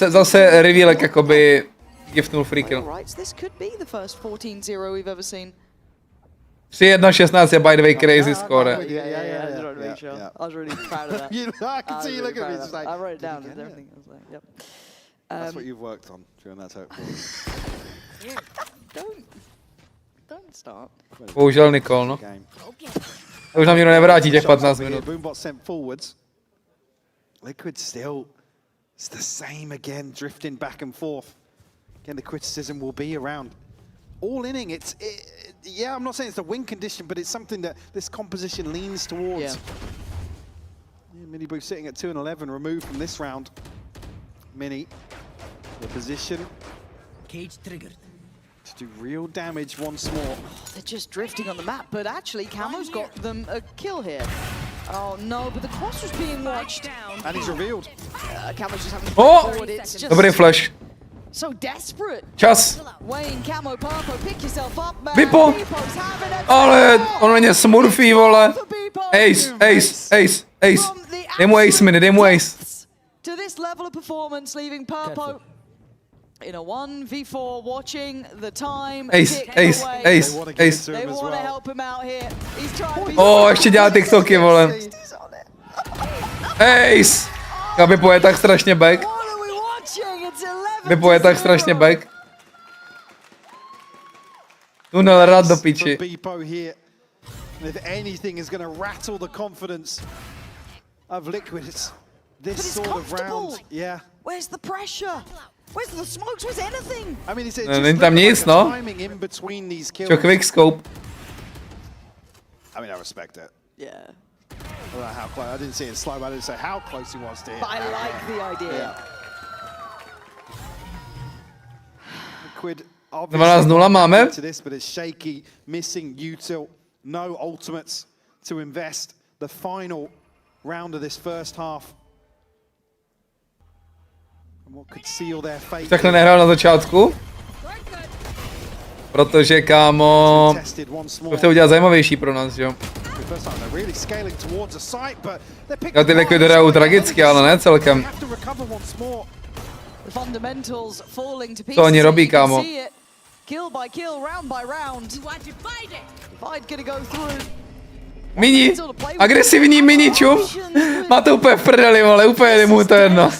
Zase reveal, jakoby giftnul free kill. This could be the first 14-0 we've ever seen. 3-1-16 je by the way crazy score. I was really proud of that. I can see you looking at me just like, I wrote it down and everything. I was like, yep. That's what you've worked on during that hope. Don't start. Bohužel Nikol, no. To už nám nikdo nevrátí těch 15 minut. Boombot sent forwards. Liquid still, it's the same again, drifting back and forth. Again, the criticism will be around all inning. Yeah, I'm not saying it's the win condition, but it's something that this composition leans towards. Yeah, Minny Boo sitting at 2-11, removed from this round. Minny, the position. Cage triggered. To do real damage once more. They're just drifting on the map, but actually Camo's got them a kill here. Oh no, but the cross was being watched. And he's revealed. Camo's just having to forward. It's just dobrý flash. So desperate. Čas. Wayne, Camo, Purple, pick yourself up, man. Vipo. Ale on na ně smurfí, vole. Ace. Dej mu ace, Minny, dej mu ace. To this level of performance, leaving Purple in a 1v4, watching the time. Ace. They want to help him out here. He's trying. Oh, ještě dělá TikToky, vole. Ace. Vipo je tak strašně back. Vipo je tak strašně back. Tunel rád do piči. If anything is going to rattle the confidence of Liquid, it's this sort of round. Yeah. Where's the pressure? Where's the smokes? Where's anything? I mean, it's není tam nic, no. timing in between these kills. Čo quick scope. I mean, I respect it. Yeah. I don't know how close. I didn't see it slow, but I didn't say how close he was to hit. But I like the idea. Yeah. Liquid 12-0 máme. to this, but it's shaky, missing util, no ultimates to invest. The final round of this first half. Takhle nehrál na začátku. Protože, kámo, to chce udělat zajímavější pro nás, jo. Já ty Liquid hrajou tragicky, ale ne celkem. The fundamentals falling to pieces. Co oni robí, You can kámo? see it. Kill by kill, round by round. Divide gonna go through. Mini, agresivní mini čum. Má to úplně v prdeli, vole, úplně mu to jedno.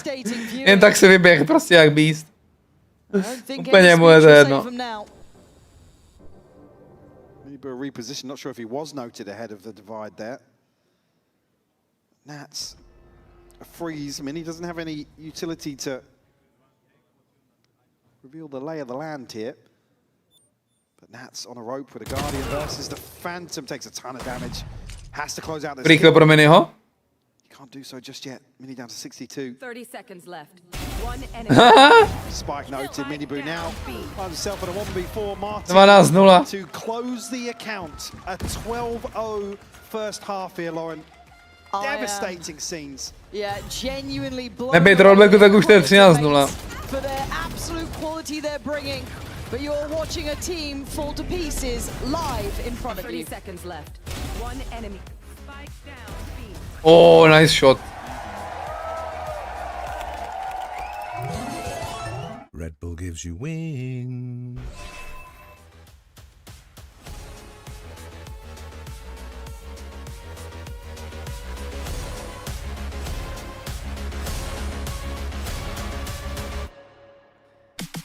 Jen tak se vyběh, prostě jak beast. Úplně mu je to jedno. Maybe a reposition, not sure if he was noted ahead of the divide there. Nats a freeze. Minny doesn't have any utility to reveal the lay of the land here. But Nats on a rope with a Guardian versus the Phantom, takes a ton of damage. Has to close out this Rychle pro Minnyho. He can't do so just yet. Minny down to 62. 30 seconds left. One enemy. Spike noted. Minny Boo now finds himself at a 1v4. Marteen 12-0. to close the account. A 12-0 first half here, Lauren. Devastating scenes. Yeah, genuinely blown. Nebejt rollbacku, tak už to je 13-0. For their absolute quality they're bringing. But you're watching a team fall to pieces live in front of you. 30 seconds left. One enemy. Spike down. B. Oh, nice shot. Red Bull gives you wings.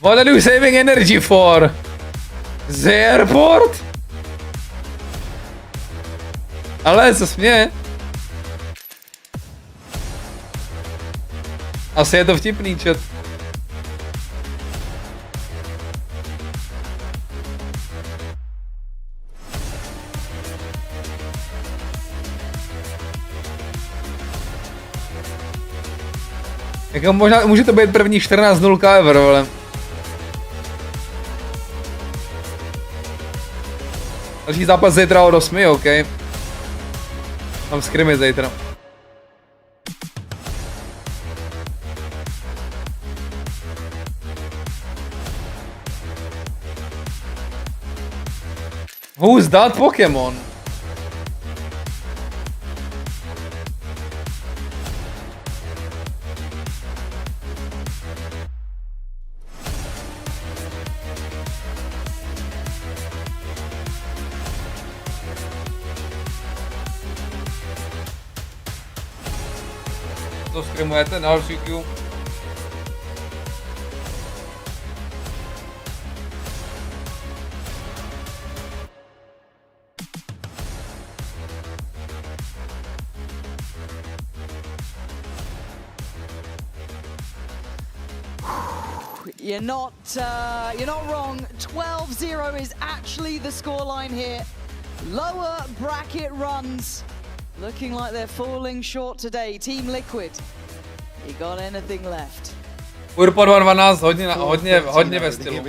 What are you saving energy for? The airport? Ale co směje? Asi je to vtipný chat. Jako možná, může to být první 14-0 ever, ale... Další zápas zítra od 8, OK. Mám skrimy zítra. Who's that Pokémon? To skrimujete, další Q. You're not wrong. 12-0 is actually the scoreline here. Lower bracket runs. Looking like they're falling short today. Team Liquid, you got anything left? Urpo 2-12, hodně ve stylu.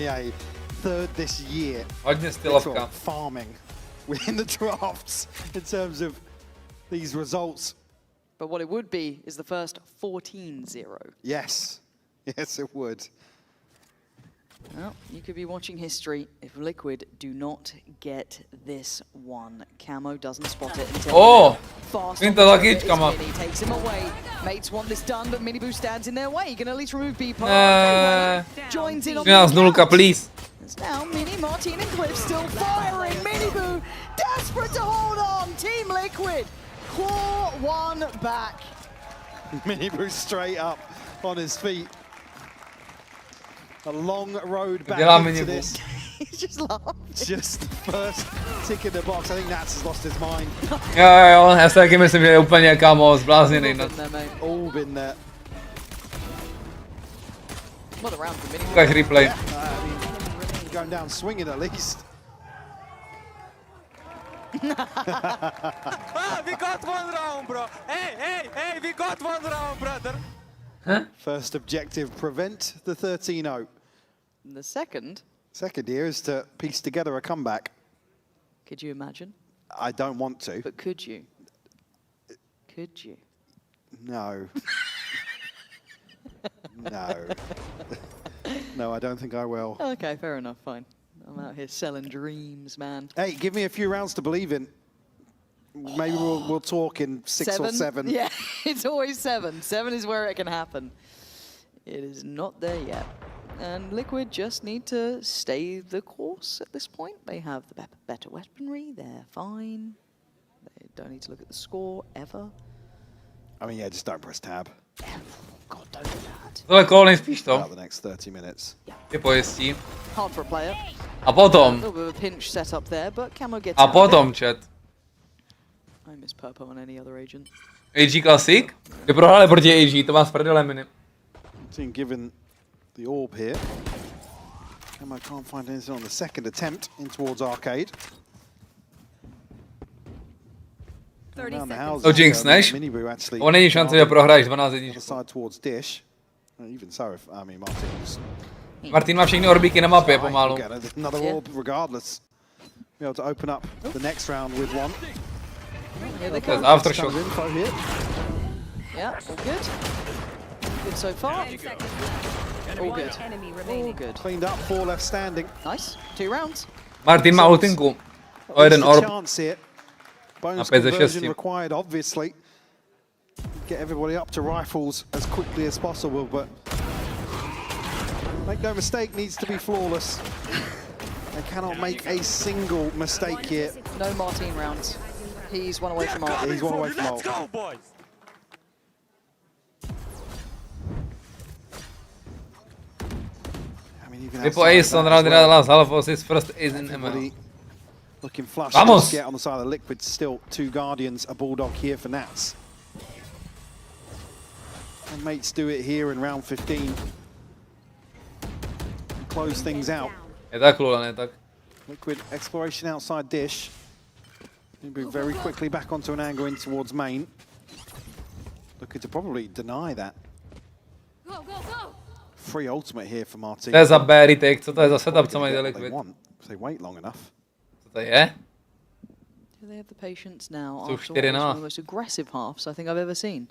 Third this year. Hodně stylovka. Farming within the drafts in terms of these results. But what it would be is the first 14-0. Yes. Yes, it would. Well, you could be watching history if Liquid do not get this one. Camo doesn't spot it until fast. Minny takes him away. Mates want this done, but Minny Boo stands in their way. He can at least remove B. Joins in on the account. Please. It's now Minny, Marteen and Cliff still firing. Minny Boo desperate to hold on. Team Liquid claw one back. Minny Boo straight up on his feet. A long road back into this. He's just laughing. Just the first tick in the box. I think Nats has lost his mind. Jo, já si taky myslím, že je úplně kámo zblázněný. All been there. What a round for Minny. Ukáž replay. Yeah, I mean, going down swinging at least. We got one round, bro. Hey, we got one round, brother. Huh? First objective, prevent the 13-0. The second? Second here is to piece together a comeback. Could you imagine? I don't want to. But could you? Could you? No. No. No, I don't think I will. Okay, fair enough, fine. I'm out here selling dreams, man. Hey, give me a few rounds to believe in. Maybe we'll talk in 6 or 7. Yeah, it's always 7. 7 is where it can happen. It is not there yet. And Liquid just need to stay the course at this point. They have the better weaponry, they're fine. They don't need to look at the score ever. I mean, yeah, just don't press tab. God, don't do that. Tohle kolo nejspíš to. About the next 30 minutes. Je pojistí. Hard for a player. A potom. A little bit of a pinch set up there, but Camo gets A out potom, chat. I miss Purpo on any other agent. AG Classic? Kdy prohráli proti AG, to má s prdelem Minny. Team given the orb here. Camo can't find anything on the second attempt in towards Arcade. To jinxneš? On není šance, že prohraješ 12 jedničku. Even so, if I mean Marteen's Marteen má všechny orbíky na mapě pomalu. another orb regardless. Be able to open up the next round with one. There's aftershock. Yeah, all good. Good so far. All good. All good. Cleaned up, 4 left standing. Nice. 2 rounds. Marteen má ultinku. O jeden orb. Bonus conversion required, obviously. Get everybody up to rifles as quickly as possible, but make no mistake, needs to be flawless. They cannot make a single mistake here. No Marteen rounds. He's one away from ult. He's one away from ult. Let's go, boys! Vypo ace on round last half was his first ace in EMEA. Looking flush. Vamos! Get on the side of the Liquid. Still 2 Guardians, a Bulldog here for Nats. And mates do it here in round 15. Close things out. Je tak, Lula, ne tak. Liquid exploration outside dish. Move very quickly back onto an angle in towards main. Looking to probably deny that. Free ultimate here for Marteen. To je za B retake, co to je za setup, co mají za Liquid? If they wait long enough. Co to je? Do they have the patience now Jsou after 4 one na. of the most aggressive halves I think I've ever seen?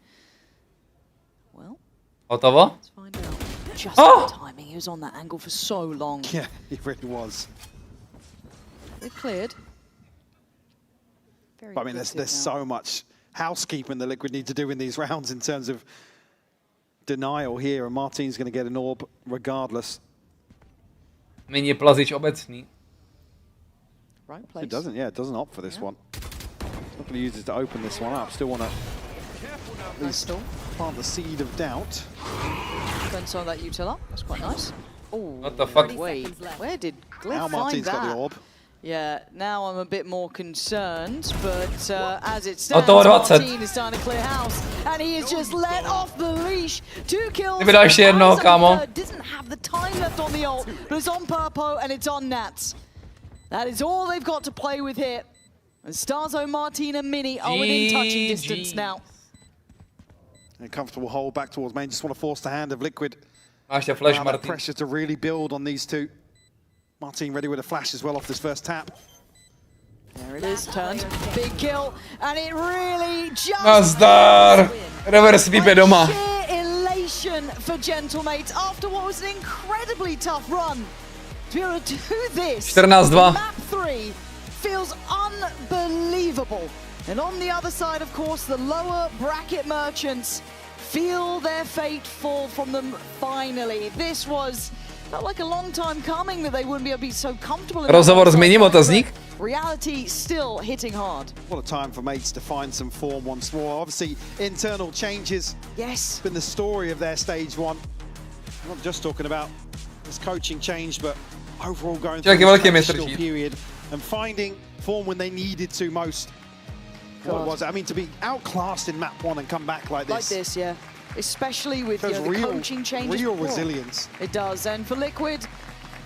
Well, hotovo? let's find out. Just the timing. He was on that angle for so long. Yeah, he really was. They've cleared. But I mean, there's so much housekeeping the Liquid need to do in these rounds in terms of denial here, and Marteen's going to get an orb regardless. Minny plazič obecný. Right place. It doesn't, yeah, it doesn't opt for this one. Not going to use it to open this one up. Still want to at least plant the seed of doubt. Then saw that util up. That's quite nice. Oh, what the fuck? Wait, where did Glyph now find Marteen's that? got the orb. Yeah, now I'm a bit more concerned, but as it stands, Marteen is starting to clear house, and he is just let off the leash. 2 kills. Doesn't have the time left on the ult, but it's on Purpo and it's on Nats. That is all they've got to play with here. And Starzo, Marteen and Minny are within touching distance now. A comfortable hold back towards main. Just want to force the hand of Liquid. Máš ta flash, Marteen. Pressure to really build on these two. Marteen ready with a flash as well off this first tap. There it is, turned. Big kill, and it really just... Nazdar! Reverse VP doma. Sheer elation for Gentlemates after what was an incredibly tough run. To be able to do this, 14-2. map 3 feels unbelievable. And on the other side, of course, the lower bracket merchants feel their fate fall from them finally. This was... felt like a long time coming that they wouldn't be able to be so comfortable. Rozhovor s Minnym, otazník. Reality still hitting hard. What a time for mates to find some form once more. Obviously, internal changes. Yes. Been the story of their stage 1. I'm not just talking about this coaching change, but overall going through this transitional period and finding form when they needed to most. What was it? I mean, to be outclassed in map 1 and come back like this. Like this, yeah. Especially with the coaching changes. Real resilience. It does, and for Liquid,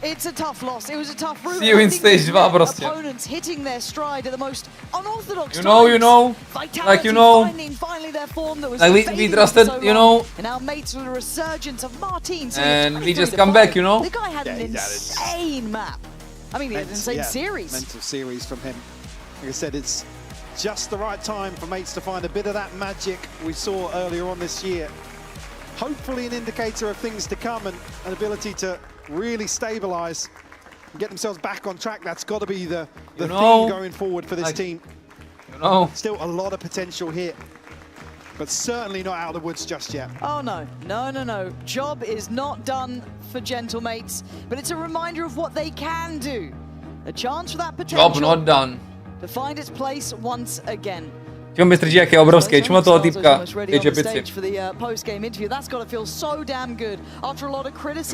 it's a tough loss. It was a tough route. See you in stage 2 prostě. Opponents hitting their stride at the most unorthodox you know, Vitality like you know, finally their form that was like we trusted, so you know, and now mates with a resurgence of Marteen. And we just come back, you know. The guy had an insane map. I mean, he had an insane series. Mental series from him. Like I said, it's just the right time for mates to find a bit of that magic we saw earlier on this year. Hopefully an indicator of things to come and an ability to really stabilize and get themselves back on track. That's got to be the theme going forward for this team. You know. Still a lot of potential here. but certainly not out of the woods just yet. Oh no, no. Job is not done for Gentlemates, but it's a reminder of what they can do. A chance for that potential. Job not done. To find its place once again. Čím mistr G, jak je obrovský, čím toho týpka, ty čepici.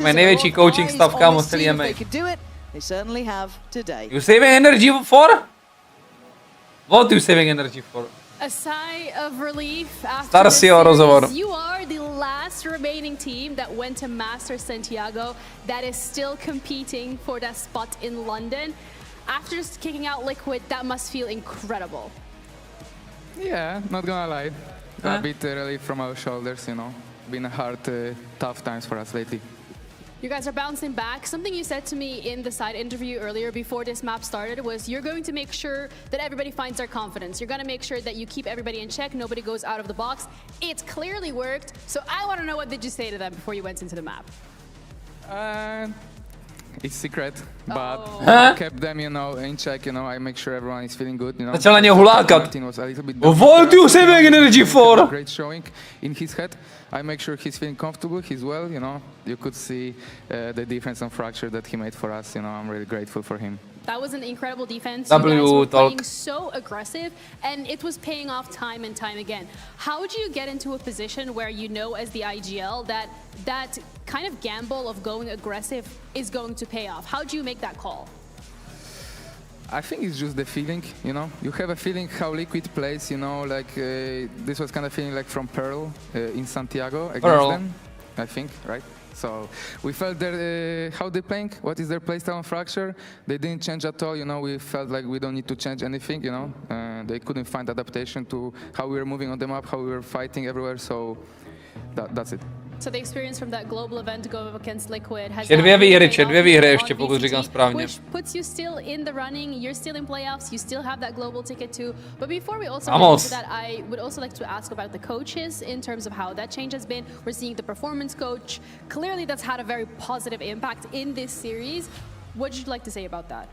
Mají největší coaching stav, kámo, celý EMEA. You saving energy for? What you saving energy for? A sigh of relief after Starcio rozhovor. You are the last remaining team that went to Master Santiago that is still competing for that spot in London. After just kicking out Liquid, that must feel incredible. Yeah, not gonna lie. A bit relief from our shoulders, you know. Been hard, tough times for us lately. You guys are bouncing back. Something you said to me in the side interview earlier before this map started was you're going to make sure that everybody finds their confidence. You're going to make sure that you keep everybody in check, nobody goes out of the box. It's clearly worked. So I want to know, what did you say to them before you went into the map? It's secret, but kept them, you know, in check, you know. I make sure everyone is feeling good, you know. Začal na něho hulákat. Marteen was a little bit What you saving energy for? Great showing in his head. I make sure he's feeling comfortable, he's well, you know. You could see the difference and fracture that he made for us, you know. I'm really grateful for him. That was an incredible defense. You guys were playing so aggressive, and it was paying off time and time again. How do you get into a position where you know, as the IGL, that kind of gamble of going aggressive is going to pay off? How do you make that call? I think it's just the feeling, you know. You have a feeling how Liquid plays, you know, like this was kind of feeling like from Pearl in Santiago against them, I think, right? So we felt their, how they're playing, what is their playstyle on Fracture. They didn't change at all, you know. We felt like we don't need to change anything, you know. They couldn't find adaptation to how we were moving on the map, how we were fighting everywhere, so that's it. So the experience from that global event to go up against Liquid has dvě výhry ještě, pokud říkám správně. Which puts you still in the running, you're still in playoffs, you still have that global ticket too. But before we also get into that, I would also like to ask about the coaches in terms of how that change has been. We're seeing the performance coach. Clearly that's had a very positive impact in this series. What would you like to say about that?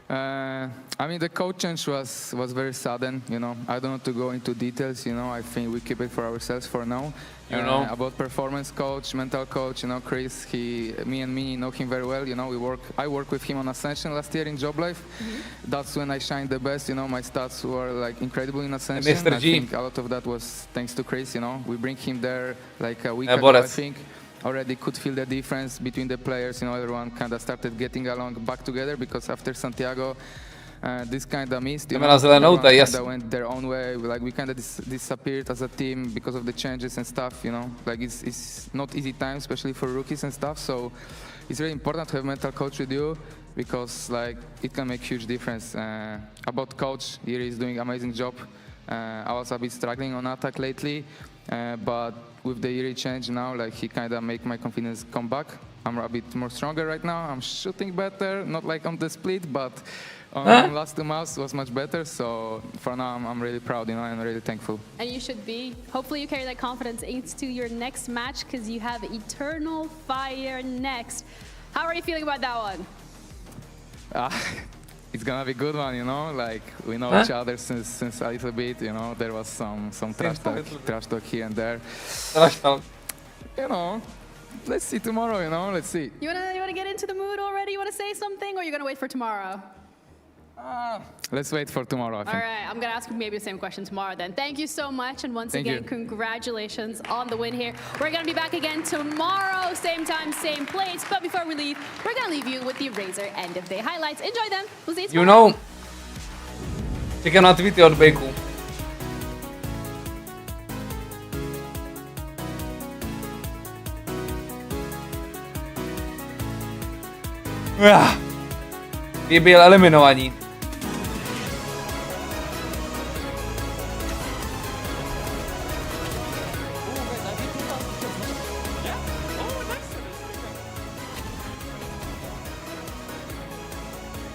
I mean, the coach change was very sudden, you know. I don't want to go into details, you know. I think we keep it for ourselves for now. You know, about performance coach, mental coach, you know, Chris, me and Minny know him very well, you know. I worked with him on Ascension last year in Job Life. That's when I shined the best, you know. My stats were like incredible in Ascension. I think a lot of that was thanks to Chris, you know. We bring him there like a week ago, I think. Already could feel the difference between the players, you know. Everyone kind of started getting along back together, because after Santiago, this kind of missed. You know, everyone kinda went their own way. Like we kind of disappeared as a team because of the changes and stuff. You know, like it's not easy time, especially for rookies and stuff. So it's really important to have mental coach with you, because like it can make huge difference. About coach, Yuri is doing amazing job. I was a bit struggling on attack lately, but with the Yuri change now, like he kind of make my confidence come back. I'm a bit more stronger right now. I'm shooting better, not like on the split, but on last two maps was much better. So for now, I'm really proud, you know, and really thankful. And you should be. Hopefully you carry that confidence into your next match, because you have Eternal Fire next. How are you feeling about that one? It's gonna be a good one, you know. Like we know each other since a little bit, you know. There was some trash talk here and there. Trash talk. You know, let's see tomorrow, you know. Let's see. You wanna get into the mood already? You wanna say something, or you're gonna wait for tomorrow? Let's wait for tomorrow, I think. All right, I'm gonna ask you maybe the same question tomorrow then. Thank you so much, and once again, congratulations on the win here. We're gonna be back again tomorrow, same time, same place. But before we leave, we're gonna leave you with the Razor end of day highlights. Enjoy them. We'll see you tomorrow. You know, čekám na tweety od Bejku. Byl eliminovaní.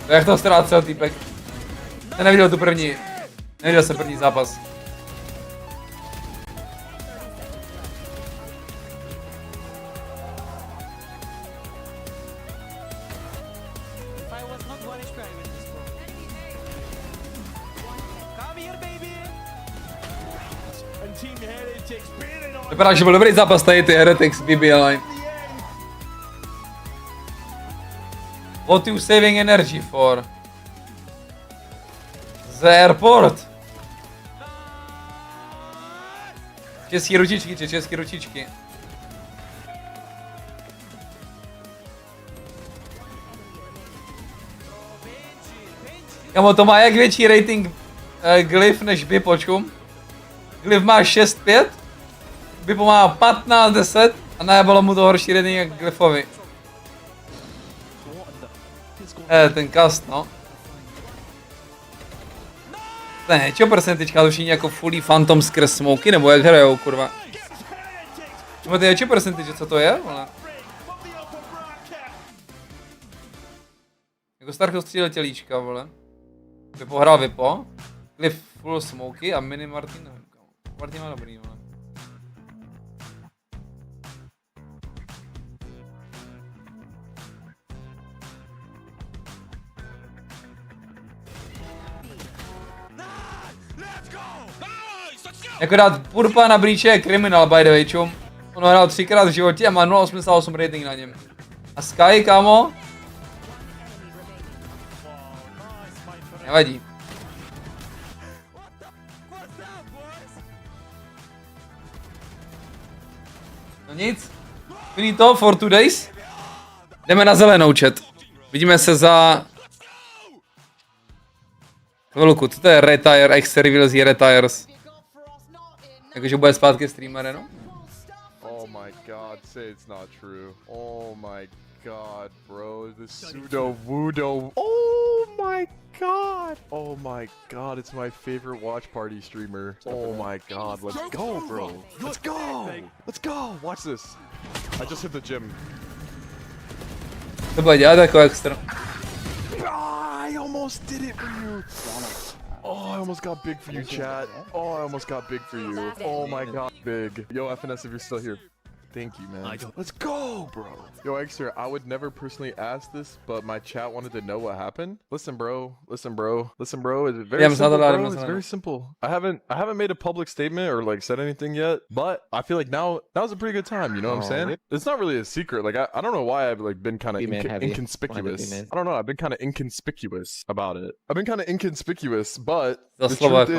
Jak to ztrácel týpek? Jsem neviděl tu první. Neviděl jsem první zápas. Vypadá, že byl dobrý zápas tady ty Heretics BBL. What you saving energy for? The airport. Český ručičky, český ručičky. Kamo, to má jak větší rating Glyph než Bip, počkum. Glyph má 6.5, Bip má 15.10 a najabalo mu to horší rating jak Glyphovi. Ten cast, no. Ne, čo percentička, to všichni jako fully phantom skrz smoky, nebo jak hrajou, kurva. Nebo ty čo percentiče, co to je, vole? Jako Starko střílel tělíčka, vole. Vypo hrál Vypo, Glyph full smoky a Minny Marteen, nevím kamo. Marteen má dobrý, vole. Jako dát Purpa na brýče je kriminál, by the way, čum. On hrál 3krát v životě a má 0,88 rating na něm. A Sky, kámo? Nevadí. No nic. Finito for 2 days. Jdeme na zelenou, chat. Vidíme se za... chvilku, co to je retire, X reveals he retires. Jakože bude zpátky streamer, no? Oh my god, say it's not true. Oh my god, bro, the pseudo voodoo. Oh my god. Oh my god, it's my favorite Watchparty streamer. Oh my god, let's go, bro. Let's go. Let's go. Watch this. I just hit the gym. To bude dělat jako extra. I almost did it for you. Oh, I almost got big for you, chat. Oh, I almost got big for you. Oh my god, big. Yo, FNS, if you're still here. Thank you, man. Let's go, bro. Yo, Exter, I would never personally ask this, but my chat wanted to know what happened. Listen, bro. Listen, bro. Listen, bro. It's very simple, bro. It's very simple. I haven't made a public statement or like said anything yet, but I feel like now's a pretty good time. You know what I'm saying? It's not really a secret. Like I don't know why I've like been kind of inconspicuous. I don't know. I've been kind of inconspicuous about it. I've been kind of inconspicuous, but the truth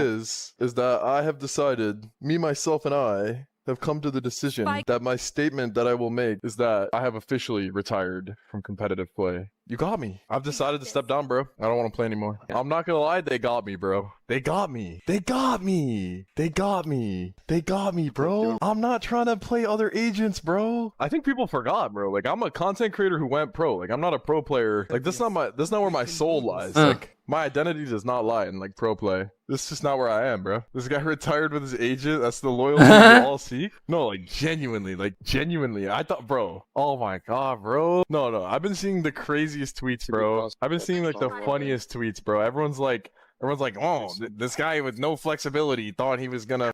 is that I have decided, me, myself, and I have come to the decision that my statement that I will make is that I have officially retired from competitive play. You got me. I've decided to step down, bro. I don't want to play anymore. I'm not gonna lie, they got me, bro. They got me. They got me. They got me. They got me, bro. I'm not trying to play other agents, bro. I think people forgot, bro. Like, I'm a content creator who went pro. Like, I'm not a pro player. Like, that's not where my soul lies. Like, my identity does not lie in like pro play. This is just not where I am, bro. This guy retired with his agent. That's the loyalty we all seek. No, like genuinely. I thought, bro. Oh my god, bro. No. I've been seeing the craziest tweets, bro. I've been seeing like the funniest tweets, bro. Everyone's like, oh, this guy with no flexibility thought he was gonna.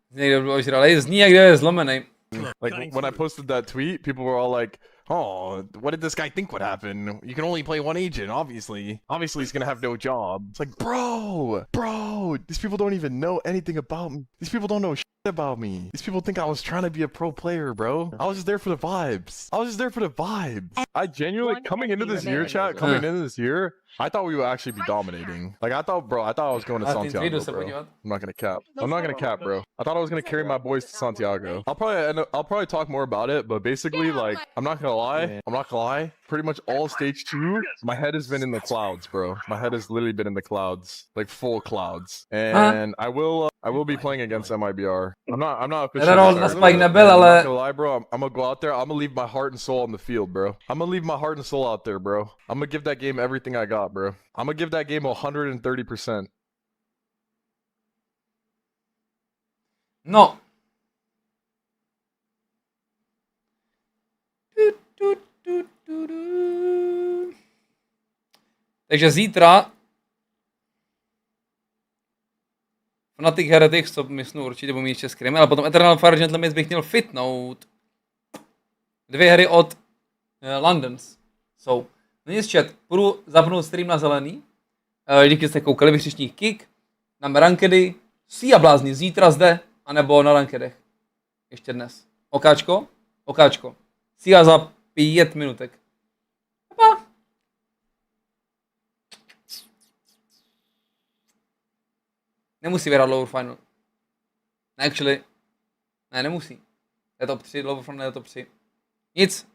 Like when I posted that tweet, people were all like, oh, what did this guy think would happen? You can only play one agent, obviously. Obviously he's gonna have no job. It's like, bro, these people don't even know anything about me. These people don't know shit about me. These people think I was trying to be a pro player, bro. I was just there for the vibes. I genuinely, coming into this year, chat, I thought we would actually be dominating. Like, I thought I was going to Santiago, bro. I'm not gonna cap, bro. I thought I was gonna carry my boys to Santiago. I'll probably talk more about it, but basically, like, I'm not gonna lie. Pretty much all stage 2, my head has been in the clouds, bro. My head has literally been in the clouds, like full clouds. And I will be playing against MIBR. I'm not officially. I'm not gonna lie, bro. I'm gonna go out there. I'm gonna leave my heart and soul on the field, bro. I'm gonna leave my heart and soul out there, bro. I'm gonna give that game everything I got, bro. I'm gonna give that game 130%. No. Takže zítra Fnatic Heretics, co myslím určitě budu mít ještě scrim, ale potom Eternal Fire Gentleman bych měl fitnout 2 hry od Londons. No nic chat, budu zapnout stream na zelený. Díky jste koukali, vyřešních kick, na rankedy, si a blázni zítra zde, anebo na rankedech. Ještě dnes. Okáčko. Okáčko. Síla za 5 minutek. Apa. Nemusí vyhrát lower final. Actually. Ne, nemusí. Je top 3, lower final je top 3. Nic.